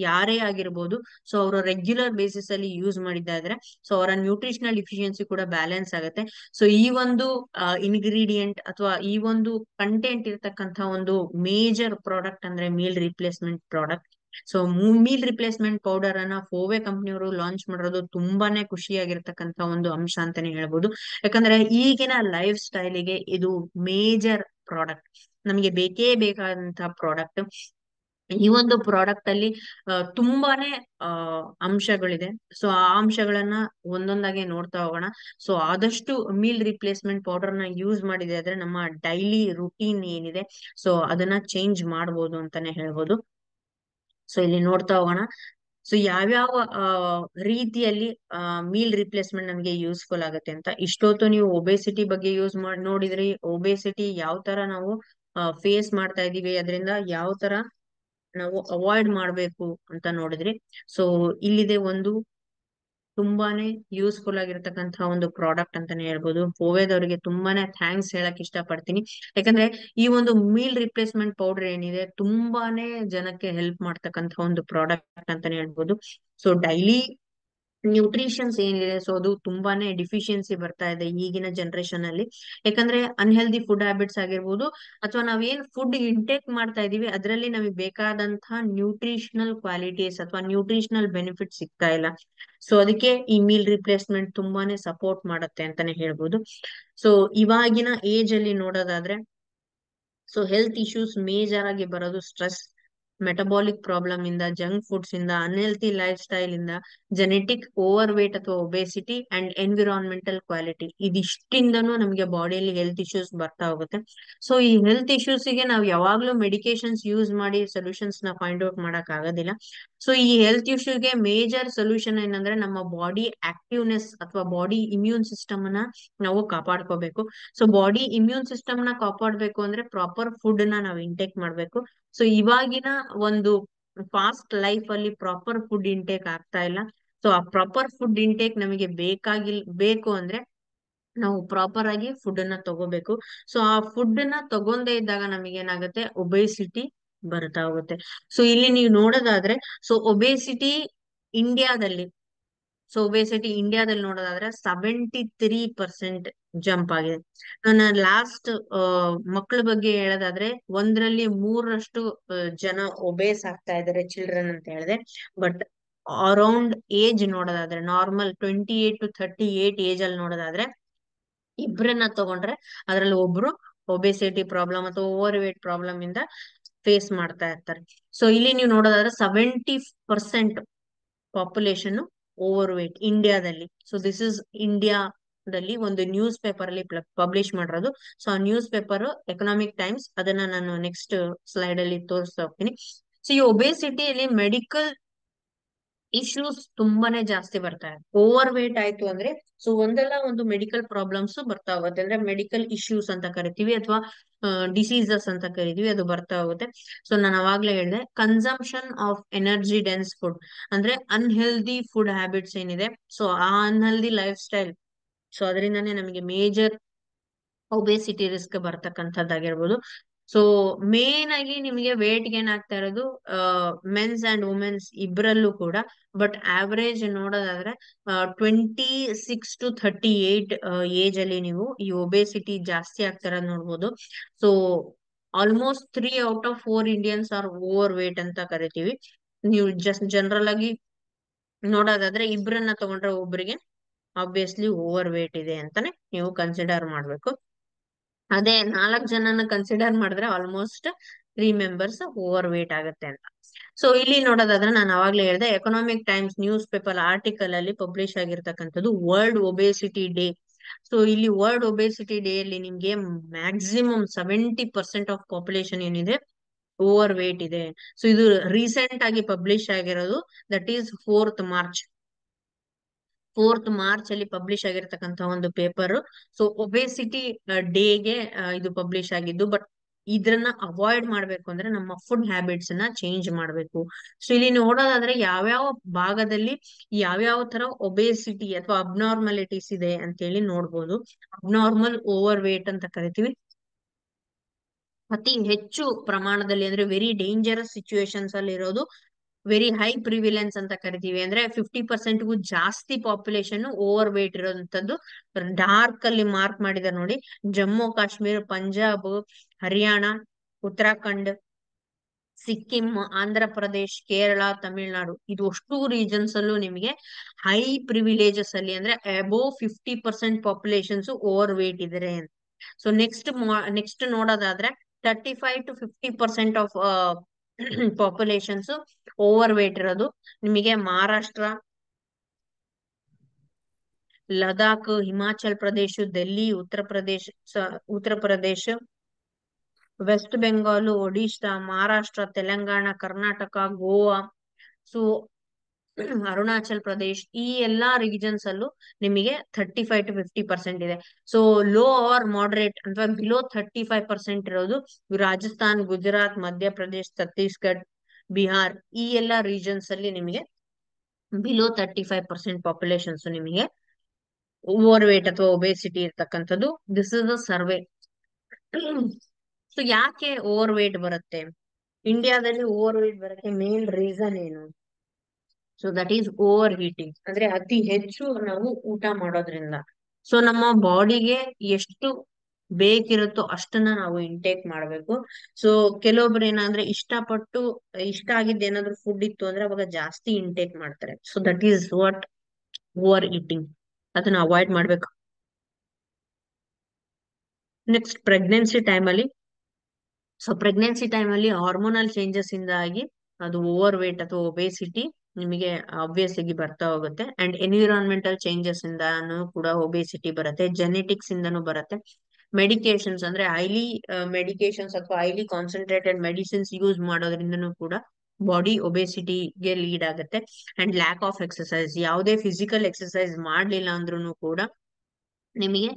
ಯಾರೇ ಆಗಿರ್ಬೋದು, ಸೊ ಅವರು ರೆಗ್ಯುಲರ್ ಬೇಸಿಸ್ ಅಲ್ಲಿ ಯೂಸ್ ಮಾಡಿದ್ದ ಇದ್ರೆ ಸೊ ಅವರ ನ್ಯೂಟ್ರಿಷನಲ್ ಡಿಫಿಷಿಯನ್ಸಿ ಕೂಡ ಬ್ಯಾಲೆನ್ಸ್ ಆಗುತ್ತೆ. ಸೊ ಈ ಒಂದು ಇಂಗ್ರೀಡಿಯೆಂಟ್ ಅಥವಾ ಈ ಒಂದು ಕಂಟೆಂಟ್ ಇರ್ತಕ್ಕಂತ ಒಂದು ಮೇಜರ್ ಪ್ರಾಡಕ್ಟ್ ಅಂದ್ರೆ meal replacement product. So meal replacement powder ಅನ್ನ ಫೋವೆ ಕಂಪ್ನಿಯವರು ಲಾಂಚ್ ಮಾಡಿರೋದು ತುಂಬಾನೇ ಖುಷಿಯಾಗಿರ್ತಕ್ಕಂತ ಒಂದು ಅಂಶ ಅಂತಾನೆ ಹೇಳ್ಬೋದು. ಯಾಕಂದ್ರೆ ಈಗಿನ ಲೈಫ್ ಸ್ಟೈಲಿಗೆ ಇದು ಮೇಜರ್ ಪ್ರಾಡಕ್ಟ್, ನಮಗೆ ಬೇಕೇ ಬೇಕಾದಂತಹ ಪ್ರಾಡಕ್ಟ್. ಈ ಒಂದು ಪ್ರಾಡಕ್ಟ್ ಅಲ್ಲಿ ತುಂಬಾನೇ ಅಂಶಗಳಿದೆ. ಸೊ ಆ ಅಂಶಗಳನ್ನ ಒಂದೊಂದಾಗಿ ನೋಡ್ತಾ ಹೋಗೋಣ. ಸೊ ಆದಷ್ಟು ಮೀಲ್ ರಿಪ್ಲೇಸ್ಮೆಂಟ್ ಪೌಡರ್ ನ ಯೂಸ್ ಮಾಡಿದೆ ಆದ್ರೆ ನಮ್ಮ ಡೈಲಿ ರುಟೀನ್ ಏನಿದೆ ಸೊ ಅದನ್ನ ಚೇಂಜ್ ಮಾಡ್ಬೋದು ಅಂತಾನೆ ಹೇಳ್ಬೋದು. ಸೊ ಇಲ್ಲಿ ನೋಡ್ತಾ ಹೋಗೋಣ. ಸೊ ಯಾವ್ಯಾವ ರೀತಿಯಲ್ಲಿ ಮೀಲ್ ರಿಪ್ಲೇಸ್ಮೆಂಟ್ ನಮಗೆ ಯೂಸ್ಫುಲ್ ಆಗುತ್ತೆ ಅಂತ. ಇಷ್ಟೊತ್ತು ನೀವು ಒಬೆಸಿಟಿ ಬಗ್ಗೆ ಯೂಸ್ ಮಾಡಿ ನೋಡಿದ್ರಿ, ಒಬೆಸಿಟಿ ಯಾವ ತರ ನಾವು ಫೇಸ್ ಮಾಡ್ತಾ ಇದೀವಿ, ಅದರಿಂದ ಯಾವ ತರ ನಾವು ಅವಾಯ್ಡ್ ಮಾಡ್ಬೇಕು ಅಂತ ನೋಡಿದ್ರಿ. ಸೊ ಇಲ್ಲಿದೆ ಒಂದು ತುಂಬಾನೇ ಯೂಸ್ಫುಲ್ ಆಗಿರತಕ್ಕಂತಹ ಒಂದು ಪ್ರಾಡಕ್ಟ್ ಅಂತಾನೆ ಹೇಳ್ಬೋದು. ಫೋವೆದವರಿಗೆ ತುಂಬಾನೇ ಥ್ಯಾಂಕ್ಸ್ ಹೇಳಕ್ ಇಷ್ಟ ಪಡ್ತೀನಿ. ಯಾಕಂದ್ರೆ ಈ ಒಂದು ಮೀಲ್ ರಿಪ್ಲೇಸ್ಮೆಂಟ್ ಪೌಡರ್ ಏನಿದೆ ತುಂಬಾನೇ ಜನಕ್ಕೆ ಹೆಲ್ಪ್ ಮಾಡ್ತಕ್ಕಂತ ಒಂದು ಪ್ರಾಡಕ್ಟ್ ಅಂತಾನೆ ಹೇಳ್ಬೋದು. ಸೊ ಡೈಲಿ ನ್ಯೂಟ್ರಿಷನ್ಸ್ ಏನಿದೆ ಸೊ ಅದು ತುಂಬಾನೇ ಡಿಫಿಷಿಯನ್ಸಿ ಬರ್ತಾ ಇದೆ ಈಗಿನ ಜನರೇಷನ್ ಅಲ್ಲಿ. ಯಾಕಂದ್ರೆ ಅನ್ಹೆಲ್ದಿ ಫುಡ್ ಹ್ಯಾಬಿಟ್ಸ್ ಆಗಿರ್ಬೋದು ಅಥವಾ ನಾವೇನ್ ಫುಡ್ ಇಂಟೇಕ್ ಮಾಡ್ತಾ ಇದೀವಿ ಅದರಲ್ಲಿ ನಮಗೆ ಬೇಕಾದಂತಹ ನ್ಯೂಟ್ರಿಷನಲ್ ಕ್ವಾಲಿಟೀಸ್ ಅಥವಾ ನ್ಯೂಟ್ರಿಷನಲ್ ಬೆನಿಫಿಟ್ ಸಿಗ್ತಾ ಇಲ್ಲ. ಸೊ ಅದಕ್ಕೆ ಈ ಮೀಲ್ ರಿಪ್ಲೇಸ್ಮೆಂಟ್ ತುಂಬಾನೇ ಸಪೋರ್ಟ್ ಮಾಡುತ್ತೆ ಅಂತಾನೆ ಹೇಳ್ಬೋದು. ಸೊ ಇವಾಗಿನ ಏಜ್ ಅಲ್ಲಿ ನೋಡೋದಾದ್ರೆ ಸೊ ಹೆಲ್ತ್ ಇಶ್ಯೂಸ್ ಮೇಜರ್ ಆಗಿ ಬರೋದು ಸ್ಟ್ರೆಸ್, ಮೆಟಬಾಲಿಕ್ ಪ್ರಾಬ್ಲಮ್ ಇಂದ, ಜಂಕ್ ಫುಡ್ಸ್ ಇಂದ, ಅನ್ಹೆಲ್ತಿ ಲೈಫ್ ಸ್ಟೈಲ್ ಇಂದ, ಜೆನೆಟಿಕ್ ಓವರ್ ವೇಟ್ ಅಥವಾ ಒಬೆಸಿಟಿ ಅಂಡ್ ಎನ್ವಿರಾನ್ಮೆಂಟಲ್ ಕ್ವಾಲಿಟಿ, ಇದಿಷ್ಟಿಂದನೂ ನಮಗೆ ಬಾಡಿಯಲ್ಲಿ ಹೆಲ್ತ್ ಇಶ್ಯೂಸ್ ಬರ್ತಾ ಹೋಗುತ್ತೆ. ಸೊ ಈ ಹೆಲ್ತ್ ಇಶ್ಯೂಸ್ ಗೆ ನಾವು ಯಾವಾಗ್ಲೂ ಮೆಡಿಕೇಶನ್ಸ್ ಯೂಸ್ ಮಾಡಿ ಸೊಲ್ಯೂಷನ್ಸ್ ನ ಫೈಂಡ್ ಔಟ್ ಮಾಡಕ್ ಆಗೋದಿಲ್ಲ. ಸೊ ಈ ಹೆಲ್ತ್ ಇಶ್ಯೂಗೆ ಮೇಜರ್ ಸೊಲ್ಯೂಷನ್ ಏನಂದ್ರೆ ನಮ್ಮ ಬಾಡಿ ಆಕ್ಟಿವ್ನೆಸ್ ಅಥವಾ ಬಾಡಿ ಇಮ್ಯೂನ್ ಸಿಸ್ಟಮ್ ನ ನಾವು ಕಾಪಾಡ್ಕೋಬೇಕು. ಸೊ ಬಾಡಿ ಇಮ್ಯೂನ್ ಸಿಸ್ಟಮ್ ನ ಕಾಪಾಡ್ಬೇಕು ಅಂದ್ರೆ ಪ್ರಾಪರ್ ಫುಡ್ ನ ನಾವು ಇಂಟೇಕ್ ಮಾಡ್ಬೇಕು. ಸೊ ಇವಾಗಿನ ಒಂದು ಫಾಸ್ಟ್ ಲೈಫ್ ಅಲ್ಲಿ ಪ್ರಾಪರ್ ಫುಡ್ ಇಂಟೇಕ್ ಆಗ್ತಾ ಇಲ್ಲ. ಸೊ ಆ ಪ್ರಾಪರ್ ಫುಡ್ ಇಂಟೇಕ್ ನಮಗೆ ಬೇಕು ಅಂದ್ರೆ ನಾವು ಪ್ರಾಪರ್ ಆಗಿ ಫುಡ್ ಅನ್ನ ತಗೋಬೇಕು. ಸೊ ಆ ಫುಡ್ ನ ತಗೊಂಡೇ ಇದ್ದಾಗ ನಮಗೆ ಏನಾಗುತ್ತೆ, ಒಬೆಸಿಟಿ ಬರ್ತಾ ಹೋಗುತ್ತೆ. ಸೊ ಇಲ್ಲಿ ನೀವು ನೋಡೋದಾದ್ರೆ, ಸೊ ಒಬೆಸಿಟಿ ಇಂಡಿಯಾದಲ್ಲಿ ನೋಡೋದಾದ್ರೆ 73% ಜಂಪ್ ಆಗಿದೆ. ನನ್ನ ಲಾಸ್ಟ್ ಮಕ್ಕಳ ಬಗ್ಗೆ ಹೇಳೋದಾದ್ರೆ 1/3 ಜನ ಒಬೇಸ್ ಆಗ್ತಾ ಇದಾರೆ ಚಿಲ್ಡ್ರನ್ ಅಂತ ಹೇಳಿದೆ. ಬಟ್ ಅರೌಂಡ್ ಏಜ್ ನೋಡೋದಾದ್ರೆ, ನಾರ್ಮಲ್ 28 to 38 ಏಜ್ ಅಲ್ಲಿ ನೋಡೋದಾದ್ರೆ, ಇಬ್ರನ್ನ ತಗೊಂಡ್ರೆ ಅದ್ರಲ್ಲಿ ಒಬ್ರು ಒಬೆಸಿಟಿ ಪ್ರಾಬ್ಲಮ್ ಅಥವಾ ಓವರ್ ವೇಟ್ ಪ್ರಾಬ್ಲಮ್ ಇಂದ ಫೇಸ್ ಮಾಡ್ತಾ ಇರ್ತಾರೆ. ಸೊ ಇಲ್ಲಿ ನೀವು ನೋಡೋದಾದ್ರೆ 70% ಪಾಪ್ಯುಲೇಷನ್ ಓವರ್ ವೇಟ್ ಇಂಡಿಯಾದಲ್ಲಿ. ಸೊ ದಿಸ್ ಇಸ್ ಇಂಡಿಯಾದಲ್ಲಿ ಒಂದು ನ್ಯೂಸ್ ಪೇಪರ್ ಅಲ್ಲಿ ಪಬ್ಲಿಷ್ ಮಾಡಿರೋದು. ಸೊ ಆ ನ್ಯೂಸ್ ಪೇಪರ್ ಎಕನಾಮಿಕ್ ಟೈಮ್ಸ್, ಅದನ್ನ ನಾನು ನೆಕ್ಸ್ಟ್ ಸ್ಲೈಡ್ ಅಲ್ಲಿ ತೋರಿಸ್ತಾ ಹೋಗ್ತೀನಿ. ಸೊ ಈ ಒಬೆಸಿಟಿಯಲ್ಲಿ ಮೆಡಿಕಲ್ ಇಶ್ಯೂಸ್ ತುಂಬಾನೇ ಜಾಸ್ತಿ ಬರ್ತಾ ಇದೆ. ಓವರ್ ವೇಟ್ ಆಯ್ತು ಅಂದ್ರೆ ಸೊ ಒಂದಲ್ಲ ಒಂದು ಮೆಡಿಕಲ್ ಪ್ರಾಬ್ಲಮ್ಸ್ ಬರ್ತಾ ಹೋಗುತ್ತೆ. ಅಂದ್ರೆ ಮೆಡಿಕಲ್ ಇಶ್ಯೂಸ್ ಅಂತ ಕರಿತೀವಿ ಅಥವಾ ಡಿಸೀಸಸ್ ಅಂತ ಕರಿತೀವಿ, ಅದು ಬರ್ತಾ ಹೋಗುತ್ತೆ. ಸೊ ನಾನು ಅವಾಗ್ಲೇ ಹೇಳಿದೆ, consumption of energy dense food ಅಂದ್ರೆ ಅನ್ಹೆಲ್ದಿ ಫುಡ್ ಹ್ಯಾಬಿಟ್ಸ್ ಏನಿದೆ, ಸೊ ಆ ಅನ್ಹೆಲ್ದಿ ಲೈಫ್ ಸ್ಟೈಲ್, ಸೊ ಅದರಿಂದಾನೇ ನಮಗೆ ಮೇಜರ್ ಒಬೆಸಿಟಿ ರಿಸ್ಕ್ ಬರ್ತಕ್ಕಂಥದ್ದಾಗಿರ್ಬೋದು. ಸೊ ಮೇನ್ ಆಗಿ ನಿಮಗೆ ವೇಟ್ ಗೇನ್ ಆಗ್ತಾ ಇರೋದು ಮೆನ್ಸ್ ಅಂಡ್ ವುಮೆನ್ಸ್ ಇಬ್ರಲ್ಲೂ ಕೂಡ. ಬಟ್ ಆವರೇಜ್ ನೋಡೋದಾದ್ರೆ 26 to 38 ಏಜ್ ಅಲ್ಲಿ ನೀವು ಈ ಒಬೆಸಿಟಿ ಜಾಸ್ತಿ ಆಗ್ತಾ ಇರೋದು ನೋಡ್ಬೋದು. So almost 3 out of 4 Indians are over weight ಅಂತ ಕರಿತೀವಿ. ನೀವು ಜಸ್ಟ್ ಜನರಲ್ ಆಗಿ ನೋಡೋದಾದ್ರೆ ಇಬ್ರನ್ನ ತಗೊಂಡ್ರೆ ಒಬ್ರಿಗೆ ಆಬ್ವಿಯಸ್ಲಿ ಓವರ್ ವೇಟ್ ಇದೆ ಅಂತಾನೆ ನೀವು ಕನ್ಸಿಡರ್ ಮಾಡ್ಬೇಕು. ಅದೇ 4 ಜನನ ಕನ್ಸಿಡರ್ ಮಾಡಿದ್ರೆ ಆಲ್ಮೋಸ್ಟ್ 3 ಮೆಂಬರ್ಸ್ ಓವರ್ ವೇಟ್ ಆಗುತ್ತೆ ಅಂತ. ಸೊ ಇಲ್ಲಿ ನೋಡೋದಾದ್ರೆ ನಾನು ಅವಾಗ್ಲೇ ಹೇಳಿದೆ, economic times news paper article ಅಲ್ಲಿ ಪಬ್ಲಿಷ್ ಆಗಿರ್ತಕ್ಕಂಥದ್ದು ವರ್ಲ್ಡ್ ಒಬೆಸಿಟಿ ಡೇ. ಸೊ ಇಲ್ಲಿ ವರ್ಲ್ಡ್ ಒಬೆಸಿಟಿ ಡೇ ಅಲ್ಲಿ ನಿಮ್ಗೆ ಮ್ಯಾಕ್ಸಿಮಮ್ 70% ಆಫ್ ಪಾಪ್ಯುಲೇಷನ್ ಏನಿದೆ ಓವರ್ ವೇಟ್ ಇದೆ. ಸೊ ಇದು ರೀಸೆಂಟ್ ಆಗಿ ಪಬ್ಲಿಷ್ ಆಗಿರೋದು, that is 4th March. 4th March ಅಲ್ಲಿ ಪಬ್ಲಿಷ್ ಆಗಿರ್ತಕ್ಕಂಥ ಒಂದು ಪೇಪರ್. ಸೊ ಒಬೆಸಿಟಿ ಡೇಗೆ ಇದು ಪಬ್ಲಿಷ್ ಆಗಿದ್ದು. ಬಟ್ ಇದ್ರನ್ನ ಅವಾಯ್ಡ್ ಮಾಡ್ಬೇಕು ಅಂದ್ರೆ ನಮ್ಮ ಫುಡ್ ಹ್ಯಾಬಿಟ್ಸ್ ನ ಚೇಂಜ್ ಮಾಡ್ಬೇಕು. ಸೊ ಇಲ್ಲಿ ನೋಡೋದಾದ್ರೆ ಯಾವ್ಯಾವ ಭಾಗದಲ್ಲಿ ಯಾವ್ಯಾವ ತರ ಒಬೆಸಿಟಿ ಅಥವಾ ಅಬ್ನಾರ್ಮಲಿಟೀಸ್ ಇದೆ ಅಂತ ಹೇಳಿ ನೋಡ್ಬೋದು. ಅಬ್ನಾರ್ಮಲ್ ಓವರ್ ವೇಟ್ ಅಂತ ಕರಿತೀವಿ. ಅತಿ ಹೆಚ್ಚು ಪ್ರಮಾಣದಲ್ಲಿ ಅಂದ್ರೆ ವೆರಿ ಡೇಂಜರಸ್ ಸಿಚುವೇಶನ್ಸ್ ಅಲ್ಲಿ ಇರೋದು ವೆರಿ ಹೈ ಪ್ರಿವಿಲೆನ್ಸ್ ಅಂತ ಕರಿತೀವಿ. ಅಂದ್ರೆ 50%ಗೂ ಜಾಸ್ತಿ ಪಾಪ್ಯುಲೇಷನ್ ಓವರ್ ವೇಟ್ ಇರೋಂಥದ್ದು ಡಾರ್ಕ್ ಅಲ್ಲಿ ಮಾರ್ಕ್ ಮಾಡಿದಾರೆ ನೋಡಿ. ಜಮ್ಮು ಕಾಶ್ಮೀರ್, ಪಂಜಾಬ್, ಹರಿಯಾಣ, ಉತ್ತರಾಖಂಡ್, ಸಿಕ್ಕಿಂ, ಆಂಧ್ರ ಪ್ರದೇಶ್, ಕೇರಳ, ತಮಿಳ್ನಾಡು, ಇದು ಅಷ್ಟು ರೀಜನ್ಸ್ ಅಲ್ಲೂ ನಿಮಗೆ ಹೈ ಪ್ರಿವಿಲೇಜಸ್ ಅಲ್ಲಿ ಅಂದ್ರೆ ಅಬೋವ್ 50% ಪಾಪ್ಯುಲೇಷನ್ಸ್ ಓವರ್ ವೇಟ್ ಇದಾರೆ. ಸೊ ನೆಕ್ಸ್ಟ್ ನೋಡೋದಾದ್ರೆ 35 to 50% of populations over wait ಇರೋದು ನಿಮಗೆ ಮಹಾರಾಷ್ಟ್ರ, ಲದಾಖ್, ಹಿಮಾಚಲ್ ಪ್ರದೇಶ್, ಡೆಲ್ಲಿ, ಉತ್ತರ ಪ್ರದೇಶ, ವೆಸ್ಟ್ ಬೆಂಗಾಲ್, ಒಡಿಶಾ, ಮಹಾರಾಷ್ಟ್ರ, ತೆಲಂಗಾಣ, ಕರ್ನಾಟಕ, ಗೋವಾ, ಸೊ ಅರುಣಾಚಲ್ ಪ್ರದೇಶ್, ಈ ಎಲ್ಲಾ ರೀಜನ್ಸ್ ಅಲ್ಲೂ ನಿಮಗೆ 35 to 50% ಇದೆ. ಸೊ ಲೋ ಆರ್ ಮಾಡರೇಟ್ ಅಥವಾ ಬಿಲೋ 35% ಇರೋದು ರಾಜಸ್ಥಾನ್, ಗುಜರಾತ್, ಮಧ್ಯಪ್ರದೇಶ್, ಛತ್ತೀಸ್ಗಢ, ಬಿಹಾರ್, ಈ ಎಲ್ಲಾ ರೀಜನ್ಸ್ ಅಲ್ಲಿ ನಿಮಗೆ ಬಿಲೋ 35% ಪಾಪ್ಯುಲೇಷನ್ಸ್ ನಿಮಗೆ ಓವರ್ ವೇಟ್ ಅಥವಾ ಒಬೆಸಿಟಿ ಇರ್ತಕ್ಕಂಥದ್ದು. This is a survey. So ಯಾಕೆ ಓವರ್ ವೇಟ್ ಬರುತ್ತೆ ಇಂಡಿಯಾದಲ್ಲಿ? ಓವರ್ ವೇಟ್ ಬರುತ್ತೆ ಮೇನ್ ರೀಸನ್ ಏನು? So that is over heating, ಅಂದ್ರೆ ಅತಿ ಹೆಚ್ಚು ನಾವು ಊಟ ಮಾಡೋದ್ರಿಂದ. ಸೊ ನಮ್ಮ ಬಾಡಿಗೆ ಎಷ್ಟು ಬೇಕಿರುತ್ತೋ ಅಷ್ಟನ್ನ ನಾವು ಇಂಟೇಕ್ ಮಾಡ್ಬೇಕು. ಸೊ ಕೆಲವೊಬ್ರು ಏನಾದ್ರೆ ಇಷ್ಟ ಆಗಿದ್ದ ಏನಾದ್ರು ಫುಡ್ ಇತ್ತು ಅಂದ್ರೆ ಅವಾಗ ಜಾಸ್ತಿ ಇಂಟೇಕ್ ಮಾಡ್ತಾರೆ. So that is what over eating, ಅದನ್ನ ಅವಾಯ್ಡ್ ಮಾಡ್ಬೇಕು. ನೆಕ್ಸ್ಟ್ ಪ್ರೆಗ್ನೆನ್ಸಿ ಟೈಮ್ ಅಲ್ಲಿ ಸೊ ಪ್ರೆಗ್ನೆನ್ಸಿ ಟೈಮ್ ಅಲ್ಲಿ ಹಾರ್ಮೋನಲ್ ಚೇಂಜಸ್ ಇಂದಾಗಿ ಅದು ಓವರ್ ವೇಟ್ ಅಥವಾ ಒಬೇಸಿಟಿ ನಿಮಗೆ ಆಬ್ವಿಯಸ್ ಆಗಿ ಬರ್ತಾ ಹೋಗುತ್ತೆ. ಅಂಡ್ ಎನ್ವಿರಾನ್ಮೆಂಟಲ್ ಚೇಂಜಸ್ ಇಂದಾನು ಕೂಡ ಒಬೇಸಿಟಿ ಬರುತ್ತೆ, ಜೆನೆಟಿಕ್ಸ್ ಇಂದನೂ ಬರುತ್ತೆ. ಮೆಡಿಕೇಶನ್ಸ್ ಅಂದ್ರೆ ಹೈಲಿ ಮೆಡಿಕೇಶನ್ಸ್ ಅಥವಾ ಹೈಲಿ ಕಾನ್ಸಂಟ್ರೇಟೆಡ್ ಮೆಡಿಸಿನ್ಸ್ ಯೂಸ್ ಮಾಡೋದ್ರಿಂದನೂ ಕೂಡ ಬಾಡಿ ಒಬೇಸಿಟಿಗೆ ಲೀಡ್ ಆಗುತ್ತೆ. ಅಂಡ್ ಲ್ಯಾಕ್ ಆಫ್ ಎಕ್ಸಸೈಸ್, ಯಾವುದೇ ಫಿಸಿಕಲ್ ಎಕ್ಸಸೈಸ್ ಮಾಡ್ಲಿಲ್ಲ ಅಂದ್ರೂ ಕೂಡ ನಿಮಗೆ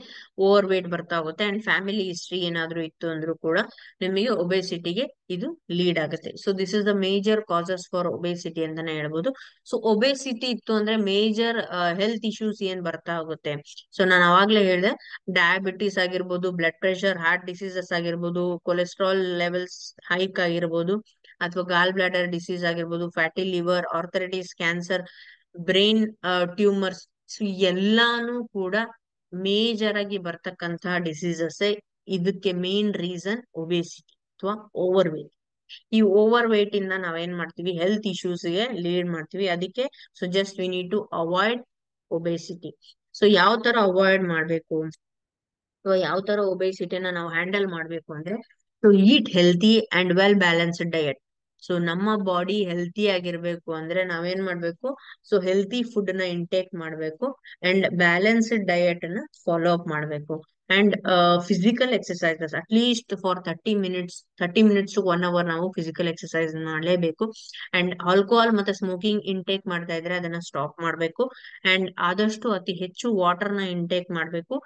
ಓವರ್ ವೇಟ್ ಬರ್ತಾ ಹೋಗುತ್ತೆ. ಅಂಡ್ ಫ್ಯಾಮಿಲಿ ಹಿಸ್ಟ್ರಿ ಏನಾದ್ರೂ ಇತ್ತು ಅಂದ್ರೂ ಕೂಡ ನಿಮಗೆ ಒಬೇಸಿಟಿಗೆ ಇದು ಲೀಡ್ ಆಗುತ್ತೆ. So this is the major causes for obesity ಅಂತಾನೆ ಹೇಳ್ಬೋದು. ಸೊ ಒಬೇಸಿಟಿ ಇತ್ತು ಅಂದ್ರೆ ಮೇಜರ್ ಹೆಲ್ತ್ ಇಶ್ಯೂಸ್ ಏನ್ ಬರ್ತಾ ಹೋಗುತ್ತೆ. ಸೊ ನಾನು ಅವಾಗ್ಲೇ ಹೇಳಿದೆ, ಡಯಾಬಿಟಿಸ್ ಆಗಿರ್ಬೋದು, ಬ್ಲಡ್ ಪ್ರೆಷರ್, ಹಾರ್ಟ್ ಡಿಸೀಸಸ್ ಆಗಿರ್ಬೋದು, ಕೊಲೆಸ್ಟ್ರಾಲ್ ಲೆವೆಲ್ಸ್ ಹೈಕ್ ಆಗಿರ್ಬೋದು, ಅಥವಾ ಗಾಲ್ ಬ್ಲಾಡರ್ ಡಿಸೀಸ್ ಆಗಿರ್ಬೋದು, fatty liver, arthritis, cancer, brain tumours, so ಎಲ್ಲಾನು ಕೂಡ ಮೇಜರ್ ಆಗಿ ಬರ್ತಕ್ಕಂತಹ ಡಿಸೀಸಸ್. ಇದಕ್ಕೆ ಮೇನ್ ರೀಸನ್ ಒಬೇಸಿಟಿ ಅಥವಾ ಓವರ್ ವೇಟ್. ಈ ಓವರ್ ವೇಟ್ ಇಂದ ನಾವೇನ್ ಮಾಡ್ತೀವಿ, ಹೆಲ್ತ್ ಇಶ್ಯೂಸ್ ಗೆ ಲೀಡ್ ಮಾಡ್ತೀವಿ. ಅದಕ್ಕೆ so just we need to avoid obesity. So ಯಾವ ತರ ಅವಾಯ್ಡ್ ಮಾಡ್ಬೇಕು, ಸೊ ಯಾವ ತರ ಒಬೇಸಿಟಿನ ನಾವು ಹ್ಯಾಂಡಲ್ ಮಾಡ್ಬೇಕು ಅಂದ್ರೆ, to eat healthy and well balanced diet. So ನಮ್ಮ ಬಾಡಿ ಹೆಲ್ತಿ ಆಗಿರ್ಬೇಕು ಅಂದ್ರೆ ನಾವೇನ್ ಮಾಡ್ಬೇಕು, ಸೊ ಹೆಲ್ತಿ ಫುಡ್ ನ ಇಂಟೇಕ್ ಮಾಡ್ಬೇಕು ಅಂಡ್ ಬ್ಯಾಲೆನ್ಸ್ಡ್ ಡಯಟ್ ನ ಫಾಲೋ ಅಪ್ ಮಾಡ್ಬೇಕು. And physical exercises at least for 30 minutes to 1 hour ನಾವು ಫಿಸಿಕಲ್ ಎಕ್ಸಸೈಸ್ ಮಾಡಲೇಬೇಕು. ಅಂಡ್ ಆಲ್ಕೋಹಾಲ್ ಮತ್ತೆ ಸ್ಮೋಕಿಂಗ್ ಇಂಟೇಕ್ ಮಾಡ್ತಾ ಇದ್ರೆ ಅದನ್ನ ಸ್ಟಾಪ್ ಮಾಡ್ಬೇಕು. ಅಂಡ್ ಆದಷ್ಟು ಅತಿ ಹೆಚ್ಚು ವಾಟರ್ ನ ಇಂಟೇಕ್ ಮಾಡ್ಬೇಕು.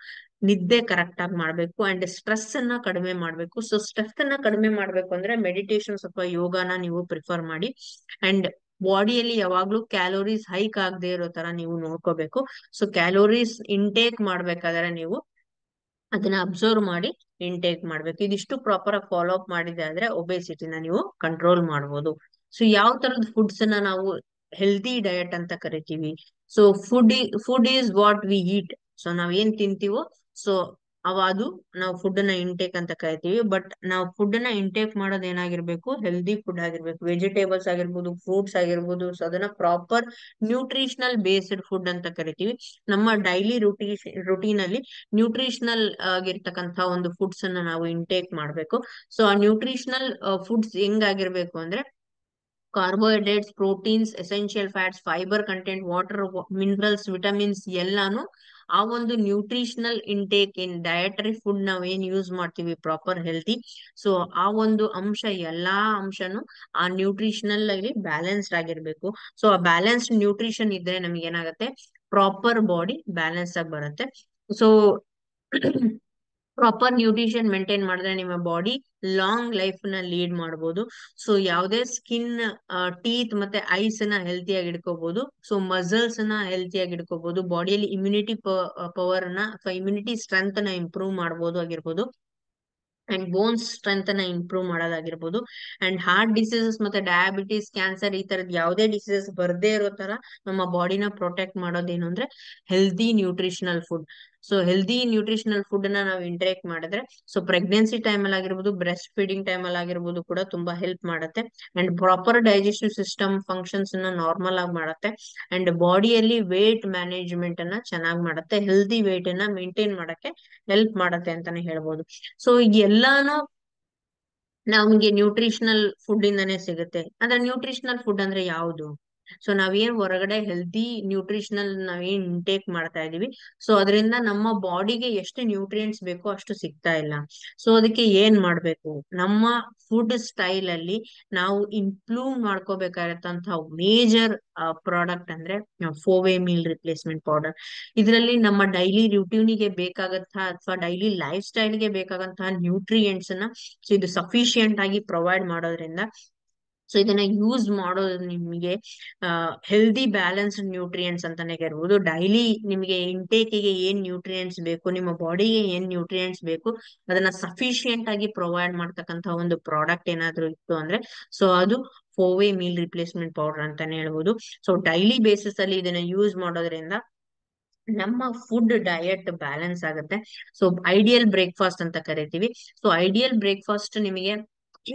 ನಿದ್ದೆ ಕರೆಕ್ಟ್ ಆಗಿ ಮಾಡ್ಬೇಕು. ಅಂಡ್ ಸ್ಟ್ರೆಸ್ ಅನ್ನ ಕಡಿಮೆ ಮಾಡ್ಬೇಕು. ಸೊ ಸ್ಟ್ರೆಸ್ ಅನ್ನ ಕಡಿಮೆ ಮಾಡ್ಬೇಕು ಅಂದ್ರೆ ಮೆಡಿಟೇಷನ್ಸ್ ಅಥವಾ ಯೋಗಾನ ನೀವು ಪ್ರಿಫರ್ ಮಾಡಿ. ಅಂಡ್ ಬಾಡಿಯಲ್ಲಿ ಯಾವಾಗ್ಲೂ ಕ್ಯಾಲೋರೀಸ್ ಹೈಕ್ ಆಗದೆ ಇರೋ ತರ ನೀವು ನೋಡ್ಕೋಬೇಕು. ಸೊ ಕ್ಯಾಲೋರೀಸ್ ಇಂಟೇಕ್ ಮಾಡ್ಬೇಕಾದ್ರೆ ನೀವು ಅದನ್ನ ಅಬ್ಸರ್ವ್ ಮಾಡಿ ಇಂಟೇಕ್ ಮಾಡ್ಬೇಕು. ಇದಿಷ್ಟು ಪ್ರಾಪರ್ ಆಗಿ ಫಾಲೋ ಅಪ್ ಮಾಡಿದೆ ಆದ್ರೆ ಒಬೇಸಿಟಿನ ನೀವು ಕಂಟ್ರೋಲ್ ಮಾಡ್ಬೋದು. ಸೊ ಯಾವ ತರದ ಫುಡ್ಸ್ ನ ನಾವು ಹೆಲ್ದಿ ಡಯಟ್ ಅಂತ ಕರಿತೀವಿ. So food is what we eat. So ನಾವ್ ಏನ್ ತಿಂತೀವೋ ಸೊ ಅದು ನಾವು ಫುಡ್ ನ ಇಂಟೇಕ್ ಅಂತ ಕರಿತೀವಿ. ಬಟ್ ನಾವು ಫುಡ್ ನ ಇಂಟೇಕ್ ಮಾಡೋದ್ ಏನಾಗಿರ್ಬೇಕು, ಹೆಲ್ದಿ ಫುಡ್ ಆಗಿರ್ಬೇಕು. ವೆಜಿಟೇಬಲ್ಸ್ ಆಗಿರ್ಬೋದು, ಫ್ರೂಟ್ಸ್ ಆಗಿರ್ಬೋದು. ಸೊ ಅದನ್ನ ಪ್ರಾಪರ್ ನ್ಯೂಟ್ರಿಷನಲ್ ಬೇಸ್ಡ್ ಫುಡ್ ಅಂತ ಕರಿತೀವಿ. ನಮ್ಮ ಡೈಲಿ ರುಟೀನ್ ಅಲ್ಲಿ ನ್ಯೂಟ್ರಿಷನಲ್ ಆಗಿರ್ತಕ್ಕಂಥ ಒಂದು ಫುಡ್ಸ್ ಅನ್ನ ನಾವು ಇಂಟೇಕ್ ಮಾಡ್ಬೇಕು. ಸೊ ಆ ನ್ಯೂಟ್ರಿಷನಲ್ ಫುಡ್ಸ್ ಹೆಂಗಾಗಿರ್ಬೇಕು ಅಂದ್ರೆ carbohydrates, proteins, essential fats, fibre content, water, minerals, vitamins ಎಲ್ಲಾನು ಆ ಒಂದು ನ್ಯೂಟ್ರಿಷನಲ್ ಇಂಟೇಕ್ ಇನ್ ಡಯಟರಿ ಫುಡ್ ನಾವ್ ಏನ್ ಯೂಸ್ ಮಾಡ್ತೀವಿ ಪ್ರಾಪರ್ ಹೆಲ್ತಿ. ಸೊ ಆ ಒಂದು ಅಂಶ ಎಲ್ಲಾ ಅಂಶನು ಆ ನ್ಯೂಟ್ರಿಷನಲ್ ಆಗಿ ಬ್ಯಾಲೆನ್ಸ್ಡ್ ಆಗಿರ್ಬೇಕು. ಸೊ ಆ ಬ್ಯಾಲೆನ್ಸ್ಡ್ ನ್ಯೂಟ್ರಿಷನ್ ಇದ್ರೆ ನಮ್ಗೆ ಏನಾಗುತ್ತೆ, ಪ್ರಾಪರ್ ಬಾಡಿ ಬ್ಯಾಲೆನ್ಸ್ ಆಗಿ ಬರುತ್ತೆ. ಸೊ ಪ್ರಾಪರ್ ನ್ಯೂಟ್ರಿಷನ್ ಮೇಂಟೈನ್ ಮಾಡಿದ್ರೆ ನಿಮ್ಮ ಬಾಡಿ ಲಾಂಗ್ ಲೈಫ್ ನ ಲೀಡ್ ಮಾಡಬಹುದು. ಸೊ ಯಾವುದೇ ಸ್ಕಿನ್, ಟೀತ್ ಮತ್ತೆ ಐಸ್ ನ ಹೆಲ್ತಿಯಾಗಿ ಇಟ್ಕೋಬಹುದು. ಸೊ ಮಸಲ್ಸ್ ನ ಹೆಲ್ತಿಯಾಗಿ ಇಟ್ಕೋಬಹುದು. ಬಾಡಿಯಲ್ಲಿ ಇಮ್ಯುನಿಟಿ ಪವರ್ ನ ಅಥವಾ ಇಮ್ಯುನಿಟಿ ಸ್ಟ್ರೆಂತ್ ನ ಇಂಪ್ರೂವ್ ಮಾಡಬಹುದು ಆಗಿರ್ಬೋದು. ಅಂಡ್ ಬೋನ್ಸ್ ಸ್ಟ್ರೆಂತ್ ನ ಇಂಪ್ರೂವ್ ಮಾಡೋದಾಗಿರ್ಬೋದು. ಅಂಡ್ ಹಾರ್ಟ್ ಡಿಸೀಸಸ್ ಮತ್ತೆ ಡಯಾಬಿಟಿಸ್, ಕ್ಯಾನ್ಸರ್ ಈ ತರದ್ ಯಾವುದೇ ಡಿಸೀಸಸ್ ಬರ್ದೇ ಇರೋ ತರ ನಮ್ಮ ಬಾಡಿನ ಪ್ರೊಟೆಕ್ಟ್ ಮಾಡೋದೇನು ಅಂದ್ರೆ healthy nutritional food. So healthy nutritional food ನ ನಾವು ಇಂಟೇಕ್ ಮಾಡಿದ್ರೆ ಸೊ ಪ್ರೆಗ್ನೆನ್ಸಿ ಟೈಮ್ ಅಲ್ಲಿ ಆಗಿರ್ಬೋದು, ಬ್ರೆಸ್ಟ್ ಫೀಡಿಂಗ್ ಟೈಮ್ ಅಲ್ಲಿ ಆಗಿರ್ಬೋದು ಕೂಡ ತುಂಬಾ ಹೆಲ್ಪ್ ಮಾಡುತ್ತೆ. And proper digestive system functions ನ ನಾರ್ಮಲ್ ಆಗಿ ಮಾಡುತ್ತೆ. ಅಂಡ್ ಬಾಡಿಯಲ್ಲಿ ವೇಟ್ ಮ್ಯಾನೇಜ್ಮೆಂಟ್ ಅನ್ನ ಚೆನ್ನಾಗಿ ಮಾಡುತ್ತೆ. ಹೆಲ್ದಿ ವೇಟ್ ಅನ್ನ ಮೇಂಟೈನ್ ಮಾಡಕ್ಕೆ ಹೆಲ್ಪ್ ಮಾಡುತ್ತೆ ಅಂತಾನೆ ಹೇಳ್ಬೋದು. ಸೊ ಎಲ್ಲಾನು ನಮ್ಗೆ ನ್ಯೂಟ್ರಿಷನಲ್ ಫುಡ್ ಇಂದಾನೇ ಸಿಗುತ್ತೆ. ಅಂದ್ರೆ ನ್ಯೂಟ್ರಿಷನಲ್ ಫುಡ್ ಅಂದ್ರೆ ಯಾವುದು? ಸೊ ನಾವೇನ್ ಹೊರಗಡೆ ಹೆಲ್ದಿ ನ್ಯೂಟ್ರಿಷನಲ್ ನಾವೇನ್ ಇಂಟೇಕ್ ಮಾಡ್ತಾ ಇದೀವಿ, ಸೊ ಅದರಿಂದ ನಮ್ಮ ಬಾಡಿಗೆ ಎಷ್ಟು ನ್ಯೂಟ್ರಿಯೆಂಟ್ಸ್ ಬೇಕೋ ಅಷ್ಟು ಸಿಗ್ತಾ ಇಲ್ಲ. ಸೊ ಅದಕ್ಕೆ ಏನ್ ಮಾಡ್ಬೇಕು, ನಮ್ಮ ಫುಡ್ ಸ್ಟೈಲ್ ಅಲ್ಲಿ ನಾವು ಇಂಪ್ರೂವ್ ಮಾಡ್ಕೋಬೇಕಾಗಿರ್ತಂತಹ ಮೇಜರ್ ಪ್ರಾಡಕ್ಟ್ ಅಂದ್ರೆ ಫೋವೆ ಮೀಲ್ ರಿಪ್ಲೇಸ್ಮೆಂಟ್ ಪೌಡರ್. ಇದರಲ್ಲಿ ನಮ್ಮ ಡೈಲಿ ರುಟೀನಿಗೆ ಬೇಕಾಗಂತಹ ಅಥವಾ ಡೈಲಿ ಲೈಫ್ ಸ್ಟೈಲ್ಗೆ ಬೇಕಾಗಂತಹ ನ್ಯೂಟ್ರಿಯೆಂಟ್ಸ್ ನ ಸೊ ಇದು ಸಫಿಶಿಯಂಟ್ ಆಗಿ ಪ್ರೊವೈಡ್ ಮಾಡೋದ್ರಿಂದ ಸೊ ಇದನ್ನ ಯೂಸ್ ಮಾಡೋದು ನಿಮಗೆ ಹೆಲ್ದಿ ಬ್ಯಾಲೆನ್ಸ್ಡ್ ನ್ಯೂಟ್ರಿಯೆಂಟ್ಸ್ ಅಂತಾನೆ ಇರ್ಬೋದು. ಡೈಲಿ ನಿಮಗೆ ಇಂಟೇಕಿಗೆ ಏನ್ ನ್ಯೂಟ್ರಿಯೆಂಟ್ಸ್ ಬೇಕು, ನಿಮ್ಮ ಬಾಡಿಗೆ ಏನ್ ನ್ಯೂಟ್ರಿಯೆಂಟ್ಸ್ ಬೇಕು ಅದನ್ನ ಸಫಿಶಿಯಂಟ್ ಆಗಿ ಪ್ರೊವೈಡ್ ಮಾಡ್ತಕ್ಕಂಥ ಒಂದು ಪ್ರಾಡಕ್ಟ್ ಏನಾದ್ರು ಇತ್ತು ಅಂದ್ರೆ ಸೊ ಅದು ಫೋವೆ ಮೀಲ್ ರಿಪ್ಲೇಸ್ಮೆಂಟ್ ಪೌಡರ್ ಅಂತಾನೆ ಹೇಳ್ಬೋದು. ಸೊ ಡೈಲಿ ಬೇಸಿಸ್ ಅಲ್ಲಿ ಇದನ್ನ ಯೂಸ್ ಮಾಡೋದ್ರಿಂದ ನಮ್ಮ ಫುಡ್ ಡಯಟ್ ಬ್ಯಾಲೆನ್ಸ್ ಆಗುತ್ತೆ. ಸೊ ಐಡಿಯಲ್ ಬ್ರೇಕ್ಫಾಸ್ಟ್ ಅಂತ ಕರಿತೀವಿ. ಸೊ ಐಡಿಯಲ್ ಬ್ರೇಕ್ಫಾಸ್ಟ್ ನಿಮಗೆ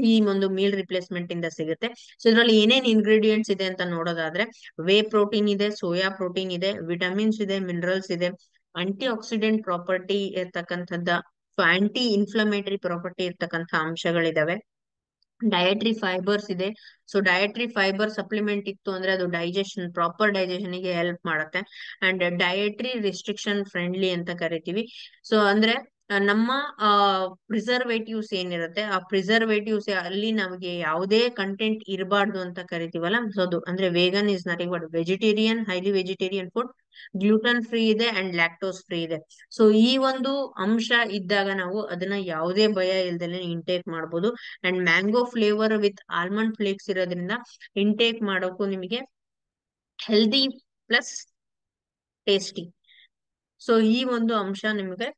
ಈ ಒಂದು ಮೀಲ್ ರಿಪ್ಲೇಸ್ಮೆಂಟ್ ಇಂದ ಸಿಗುತ್ತೆ. ಸೊ ಇದ್ರಲ್ಲಿ ಏನೇನ್ ಇಂಗ್ರೀಡಿಯೆಂಟ್ಸ್ ಇದೆ ಅಂತ ನೋಡೋದಾದ್ರೆ ವೇ ಪ್ರೋಟೀನ್ ಇದೆ, ಸೋಯಾ ಪ್ರೋಟೀನ್ ಇದೆ, ವಿಟಮಿನ್ಸ್ ಇದೆ, ಮಿನರಲ್ಸ್ ಇದೆ, ಆಂಟಿ ಆಕ್ಸಿಡೆಂಟ್ ಪ್ರಾಪರ್ಟಿ ಇರ್ತಕ್ಕಂಥದ್ದ ಆಂಟಿ ಇನ್ಫ್ಲಮೇಟರಿ ಪ್ರಾಪರ್ಟಿ ಇರ್ತಕ್ಕಂಥ ಅಂಶಗಳಿದಾವೆ. ಡಯಟ್ರಿ ಫೈಬರ್ಸ್ ಇದೆ. ಸೊ ಡಯಟ್ರಿ ಫೈಬರ್ ಸಪ್ಲಿಮೆಂಟ್ ಇತ್ತು ಅಂದ್ರೆ ಅದು ಡೈಜೆಷನ್, ಪ್ರಾಪರ್ ಡೈಜೆಷನ್ ಗೆ ಹೆಲ್ಪ್ ಮಾಡುತ್ತೆ. ಅಂಡ್ ಡಯಟ್ರಿ ರಿಸ್ಟ್ರಿಕ್ಷನ್ ಫ್ರೆಂಡ್ಲಿ ಅಂತ ಕರಿತೀವಿ. ಸೊ ಅಂದ್ರೆ ನಮ್ಮ ಪ್ರಿಸರ್ವೇಟಿವ್ಸ್ ಏನಿರುತ್ತೆ, ಆ ಪ್ರಿಸರ್ವೇಟಿವ್ಸ್ ಅಲ್ಲಿ ನಮಗೆ ಯಾವುದೇ ಕಂಟೆಂಟ್ ಇರಬಾರ್ದು ಅಂತ ಕರಿತೀವಲ್ಲ. ಸೊ ಅದು ಅಂದ್ರೆ vegan is nothing but vegetarian, highly vegetarian food, gluten free ಇದೆ ಅಂಡ್ ಲ್ಯಾಕ್ಟೋಸ್ ಫ್ರೀ ಇದೆ. ಸೊ ಈ ಒಂದು ಅಂಶ ಇದ್ದಾಗ ನಾವು ಅದನ್ನ ಯಾವುದೇ ಭಯ ಇಲ್ದಲೆ ಇಂಟೇಕ್ ಮಾಡ್ಬೋದು. And mango flavour with almond flakes ಇರೋದ್ರಿಂದ ಇಂಟೇಕ್ ಮಾಡೋಕ್ಕೂ ನಿಮಗೆ ಹೆಲ್ದಿ ಪ್ಲಸ್ ಟೇಸ್ಟಿ. ಸೊ ಈ ಒಂದು ಅಂಶ ನಿಮಗೆ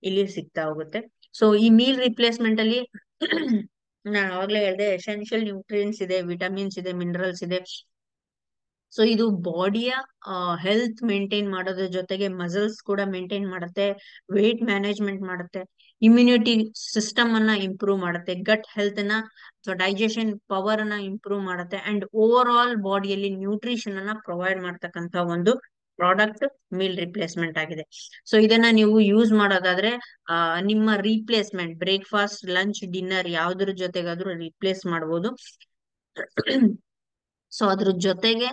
ಇಲ್ಲಿ ಸಿಗ್ತಾ ಹೋಗುತ್ತೆ. ಸೊ ಈ ಮೀಲ್ ರಿಪ್ಲೇಸ್ಮೆಂಟ್ ಅಲ್ಲಿ ನಾನು ಆವಾಗ್ಲೇ ಹೇಳಿದೆ, ಎಸೆನ್ಷಿಯಲ್ ನ್ಯೂಟ್ರಿಯೆಂಟ್ಸ್ ಇದೆ, ವಿಟಮಿನ್ಸ್ ಇದೆ, ಮಿನರಲ್ಸ್ ಇದೆ. ಸೊ ಇದು ಬಾಡಿಯ ಹೆಲ್ತ್ ಮೇಂಟೈನ್ ಮಾಡೋದ್ರ ಜೊತೆಗೆ ಮಸಲ್ಸ್ ಕೂಡ ಮೇಂಟೈನ್ ಮಾಡುತ್ತೆ, ವೇಟ್ ಮ್ಯಾನೇಜ್ಮೆಂಟ್ ಮಾಡುತ್ತೆ, ಇಮ್ಯುನಿಟಿ ಸಿಸ್ಟಮ್ ಅನ್ನ ಇಂಪ್ರೂವ್ ಮಾಡುತ್ತೆ, ಗಟ್ ಹೆಲ್ತ್ ನ ಅಥವಾ ಡೈಜೆಷನ್ ಪವರ್ ಅನ್ನ ಇಂಪ್ರೂವ್ ಮಾಡುತ್ತೆ, ಅಂಡ್ ಓವರ್ ಆಲ್ ಬಾಡಿಯಲ್ಲಿ ನ್ಯೂಟ್ರಿಷನ್ ಅನ್ನ ಪ್ರೊವೈಡ್ ಮಾಡ್ತಕ್ಕಂತ ಒಂದು ಪ್ರಾಡಕ್ಟ್ ಮೀಲ್ ರಿಪ್ಲೇಸ್ಮೆಂಟ್ ಆಗಿದೆ. ಸೊ ಇದನ್ನ ನೀವು ಯೂಸ್ ಮಾಡೋದಾದ್ರೆ ನಿಮ್ಮ ರೀಪ್ಲೇಸ್ಮೆಂಟ್ ಬ್ರೇಕ್ಫಾಸ್ಟ್, ಲಂಚ್, ಡಿನ್ನರ್ ಯಾವ್ದ್ರ ಜೊತೆಗಾದ್ರೂ ರಿಪ್ಲೇಸ್ ಮಾಡ್ಬೋದು. ಸೊ ಅದ್ರ ಜೊತೆಗೆ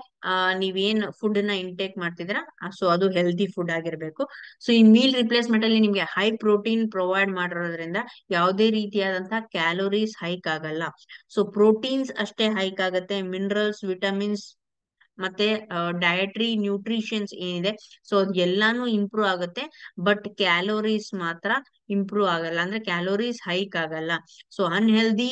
ನೀವೇನ್ ಫುಡ್ ನ ಇಂಟೇಕ್ ಮಾಡ್ತಿದ್ರ ಸೊ ಅದು ಹೆಲ್ದಿ ಫುಡ್ ಆಗಿರ್ಬೇಕು. ಸೊ ಈ ಮೀಲ್ ರಿಪ್ಲೇಸ್ಮೆಂಟ್ ಅಲ್ಲಿ ನಿಮ್ಗೆ ಹೈ ಪ್ರೋಟೀನ್ ಪ್ರೊವೈಡ್ ಮಾಡಿರೋದ್ರಿಂದ ಯಾವುದೇ ರೀತಿಯಾದಂತಹ ಕ್ಯಾಲೋರೀಸ್ ಹೈಕ್ ಆಗಲ್ಲ. ಸೊ ಪ್ರೋಟೀನ್ಸ್ ಅಷ್ಟೇ ಹೈಕ್ ಆಗುತ್ತೆ, ಮಿನರಲ್ಸ್, ವಿಟಮಿನ್ಸ್ ಮತ್ತೆ ಡಯಟ್ರಿ ನ್ಯೂಟ್ರಿಷನ್ಸ್ ಏನಿದೆ ಸೊ ಅದ್ ಎಲ್ಲಾನು ಇಂಪ್ರೂವ್ ಆಗುತ್ತೆ. ಬಟ್ ಕ್ಯಾಲೋರೀಸ್ ಮಾತ್ರ ಇಂಪ್ರೂವ್ ಆಗಲ್ಲ, ಅಂದ್ರೆ ಕ್ಯಾಲೋರೀಸ್ ಹೈಕ್ ಆಗಲ್ಲ. ಸೊ ಅನ್ಹೆಲ್ದಿ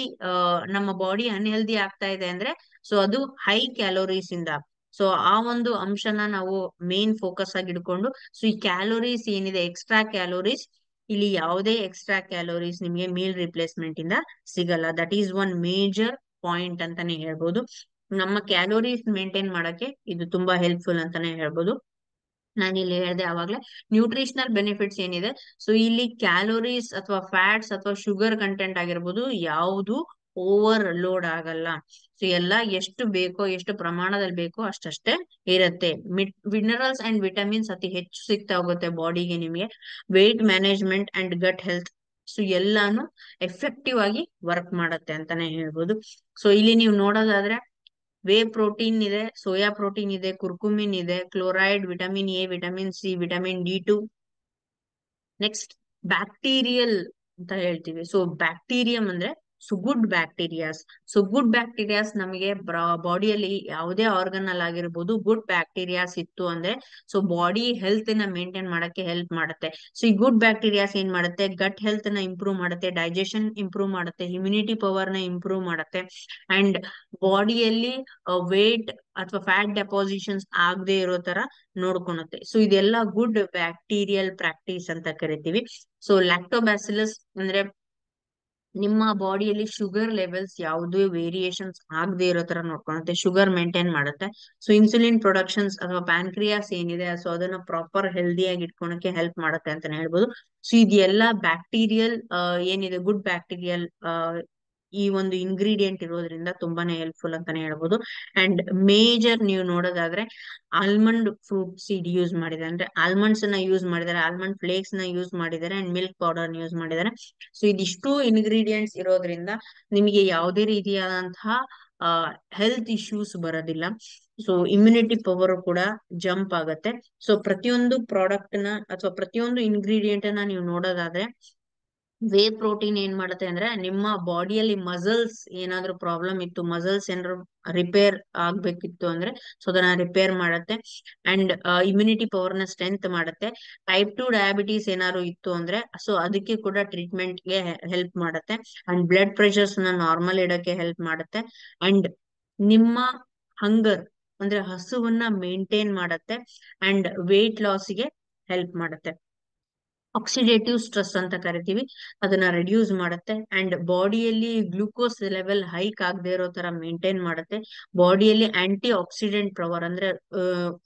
ನಮ್ಮ ಬಾಡಿ ಅನ್ಹೆಲ್ದಿ ಆಗ್ತಾ ಇದೆ ಅಂದ್ರೆ ಸೊ ಅದು ಹೈ ಕ್ಯಾಲೋರೀಸ್ ಇಂದ. ಸೊ ಆ ಒಂದು ಅಂಶನ ನಾವು ಮೇನ್ ಫೋಕಸ್ ಆಗಿ ಇಡ್ಕೊಂಡು, ಸೊ ಈ ಕ್ಯಾಲೋರೀಸ್ ಏನಿದೆ, ಎಕ್ಸ್ಟ್ರಾ ಕ್ಯಾಲೋರೀಸ್, ಇಲ್ಲಿ ಯಾವುದೇ ಎಕ್ಸ್ಟ್ರಾ ಕ್ಯಾಲೋರೀಸ್ ನಿಮ್ಗೆ ಮೀಲ್ ರಿಪ್ಲೇಸ್ಮೆಂಟ್ ಇಂದ ಸಿಗಲ್ಲ. That is one major point ಅಂತಾನೆ ಹೇಳ್ಬೋದು. ನಮ್ಮ ಕ್ಯಾಲೋರೀಸ್ ಮೇಂಟೈನ್ ಮಾಡಕ್ಕೆ ಇದು ತುಂಬಾ ಹೆಲ್ಪ್ಫುಲ್ ಅಂತಾನೆ ಹೇಳ್ಬೋದು. ನಾನು ಇಲ್ಲಿ ಹೇಳಿದೆ ಅವಾಗ್ಲೇ ನ್ಯೂಟ್ರಿಷನಲ್ ಬೆನಿಫಿಟ್ಸ್ ಏನಿದೆ, ಸೊ ಇಲ್ಲಿ ಕ್ಯಾಲೋರೀಸ್ ಅಥವಾ ಫ್ಯಾಟ್ಸ್ ಅಥವಾ ಶುಗರ್ ಕಂಟೆಂಟ್ ಆಗಿರ್ಬೋದು ಯಾವುದು ಓವರ್ ಲೋಡ್ ಆಗಲ್ಲ. ಸೊ ಎಲ್ಲ ಎಷ್ಟು ಬೇಕೋ, ಎಷ್ಟು ಪ್ರಮಾಣದಲ್ಲಿ ಬೇಕೋ ಅಷ್ಟಷ್ಟೇ ಇರುತ್ತೆ. ಮಿನರಲ್ಸ್ ಅಂಡ್ ವಿಟಮಿನ್ಸ್ ಅತಿ ಹೆಚ್ಚು ಸಿಗ್ತಾ ಹೋಗುತ್ತೆ ಬಾಡಿಗೆ ನಿಮ್ಗೆ. Weight management and gut health, so ಎಲ್ಲಾನು ಎಫೆಕ್ಟಿವ್ ಆಗಿ ವರ್ಕ್ ಮಾಡತ್ತೆ ಅಂತಾನೆ ಹೇಳ್ಬೋದು. ಸೊ ಇಲ್ಲಿ ನೀವು ನೋಡೋದಾದ್ರೆ ವೇ ಪ್ರೋಟೀನ್ ಇದೆ, ಸೋಯಾ ಪ್ರೋಟೀನ್ ಇದೆ, ಕುರ್ಕುಮಿನ್ ಇದೆ, chloride, vitamin A, vitamin C, vitamin D2. Next bacterial ಅಂತ ಹೇಳ್ತೀವಿ. ಸೊ ಬ್ಯಾಕ್ಟೀರಿಯಂ ಅಂದ್ರೆ good bacterias. So good bacterias ನಮಗೆ ಬಾಡಿಯಲ್ಲಿ ಯಾವುದೇ ಆರ್ಗನ್ ಅಲ್ಲಿ ಆಗಿರ್ಬೋದು ಗುಡ್ ಬ್ಯಾಕ್ಟೀರಿಯಾಸ್ ಇತ್ತು ಅಂದ್ರೆ ಸೊ ಬಾಡಿ ಹೆಲ್ತ್ ನ ಮೇಂಟೈನ್ ಮಾಡಕ್ಕೆ ಹೆಲ್ಪ್ ಮಾಡುತ್ತೆ. ಸೊ ಈ ಗುಡ್ ಬ್ಯಾಕ್ಟೀರಿಯಾಸ್ ಏನ್ ಮಾಡುತ್ತೆ, ಗಟ್ ಹೆಲ್ತ್ ನ ಇಂಪ್ರೂವ್ ಮಾಡುತ್ತೆ, ಡೈಜೆಷನ್ ಇಂಪ್ರೂವ್ ಮಾಡುತ್ತೆ, ಇಮ್ಯುನಿಟಿ ಪವರ್ ನ ಇಂಪ್ರೂವ್ ಮಾಡುತ್ತೆ, ಅಂಡ್ ಬಾಡಿಯಲ್ಲಿ ವೇಟ್ ಅಥವಾ ಫ್ಯಾಟ್ ಡೆಪಾಸಿಷನ್ಸ್ ಆಗದೆ ಇರೋ ತರ ನೋಡ್ಕೊಳುತ್ತೆ. ಸೊ ಇದೆಲ್ಲ ಗುಡ್ ಬ್ಯಾಕ್ಟೀರಿಯಲ್ ಪ್ರಾಕ್ಟೀಸ್ ಅಂತ ಕರಿತೀವಿ. ಸೊ ಲ್ಯಾಕ್ಟೋಬ್ಯಾಸಿಲಸ್ ಅಂದ್ರೆ ನಿಮ್ಮ ಬಾಡಿಯಲ್ಲಿ ಶುಗರ್ ಲೆವೆಲ್ಸ್ ಯಾವುದೇ ವೇರಿಯೇಷನ್ಸ್ ಆಗದೆ ಇರೋ ತರ ನೋಡ್ಕೊಳುತ್ತೆ, ಶುಗರ್ ಮೇಂಟೈನ್ ಮಾಡುತ್ತೆ. ಸೊ ಇನ್ಸುಲಿನ್ ಪ್ರೊಡಕ್ಷನ್ಸ್ ಅಥವಾ ಪ್ಯಾನ್ಕ್ರಿಯಾಸ್ ಏನಿದೆ ಸೊ ಅದನ್ನ ಪ್ರಾಪರ್ ಹೆಲ್ದಿಯಾಗಿ ಇಟ್ಕೊಳಕ್ಕೆ ಹೆಲ್ಪ್ ಮಾಡುತ್ತೆ ಅಂತಾನೆ ಹೇಳ್ಬೋದು. ಸೊ ಇದೆಲ್ಲ ಬ್ಯಾಕ್ಟೀರಿಯಲ್ ಏನಿದೆ ಗುಡ್ ಬ್ಯಾಕ್ಟೀರಿಯಲ್ ಈ ಒಂದು ಇಂಗ್ರೀಡಿಯೆಂಟ್ ಇರೋದ್ರಿಂದ ತುಂಬಾನೇ ಹೆಲ್ಪ್ಫುಲ್ ಅಂತಾನೆ ಹೇಳ್ಬೋದು. ಅಂಡ್ ಮೇಜರ್ ನೀವು ನೋಡೋದಾದ್ರೆ ಆಲ್ಮಂಡ್ ಫ್ರೂಟ್ ಸೀಡ್ ಯೂಸ್ ಮಾಡಿದ್ದಾರೆ, ಅಂದ್ರೆ ಆಲ್ಮಂಡ್ಸ್ ನ ಯೂಸ್ ಮಾಡಿದ್ದಾರೆ, ಆಲ್ಮಂಡ್ ಫ್ಲೇಕ್ಸ್ ನ ಯೂಸ್ ಮಾಡಿದ್ದಾರೆ, ಅಂಡ್ ಮಿಲ್ಕ್ ಪೌಡರ್ ಯೂಸ್ ಮಾಡಿದ್ದಾರೆ. ಸೊ ಇದಿಷ್ಟು ಇಂಗ್ರೀಡಿಯೆಂಟ್ಸ್ ಇರೋದ್ರಿಂದ ನಿಮಗೆ ಯಾವುದೇ ರೀತಿಯಾದಂತಹ ಹೆಲ್ತ್ ಇಶ್ಯೂಸ್ ಬರೋದಿಲ್ಲ. ಸೊ ಇಮ್ಯುನಿಟಿ ಪವರ್ ಕೂಡ ಜಂಪ್ ಆಗುತ್ತೆ. ಸೊ ಪ್ರತಿಯೊಂದು ಪ್ರಾಡಕ್ಟ್ ನ ಅಥವಾ ಪ್ರತಿಯೊಂದು ಇಂಗ್ರೀಡಿಯೆಂಟ್ ನ ನೀವು ನೋಡೋದಾದ್ರೆ ವೇ ಪ್ರೋಟೀನ್ ಏನ್ ಮಾಡುತ್ತೆ ಅಂದ್ರೆ ನಿಮ್ಮ ಬಾಡಿಯಲ್ಲಿ ಮಸಲ್ಸ್ ಏನಾದ್ರೂ ಪ್ರಾಬ್ಲಮ್ ಇತ್ತು, ಮಸಲ್ಸ್ ಏನಾದ್ರು ರಿಪೇರ್ ಆಗ್ಬೇಕಿತ್ತು ಅಂದ್ರೆ ಸೊ ಅದನ್ನ ರಿಪೇರ್ ಮಾಡುತ್ತೆ. ಅಂಡ್ ಇಮ್ಯುನಿಟಿ ಪವರ್ ನ ಸ್ಟ್ರೆಂತ್ ಮಾಡುತ್ತೆ. ಟೈಪ್ 2 ಡಯಾಬಿಟೀಸ್ ಏನಾದ್ರು ಇತ್ತು ಅಂದ್ರೆ ಸೊ ಅದಕ್ಕೆ ಕೂಡ ಟ್ರೀಟ್ಮೆಂಟ್ ಗೆ ಹೆಲ್ಪ್ ಮಾಡುತ್ತೆ. ಅಂಡ್ ಬ್ಲಡ್ ಪ್ರೆಷರ್ಸ್ ನ ನಾರ್ಮಲ್ ಇಡಕ್ಕೆ ಹೆಲ್ಪ್ ಮಾಡುತ್ತೆ. ಅಂಡ್ ನಿಮ್ಮ ಹಂಗರ್ ಅಂದ್ರೆ ಹಸುವನ್ನ ಮೇಂಟೈನ್ ಮಾಡುತ್ತೆ. ಅಂಡ್ ವೇಟ್ ಲಾಸ್ ಗೆ ಹೆಲ್ಪ್ ಮಾಡುತ್ತೆ. ಆಕ್ಸಿಡೇಟಿವ್ ಸ್ಟ್ರೆಸ್ ಅಂತ ಕರಿತೀವಿ, ಅದನ್ನ ರಿಡ್ಯೂಸ್ ಮಾಡುತ್ತೆ. ಅಂಡ್ ಬಾಡಿಯಲ್ಲಿ ಗ್ಲೂಕೋಸ್ ಲೆವೆಲ್ ಹೈಕ್ ಆಗದೆ ಇರೋ ತರ ಮೇಂಟೈನ್ ಮಾಡುತ್ತೆ. ಬಾಡಿಯಲ್ಲಿ ಆಂಟಿ ಆಕ್ಸಿಡೆಂಟ್ ಪವರ್ ಅಂದ್ರೆ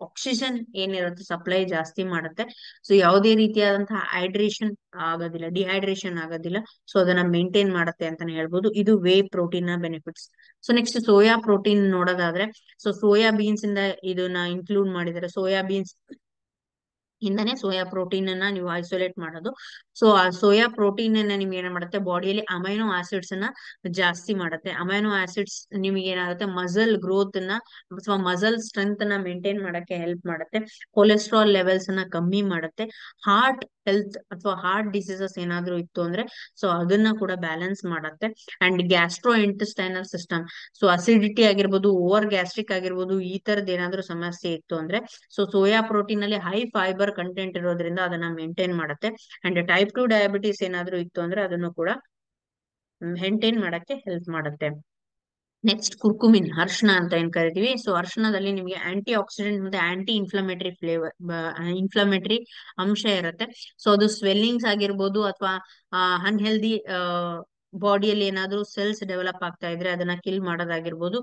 ಆಕ್ಸಿಜನ್ ಏನಿರುತ್ತೆ ಸಪ್ಲೈ ಜಾಸ್ತಿ ಮಾಡುತ್ತೆ. ಸೊ ಯಾವುದೇ ರೀತಿಯಾದಂತಹ ಹೈಡ್ರೇಷನ್ ಆಗೋದಿಲ್ಲ, ಡಿಹೈಡ್ರೇಷನ್ ಆಗೋದಿಲ್ಲ. ಸೊ ಅದನ್ನ ಮೇಂಟೈನ್ ಮಾಡುತ್ತೆ ಅಂತಾನೆ ಹೇಳ್ಬೋದು. ಇದು ವೇ ಪ್ರೋಟೀನ್ ನ benefits. So next soya protein ನೋಡೋದಾದ್ರೆ ಸೊ ಸೋಯಾ ಬೀನ್ಸ್ ಇಂದ ಇದನ್ನ ಇನ್ಕ್ಲೂಡ್ ಮಾಡಿದ್ದಾರೆ. ಸೋಯಾ ಬೀನ್ಸ್ ಇಂದಾನೆ ಸೋಯಾ ಪ್ರೋಟೀನ್ ಅನ್ನ ನೀವು ಐಸೋಲೇಟ್ ಮಾಡೋದು. ಸೊ ಆ ಸೋಯಾ ಪ್ರೋಟೀನ್ ಅನ್ನ ನಿಮ್ಗೆ ಏನ್ ಮಾಡುತ್ತೆ, ಬಾಡಿಯಲ್ಲಿ ಅಮೈನೋ ಆಸಿಡ್ಸ್ ಅನ್ನ ಜಾಸ್ತಿ ಮಾಡುತ್ತೆ. ಅಮೈನೋ ಆಸಿಡ್ಸ್ ನಿಮಗೆ ಏನಾಗುತ್ತೆ, ಮಸಲ್ ಗ್ರೋತ್ ನ ಅಥವಾ ಮಸಲ್ ಸ್ಟ್ರೆಂತ್ ನ ಮೇಂಟೈನ್ ಮಾಡಕ್ಕೆ ಹೆಲ್ಪ್ ಮಾಡುತ್ತೆ. ಕೊಲೆಸ್ಟ್ರಾಲ್ ಲೆವೆಲ್ಸ್ ಅನ್ನ ಕಮ್ಮಿ ಮಾಡುತ್ತೆ. ಹಾರ್ಟ್ ಹೆಲ್ತ್ ಅಥವಾ ಹಾರ್ಟ್ ಡಿಸೀಸಸ್ ಏನಾದ್ರೂ ಇತ್ತು ಅಂದ್ರೆ ಸೊ ಅದನ್ನ ಕೂಡ ಬ್ಯಾಲೆನ್ಸ್ ಮಾಡುತ್ತೆ. And gastro intestinal system, so acidity ಆಗಿರ್ಬೋದು, ಓವರ್ ಗ್ಯಾಸ್ಟ್ರಿಕ್ ಆಗಿರ್ಬೋದು, ಈ ತರದ್ ಏನಾದ್ರೂ ಸಮಸ್ಯೆ ಇತ್ತು ಅಂದ್ರೆ ಸೊ ಸೋಯಾ ಪ್ರೋಟೀನ್ ಅಲ್ಲಿ ಹೈ ಫೈಬರ್ ಕಂಟೆಂಟ್ ಇರೋದ್ರಿಂದ ಅದನ್ನ ಮೇಂಟೈನ್ ಮಾಡುತ್ತೆ. ಅಂಡ್ ಟೈಪ್ 2 ಡಯಾಬಿಟಿಸ್ ಏನಾದ್ರೂ ಇತ್ತು ಅಂದ್ರೆ ಅದನ್ನು ಕೂಡ ಮೇಂಟೈನ್ ಮಾಡಕ್ಕೆ ಹೆಲ್ಪ್ ಮಾಡುತ್ತೆ. ನೆಕ್ಸ್ಟ್ ಕುರ್ಕುಮಿನ್, ಅರ್ಶನ ಅಂತ ಏನ್ ಕರಿತೀವಿ. ಸೊ ಅರ್ಶನದಲ್ಲಿ ನಿಮಗೆ ಆಂಟಿ ಆಕ್ಸಿಡೆಂಟ್ ಮತ್ತೆ ಆಂಟಿ ಇನ್ಫ್ಲಮೇಟರಿ ಇನ್ಫ್ಲಮೇಟರಿ ಅಂಶ ಇರುತ್ತೆ. ಸೊ ಅದು ಸ್ವೆಲ್ಲಿಂಗ್ಸ್ ಆಗಿರ್ಬೋದು ಅಥವಾ ಅನ್ಹೆಲ್ದಿ ಬಾಡಿಯಲ್ಲಿ ಏನಾದ್ರೂ ಸೆಲ್ಸ್ ಡೆವಲಪ್ ಆಗ್ತಾ ಇದ್ರೆ ಅದನ್ನ ಕಿಲ್ ಮಾಡೋದಾಗಿರ್ಬೋದು.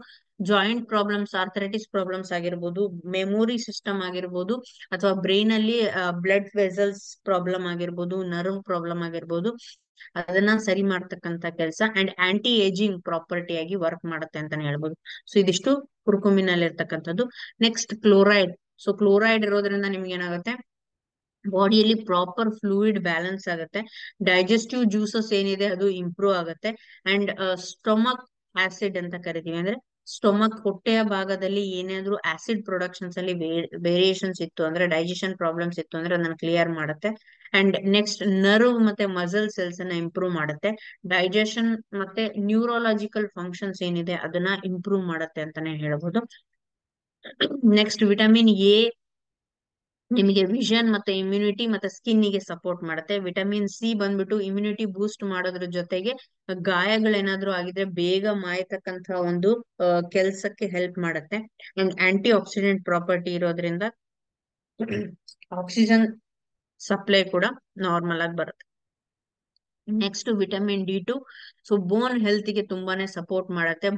ಜಾಯಿಂಟ್ ಪ್ರಾಬ್ಲಮ್ಸ್, ಆರ್ಥರೈಟಿಸ್ ಪ್ರಾಬ್ಲಮ್ಸ್ ಆಗಿರ್ಬೋದು, ಮೆಮೊರಿ ಸಿಸ್ಟಮ್ ಆಗಿರ್ಬೋದು, ಅಥವಾ ಬ್ರೈನ್ ಅಲ್ಲಿ ಬ್ಲಡ್ ವೆಸಲ್ಸ್ ಪ್ರಾಬ್ಲಮ್ ಆಗಿರ್ಬೋದು, ನರ್ವ್ ಪ್ರಾಬ್ಲಮ್ ಆಗಿರ್ಬೋದು, ಅದನ್ನ ಸರಿ ಮಾಡ್ತಕ್ಕಂತ ಕೆಲಸ. ಅಂಡ್ ಆಂಟಿ ಏಜಿಂಗ್ ಪ್ರಾಪರ್ಟಿ ಆಗಿ ವರ್ಕ್ ಮಾಡುತ್ತೆ ಅಂತಾನೆ ಹೇಳ್ಬೋದು. ಸೊ ಇದಿಷ್ಟು ಕುರ್ಕುಮಿನ್ ಅಲ್ಲಿ ಇರ್ತಕ್ಕಂಥದ್ದು. Next chloride. ಸೊ ಕ್ಲೋರೈಡ್ ಇರೋದ್ರಿಂದ ನಿಮ್ಗೆ ಏನಾಗುತ್ತೆ, ಬಾಡಿಯಲ್ಲಿ ಪ್ರಾಪರ್ ಫ್ಲೂಯಿಡ್ ಬ್ಯಾಲೆನ್ಸ್ ಆಗುತ್ತೆ. ಡೈಜೆಸ್ಟಿವ್ ಜ್ಯೂಸಸ್ ಏನಿದೆ ಅದು ಇಂಪ್ರೂವ್ ಆಗುತ್ತೆ. ಅಂಡ್ ಸ್ಟೊಮಕ್ ಆಸಿಡ್ ಅಂತ ಕರಿತೀವಿ, ಅಂದ್ರೆ ಸ್ಟೊಮಕ್ ಹೊಟ್ಟೆಯ ಭಾಗದಲ್ಲಿ ಏನಾದ್ರೂ ಆಸಿಡ್ ಪ್ರೊಡಕ್ಷನ್ಸ್ ಅಲ್ಲಿ ವೇರಿಯೇಷನ್ಸ್ ಇತ್ತು ಅಂದ್ರೆ, ಡೈಜೆಷನ್ ಪ್ರಾಬ್ಲಮ್ಸ್ ಇತ್ತು ಅಂದ್ರೆ ಅದನ್ನ ಕ್ಲಿಯರ್ ಮಾಡುತ್ತೆ. ಅಂಡ್ ನೆಕ್ಸ್ಟ್ ನರ್ವ್ ಮತ್ತೆ ಮಸಲ್ ಸೆಲ್ಸ್ ಅನ್ನ ಇಂಪ್ರೂವ್ ಮಾಡುತ್ತೆ. ಡೈಜೆಷನ್ ಮತ್ತೆ ನ್ಯೂರೋಲಾಜಿಕಲ್ ಫಂಕ್ಷನ್ಸ್ ಏನಿದೆ ಅದನ್ನ ಇಂಪ್ರೂವ್ ಮಾಡುತ್ತೆ ಅಂತಾನೆ ಹೇಳ್ಬೋದು. ನೆಕ್ಸ್ಟ್ ವಿಟಮಿನ್ ಎ ನಿಮಗೆ ವಿಷನ್ ಮತ್ತೆ ಇಮ್ಯುನಿಟಿ ಮತ್ತೆ ಸ್ಕಿನ್ ಗೆ ಸಪೋರ್ಟ್ ಮಾಡುತ್ತೆ. ವಿಟಮಿನ್ ಸಿ ಬಂದ್ಬಿಟ್ಟು ಇಮ್ಯುನಿಟಿ ಬೂಸ್ಟ್ ಮಾಡೋದ್ರ ಜೊತೆಗೆ ಗಾಯಗಳೇನಾದ್ರೂ ಆಗಿದ್ರೆ ಬೇಗ ಮಾಯತಕ್ಕಂತ ಒಂದು ಕೆಲ್ಸಕ್ಕೆ ಹೆಲ್ಪ್ ಮಾಡುತ್ತೆ. ಅಂಡ್ ಆಂಟಿ ಆಕ್ಸಿಡೆಂಟ್ ಪ್ರಾಪರ್ಟಿ ಇರೋದ್ರಿಂದ ಆಕ್ಸಿಜನ್ ಸಪ್ಲೈ ಕೂಡ ನಾರ್ಮಲ್ ಆಗಿ ಬರುತ್ತೆ. Next vitamin D2. So bone health ಗೆ ತುಂಬಾನೇ ಸಪೋರ್ಟ್ ಮಾಡುತ್ತೆ.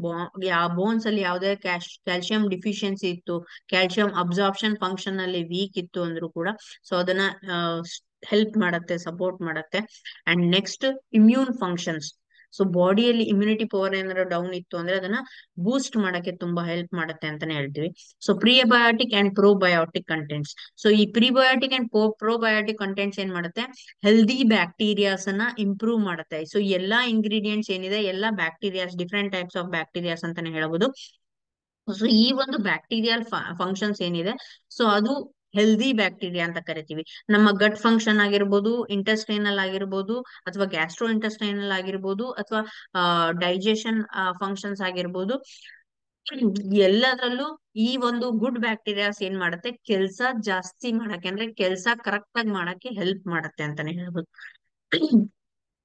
ಬೋನ್ಸ್ ಅಲ್ಲಿ ಯಾವುದೇ ಕ್ಯಾಲ್ಸಿಯಂ ಡಿಫಿಷಿಯನ್ಸಿ ಇತ್ತು, ಕ್ಯಾಲ್ಸಿಯಂ ಅಬ್ಸಾರ್ಪ್ಷನ್ ಫಂಕ್ಷನ್ ಅಲ್ಲಿ ವೀಕ್ ಇತ್ತು ಅಂದ್ರೂ ಕೂಡ ಸೊ ಅದನ್ನ ಹೆಲ್ಪ್ ಮಾಡುತ್ತೆ, ಸಪೋರ್ಟ್ ಮಾಡುತ್ತೆ. And next immune functions. So ಬಾಡಿಯಲ್ಲಿ ಇಮ್ಯುನಿಟಿ ಪವರ್ ಏನಾದ್ರು ಡೌನ್ ಇತ್ತು ಅಂದ್ರೆ ಅದನ್ನ ಬೂಸ್ಟ್ ಮಾಡಕ್ಕೆ ತುಂಬಾ ಹೆಲ್ಪ್ ಮಾಡುತ್ತೆ ಅಂತಾನೆ ಹೇಳ್ತೀವಿ. So prebiotic and probiotic contents. So ಈ ಪ್ರಿಬಯೋಟಿಕ್ ಅಂಡ್ ಪ್ರೋಬಯೋಟಿಕ್ ಕಂಟೆಂಟ್ಸ್ ಏನ್ ಮಾಡುತ್ತೆ, ಹೆಲ್ದಿ ಬ್ಯಾಕ್ಟೀರಿಯಾಸ್ ಅನ್ನ ಇಂಪ್ರೂವ್ ಮಾಡುತ್ತೆ. ಸೊ ಎಲ್ಲಾ ಇಂಗ್ರೀಡಿಯೆಂಟ್ಸ್ ಏನಿದೆ, ಎಲ್ಲಾ bacterias, different types of bacterias ಅಂತಾನೆ ಹೇಳ್ಬೋದು. ಸೊ ಈ ಒಂದು ಬ್ಯಾಕ್ಟೀರಿಯಲ್ ಫಂಕ್ಷನ್ಸ್ ಏನಿದೆ ಸೊ ಅದು ಹೆಲ್ದಿ ಬ್ಯಾಕ್ಟೀರಿಯಾ ಅಂತ ಕರಿತೀವಿ. ನಮ್ಮ ಗಟ್ ಫಂಕ್ಷನ್ ಆಗಿರ್ಬೋದು, ಇಂಟೆಸ್ಟೈನಲ್ ಆಗಿರ್ಬೋದು, ಅಥವಾ ಗ್ಯಾಸ್ಟ್ರೋ ಇಂಟೆಸ್ಟೈನಲ್ ಆಗಿರ್ಬೋದು, ಅಥವಾ ಡೈಜೆಷನ್ ಫಂಕ್ಷನ್ಸ್ ಆಗಿರ್ಬೋದು, ಎಲ್ಲದ್ರಲ್ಲೂ ಈ ಒಂದು ಗುಡ್ ಬ್ಯಾಕ್ಟೀರಿಯಾಸ್ ಏನ್ ಮಾಡುತ್ತೆ, ಕೆಲ್ಸ ಜಾಸ್ತಿ ಮಾಡಕ್ಕೆ ಅಂದ್ರೆ ಕೆಲ್ಸ ಕರೆಕ್ಟ್ ಆಗಿ ಮಾಡಕ್ಕೆ ಹೆಲ್ಪ್ ಮಾಡುತ್ತೆ ಅಂತಾನೆ ಹೇಳ್ಬೋದು.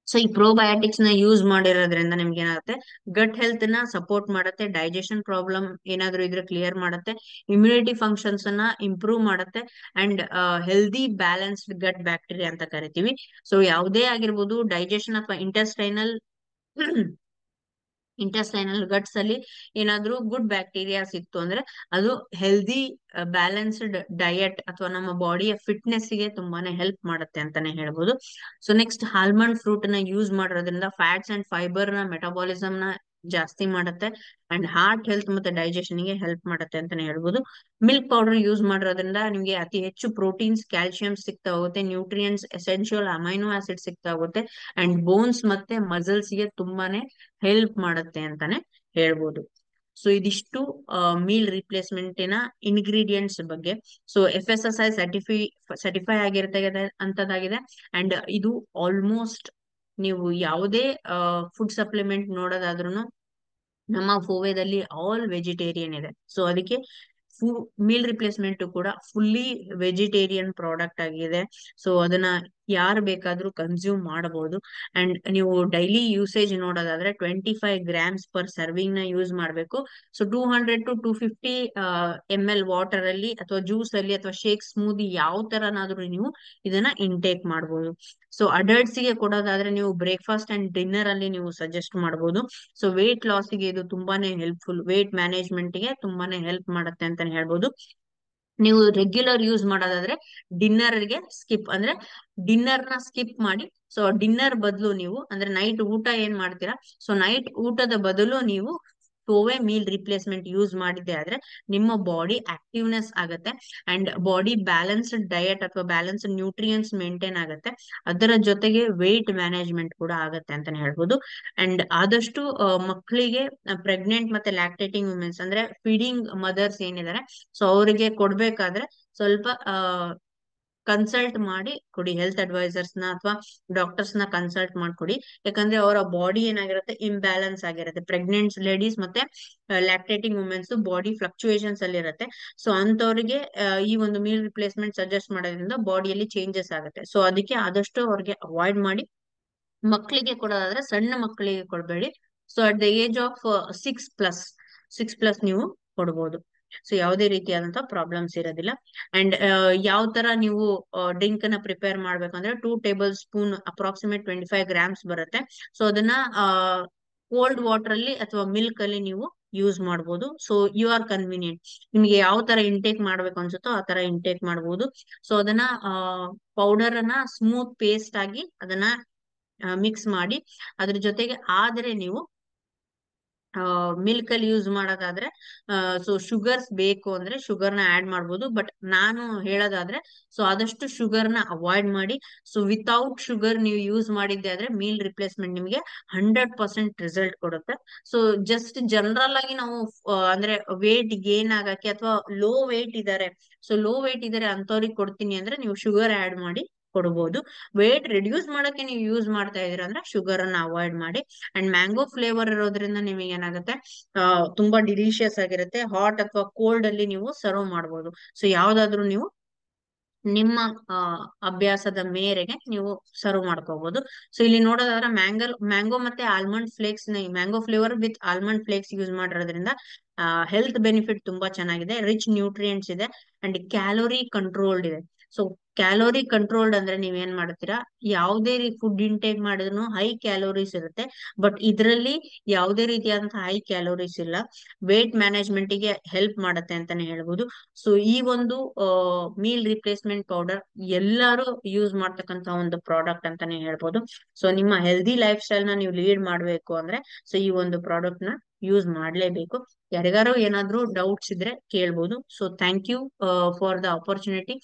ಸೊ ಈ ಪ್ರೋಬಯೋಟಿಕ್ಸ್ ನ ಯೂಸ್ ಮಾಡಿರೋದ್ರಿಂದ ನಿಮ್ಗೆ ಏನಾಗುತ್ತೆ, ಗಟ್ ಹೆಲ್ತ್ ನ ಸಪೋರ್ಟ್ ಮಾಡುತ್ತೆ, ಡೈಜೆಷನ್ ಪ್ರಾಬ್ಲಮ್ ಏನಾದ್ರೂ ಇದ್ರೆ ಕ್ಲಿಯರ್ ಮಾಡುತ್ತೆ, ಇಮ್ಯುನಿಟಿ ಫಂಕ್ಷನ್ಸ್ ಅನ್ನ ಇಂಪ್ರೂವ್ ಮಾಡುತ್ತೆ. And healthy balanced gut bacteria ಅಂತ ಕರಿತೀವಿ. ಸೊ ಯಾವುದೇ ಆಗಿರ್ಬೋದು, ಡೈಜೆಷನ್ ಅಥವಾ ಇಂಟೆಸ್ಟೈನಲ್ ಗಟ್ಸ್ ಅಲ್ಲಿ ಏನಾದ್ರೂ ಗುಡ್ ಬ್ಯಾಕ್ಟೀರಿಯಾಸ್ ಇತ್ತು ಅಂದ್ರೆ ಅದು ಹೆಲ್ದಿ ಬ್ಯಾಲೆನ್ಸ್ಡ್ ಡಯಟ್ ಅಥವಾ ನಮ್ಮ ಬಾಡಿಯ ಫಿಟ್ನೆಸ್ ಗೆ ತುಂಬಾನೇ ಹೆಲ್ಪ್ ಮಾಡುತ್ತೆ ಅಂತಾನೆ ಹೇಳ್ಬೋದು. ಸೊ ನೆಕ್ಸ್ಟ್ ಆಲ್ಮಂಡ್ ಫ್ರೂಟ್ ನ ಯೂಸ್ ಮಾಡೋದ್ರಿಂದ ಫ್ಯಾಟ್ಸ್ ಅಂಡ್ ಫೈಬರ್ ನ ಮೆಟಬಾಲಿಸಮ್ ನ ಜಾಸ್ತಿ ಮಾಡುತ್ತೆ. ಅಂಡ್ ಹಾರ್ಟ್ ಹೆಲ್ತ್ ಮತ್ತೆ ಡೈಜೆಷನ್ ಗೆ ಹೆಲ್ಪ್ ಮಾಡುತ್ತೆ ಅಂತಾನೆ ಹೇಳ್ಬೋದು. ಮಿಲ್ಕ್ ಪೌಡರ್ ಯೂಸ್ ಮಾಡೋದ್ರಿಂದ ನಿಮ್ಗೆ ಅತಿ ಹೆಚ್ಚು ಪ್ರೋಟೀನ್ಸ್, ಕ್ಯಾಲ್ಸಿಯಂ ಸಿಗ್ತಾ ಹೋಗುತ್ತೆ, ನ್ಯೂಟ್ರಿಯೆಂಟ್ಸ್, ಎಸೆನ್ಷಿಯಲ್ ಅಮೈನೋ ಆಸಿಡ್ ಸಿಗ್ತಾ ಹೋಗುತ್ತೆ. ಅಂಡ್ ಬೋನ್ಸ್ ಮತ್ತೆ ಮಸಲ್ಸ್ ಗೆ ತುಂಬಾನೇ ಹೆಲ್ಪ್ ಮಾಡುತ್ತೆ ಅಂತಾನೆ ಹೇಳ್ಬೋದು. ಸೊ ಇದಿಷ್ಟು ಮೀಲ್ ರಿಪ್ಲೇಸ್ಮೆಂಟಿನ ಇಂಗ್ರೀಡಿಯೆಂಟ್ಸ್ ಬಗ್ಗೆ. ಸೊ FSSAI ಸರ್ಟಿಫೈ ಆಗಿರ್ತದೆ ಅಂತದಾಗಿದೆ. ಅಂಡ್ ಇದು ಆಲ್ಮೋಸ್ಟ್ ನೀವು ಯಾವುದೇ ಫುಡ್ ಸಪ್ಲಿಮೆಂಟ್ ನೋಡೋದಾದ್ರೂ ನಮ್ಮ ಫೋವೆದಲ್ಲಿ ಆಲ್ ವೆಜಿಟೇರಿಯನ್ ಇದೆ. ಸೊ ಅದಕ್ಕೆ ಮೀಲ್ ರಿಪ್ಲೇಸ್ಮೆಂಟ್ ಕೂಡ ಫುಲ್ಲಿ ವೆಜಿಟೇರಿಯನ್ ಪ್ರಾಡಕ್ಟ್ ಆಗಿದೆ. ಸೊ ಅದನ್ನ ಯಾರು ಬೇಕಾದ್ರೂ ಕನ್ಸ್ಯೂಮ್ ಮಾಡಬಹುದು. ಅಂಡ್ ನೀವು ಡೈಲಿ ಯೂಸೇಜ್ ನೋಡೋದಾದ್ರೆ 25 grams ಪರ್ ಸರ್ವಿಂಗ್ ನ ಯೂಸ್ ಮಾಡ್ಬೇಕು. ಸೊ 200 to 250 ml ವಾಟರ್ ಅಲ್ಲಿ ಅಥವಾ ಜ್ಯೂಸ್ ಅಲ್ಲಿ ಅಥವಾ ಶೇಕ್, ಸ್ಮೂದಿ ಯಾವ ತರನಾದ್ರೂ ನೀವು ಇದನ್ನ ಇಂಟೇಕ್ ಮಾಡಬಹುದು. ಸೊ ಅಡಲ್ಟ್ಸ್ ಗೆ ಕೊಡೋದಾದ್ರೆ ನೀವು ಬ್ರೇಕ್ಫಾಸ್ಟ್ ಅಂಡ್ ಡಿನ್ನರ್ ಅಲ್ಲಿ ನೀವು ಸಜೆಸ್ಟ್ ಮಾಡಬಹುದು. ಸೊ ವೇಟ್ ಲಾಸ್ ಗೆ ಇದು ತುಂಬಾನೇ ಹೆಲ್ಪ್ಫುಲ್, ವೇಟ್ ಮ್ಯಾನೇಜ್ಮೆಂಟ್ ಗೆ ತುಂಬಾನೇ ಹೆಲ್ಪ್ ಮಾಡುತ್ತೆ ಅಂತಾನೆ ಹೇಳ್ಬೋದು. ನೀವು ರೆಗ್ಯುಲರ್ ಯೂಸ್ ಮಾಡೋದಾದ್ರೆ ಡಿನ್ನರ್ ಗೆ ಸ್ಕಿಪ್, ಅಂದ್ರೆ ಡಿನ್ನರ್ ನ ಸ್ಕಿಪ್ ಮಾಡಿ. ಸೊ ಡಿನ್ನರ್ ಬದಲು ನೀವು ಅಂದ್ರೆ ನೈಟ್ ಊಟ ಏನ್ ಮಾಡ್ತೀರಾ, ಸೊ ನೈಟ್ ಊಟದ ಬದಲು ನೀವು ಟೋವೆ ಮೀಲ್ ರಿಪ್ಲೇಸ್ಮೆಂಟ್ ಯೂಸ್ ಮಾಡಿದ್ದೆ ಆದ್ರೆ ನಿಮ್ಮ ಬಾಡಿ ಆಕ್ಟಿವ್ನೆಸ್ ಆಗುತ್ತೆ ಅಂಡ್ ಬಾಡಿ ಬ್ಯಾಲೆನ್ಸ್ಡ್ ಡಯಟ್ ಅಥವಾ ಬ್ಯಾಲೆನ್ಸ್ಡ್ ನ್ಯೂಟ್ರಿಯನ್ಸ್ ಮೇಂಟೈನ್ ಆಗುತ್ತೆ. ಅದರ ಜೊತೆಗೆ ವೆಯ್ಟ್ ಮ್ಯಾನೇಜ್ಮೆಂಟ್ ಕೂಡ ಆಗುತ್ತೆ ಅಂತಾನೆ ಹೇಳ್ಬೋದು. ಅಂಡ್ ಆದಷ್ಟು ಮಕ್ಕಳಿಗೆ ಪ್ರೆಗ್ನೆಂಟ್ ಮತ್ತೆ ಲ್ಯಾಕ್ಟೇಟಿಂಗ್ ವುಮೆನ್ಸ್ ಅಂದ್ರೆ ಫೀಡಿಂಗ್ ಮದರ್ಸ್ ಏನಿದ್ದಾರೆ ಸೊ ಅವರಿಗೆ ಕೊಡ್ಬೇಕಾದ್ರೆ ಸ್ವಲ್ಪ ಕನ್ಸಲ್ಟ್ ಮಾಡಿ ಕೊಡಿ, ಹೆಲ್ತ್ ಅಡ್ವೈಸರ್ಸ್ ನ ಅಥವಾ ಡಾಕ್ಟರ್ಸ್ ನ ಕನ್ಸಲ್ಟ್ ಮಾಡ್ಕೊಡಿ. ಯಾಕಂದ್ರೆ ಅವರ ಬಾಡಿ ಏನಾಗಿರುತ್ತೆ, ಇಂಬ್ಯಾಲೆನ್ಸ್ ಆಗಿರುತ್ತೆ. ಪ್ರೆಗ್ನೆಂಟ್ ಲೇಡೀಸ್ ಮತ್ತೆ ಲ್ಯಾಕ್ಟೇಟಿಂಗ್ ವುಮೆನ್ಸ್ ಬಾಡಿ ಫ್ಲಕ್ಚುಯೇಷನ್ಸ್ ಅಲ್ಲಿ ಇರುತ್ತೆ. ಸೊ ಅಂತವ್ರಿಗೆ ಈ ಒಂದು ಮೀಲ್ ರಿಪ್ಲೇಸ್ಮೆಂಟ್ ಸಜೆಸ್ಟ್ ಮಾಡೋದ್ರಿಂದ ಬಾಡಿಯಲ್ಲಿ ಚೇಂಜಸ್ ಆಗುತ್ತೆ. ಸೊ ಅದಕ್ಕೆ ಆದಷ್ಟು ಅವ್ರಿಗೆ ಅವಾಯ್ಡ್ ಮಾಡಿ. ಮಕ್ಕಳಿಗೆ ಕೊಡೋದಾದ್ರೆ ಸಣ್ಣ ಮಕ್ಕಳಿಗೆ ಕೊಡಬೇಡಿ. So at the age of 6+ ನೀವು ಕೊಡ್ಬೋದು. ಸೊ ಯಾವುದೇ ರೀತಿಯಾದಂತಹ ಪ್ರಾಬ್ಲಮ್ಸ್ ಇರೋದಿಲ್ಲ. ಅಂಡ್ ಯಾವ ತರ ನೀವು ಡ್ರಿಂಕ್ ಅನ್ನ ಪ್ರಿಪೇರ್ ಮಾಡ್ಬೇಕಂದ್ರೆ 2 ಟೇಬಲ್ ಸ್ಪೂನ್ ಅಪ್ರಾಕ್ಸಿಮೇಟ್ 25 ಗ್ರಾಮ್ಸ್ ಬರುತ್ತೆ. ಸೊ ಅದನ್ನ ಕೋಲ್ಡ್ ವಾಟರ್ ಅಲ್ಲಿ ಅಥವಾ ಮಿಲ್ಕ್ ಅಲ್ಲಿ ನೀವು ಯೂಸ್ ಮಾಡ್ಬೋದು. ಸೊ ಯು ಆರ್ ಕನ್ವೀನಿಯಂಟ್, ನಿಮ್ಗೆ ಯಾವ ತರ ಇಂಟೇಕ್ ಮಾಡ್ಬೇಕು ಅನ್ಸುತ್ತೋ ಆ ತರ ಇಂಟೇಕ್ ಮಾಡ್ಬೋದು. ಸೊ ಅದನ್ನ ಪೌಡರ್ ಅನ್ನ ಸ್ಮೂತ್ ಪೇಸ್ಟ್ ಆಗಿ ಅದನ್ನ ಮಿಕ್ಸ್ ಮಾಡಿ ಅದ್ರ ಜೊತೆಗೆ ಆದ್ರೆ ನೀವು ಮಿಲ್ಕ್ ಅಲ್ಲಿ ಯೂಸ್ ಮಾಡೋದಾದ್ರೆ ಸೊ ಶುಗರ್ಸ್ ಬೇಕು ಅಂದ್ರೆ ಶುಗರ್ ನ ಆಡ್ ಮಾಡ್ಬೋದು. ಬಟ್ ನಾನು ಹೇಳೋದಾದ್ರೆ ಸೊ ಆದಷ್ಟು ಶುಗರ್ ನ ಅವಾಯ್ಡ್ ಮಾಡಿ. ಸೊ ವಿತೌಟ್ ಶುಗರ್ ನೀವು ಯೂಸ್ ಮಾಡಿದ್ದೆ ಆದ್ರೆ ಮೀಲ್ ರಿಪ್ಲೇಸ್ಮೆಂಟ್ ನಿಮಗೆ 100% ರಿಸಲ್ಟ್ ಕೊಡುತ್ತೆ. ಸೊ ಜಸ್ಟ್ ಜನರಲ್ ಆಗಿ ನಾವು ಅಂದ್ರೆ ವೇಟ್ ಗೇನ್ ಆಗಕ್ಕೆ ಅಥವಾ ಲೋ ವೇಟ್ ಇದಾರೆ, ಸೊ ಲೋ ವೇಟ್ ಇದಾರೆ ಅಂತವ್ರಿಗೆ ಕೊಡ್ತೀನಿ ಅಂದ್ರೆ ನೀವು ಶುಗರ್ ಆಡ್ ಮಾಡಿ ಕೊಡ್ಬೋದು. ವೇಟ್ ರಿಡ್ಯೂಸ್ ಮಾಡಕ್ಕೆ ನೀವು ಯೂಸ್ ಮಾಡ್ತಾ ಇದೀರ ಅಂದ್ರೆ ಶುಗರ್ ಅನ್ನ ಅವಾಯ್ಡ್ ಮಾಡಿ. ಅಂಡ್ ಮ್ಯಾಂಗೋ ಫ್ಲೇವರ್ ಇರೋದ್ರಿಂದ ನಿಮಗೆ ಏನಾಗುತ್ತೆ, ತುಂಬಾ ಡಿಲಿಷಿಯಸ್ ಆಗಿರುತ್ತೆ. ಹಾಟ್ ಅಥವಾ ಕೋಲ್ಡ್ ಅಲ್ಲಿ ನೀವು ಸರ್ವ್ ಮಾಡ್ಬೋದು. ಸೊ ಯಾವ್ದಾದ್ರು ನೀವು ನಿಮ್ಮ ಅಭ್ಯಾಸದ ಮೇರೆಗೆ ನೀವು ಸರ್ವ್ ಮಾಡ್ಕೋಬಹುದು. ಸೊ ಇಲ್ಲಿ ನೋಡೋದಾದ್ರೆ ಮ್ಯಾಂಗೋ ಮತ್ತೆ almond flakes mango flavour with almond flakes use ಮಾಡಿರೋದ್ರಿಂದ ಹೆಲ್ತ್ ಬೆನಿಫಿಟ್ ತುಂಬಾ ಚೆನ್ನಾಗಿದೆ. ರಿಚ್ ನ್ಯೂಟ್ರಿಯೆಂಟ್ಸ್ ಇದೆ ಅಂಡ್ ಕ್ಯಾಲೋರಿ ಕಂಟ್ರೋಲ್ಡ್ ಇದೆ. ಸೊ ಕ್ಯಾಲೋರಿ ಕಂಟ್ರೋಲ್ಡ್ ಅಂದ್ರೆ ನೀವ್ ಏನ್ ಮಾಡ್ತೀರಾ, ಯಾವುದೇ ಫುಡ್ ಇಂಟೇಕ್ ಮಾಡಿದ್ರು ಹೈ ಕ್ಯಾಲೋರೀಸ್ ಇರುತ್ತೆ. ಬಟ್ ಇದರಲ್ಲಿ ಯಾವುದೇ ರೀತಿಯಾದಂತಹ ಹೈ ಕ್ಯಾಲೋರೀಸ್ ಇಲ್ಲ. ವೇಟ್ ಮ್ಯಾನೇಜ್ಮೆಂಟ್ ಗೆ ಹೆಲ್ಪ್ ಮಾಡುತ್ತೆ ಅಂತಾನೆ ಹೇಳ್ಬೋದು. ಸೊ ಈ ಒಂದು ಮೀಲ್ ರಿಪ್ಲೇಸ್ಮೆಂಟ್ ಪೌಡರ್ ಎಲ್ಲರೂ ಯೂಸ್ ಮಾಡ್ತಕ್ಕಂತ ಒಂದು ಪ್ರಾಡಕ್ಟ್ ಅಂತಾನೆ ಹೇಳ್ಬೋದು. ಸೊ ನಿಮ್ಮ ಹೆಲ್ದಿ ಲೈಫ್ ಸ್ಟೈಲ್ ನ ನೀವು ಲೀಡ್ ಮಾಡ್ಬೇಕು ಅಂದ್ರೆ ಸೊ ಈ ಒಂದು ಪ್ರಾಡಕ್ಟ್ ನ ಯೂಸ್ ಮಾಡ್ಲೇಬೇಕು. ಯಾರಿಗಾರು ಏನಾದ್ರು ಡೌಟ್ಸ್ ಇದ್ರೆ ಕೇಳ್ಬೋದು. So thank you for the opportunity.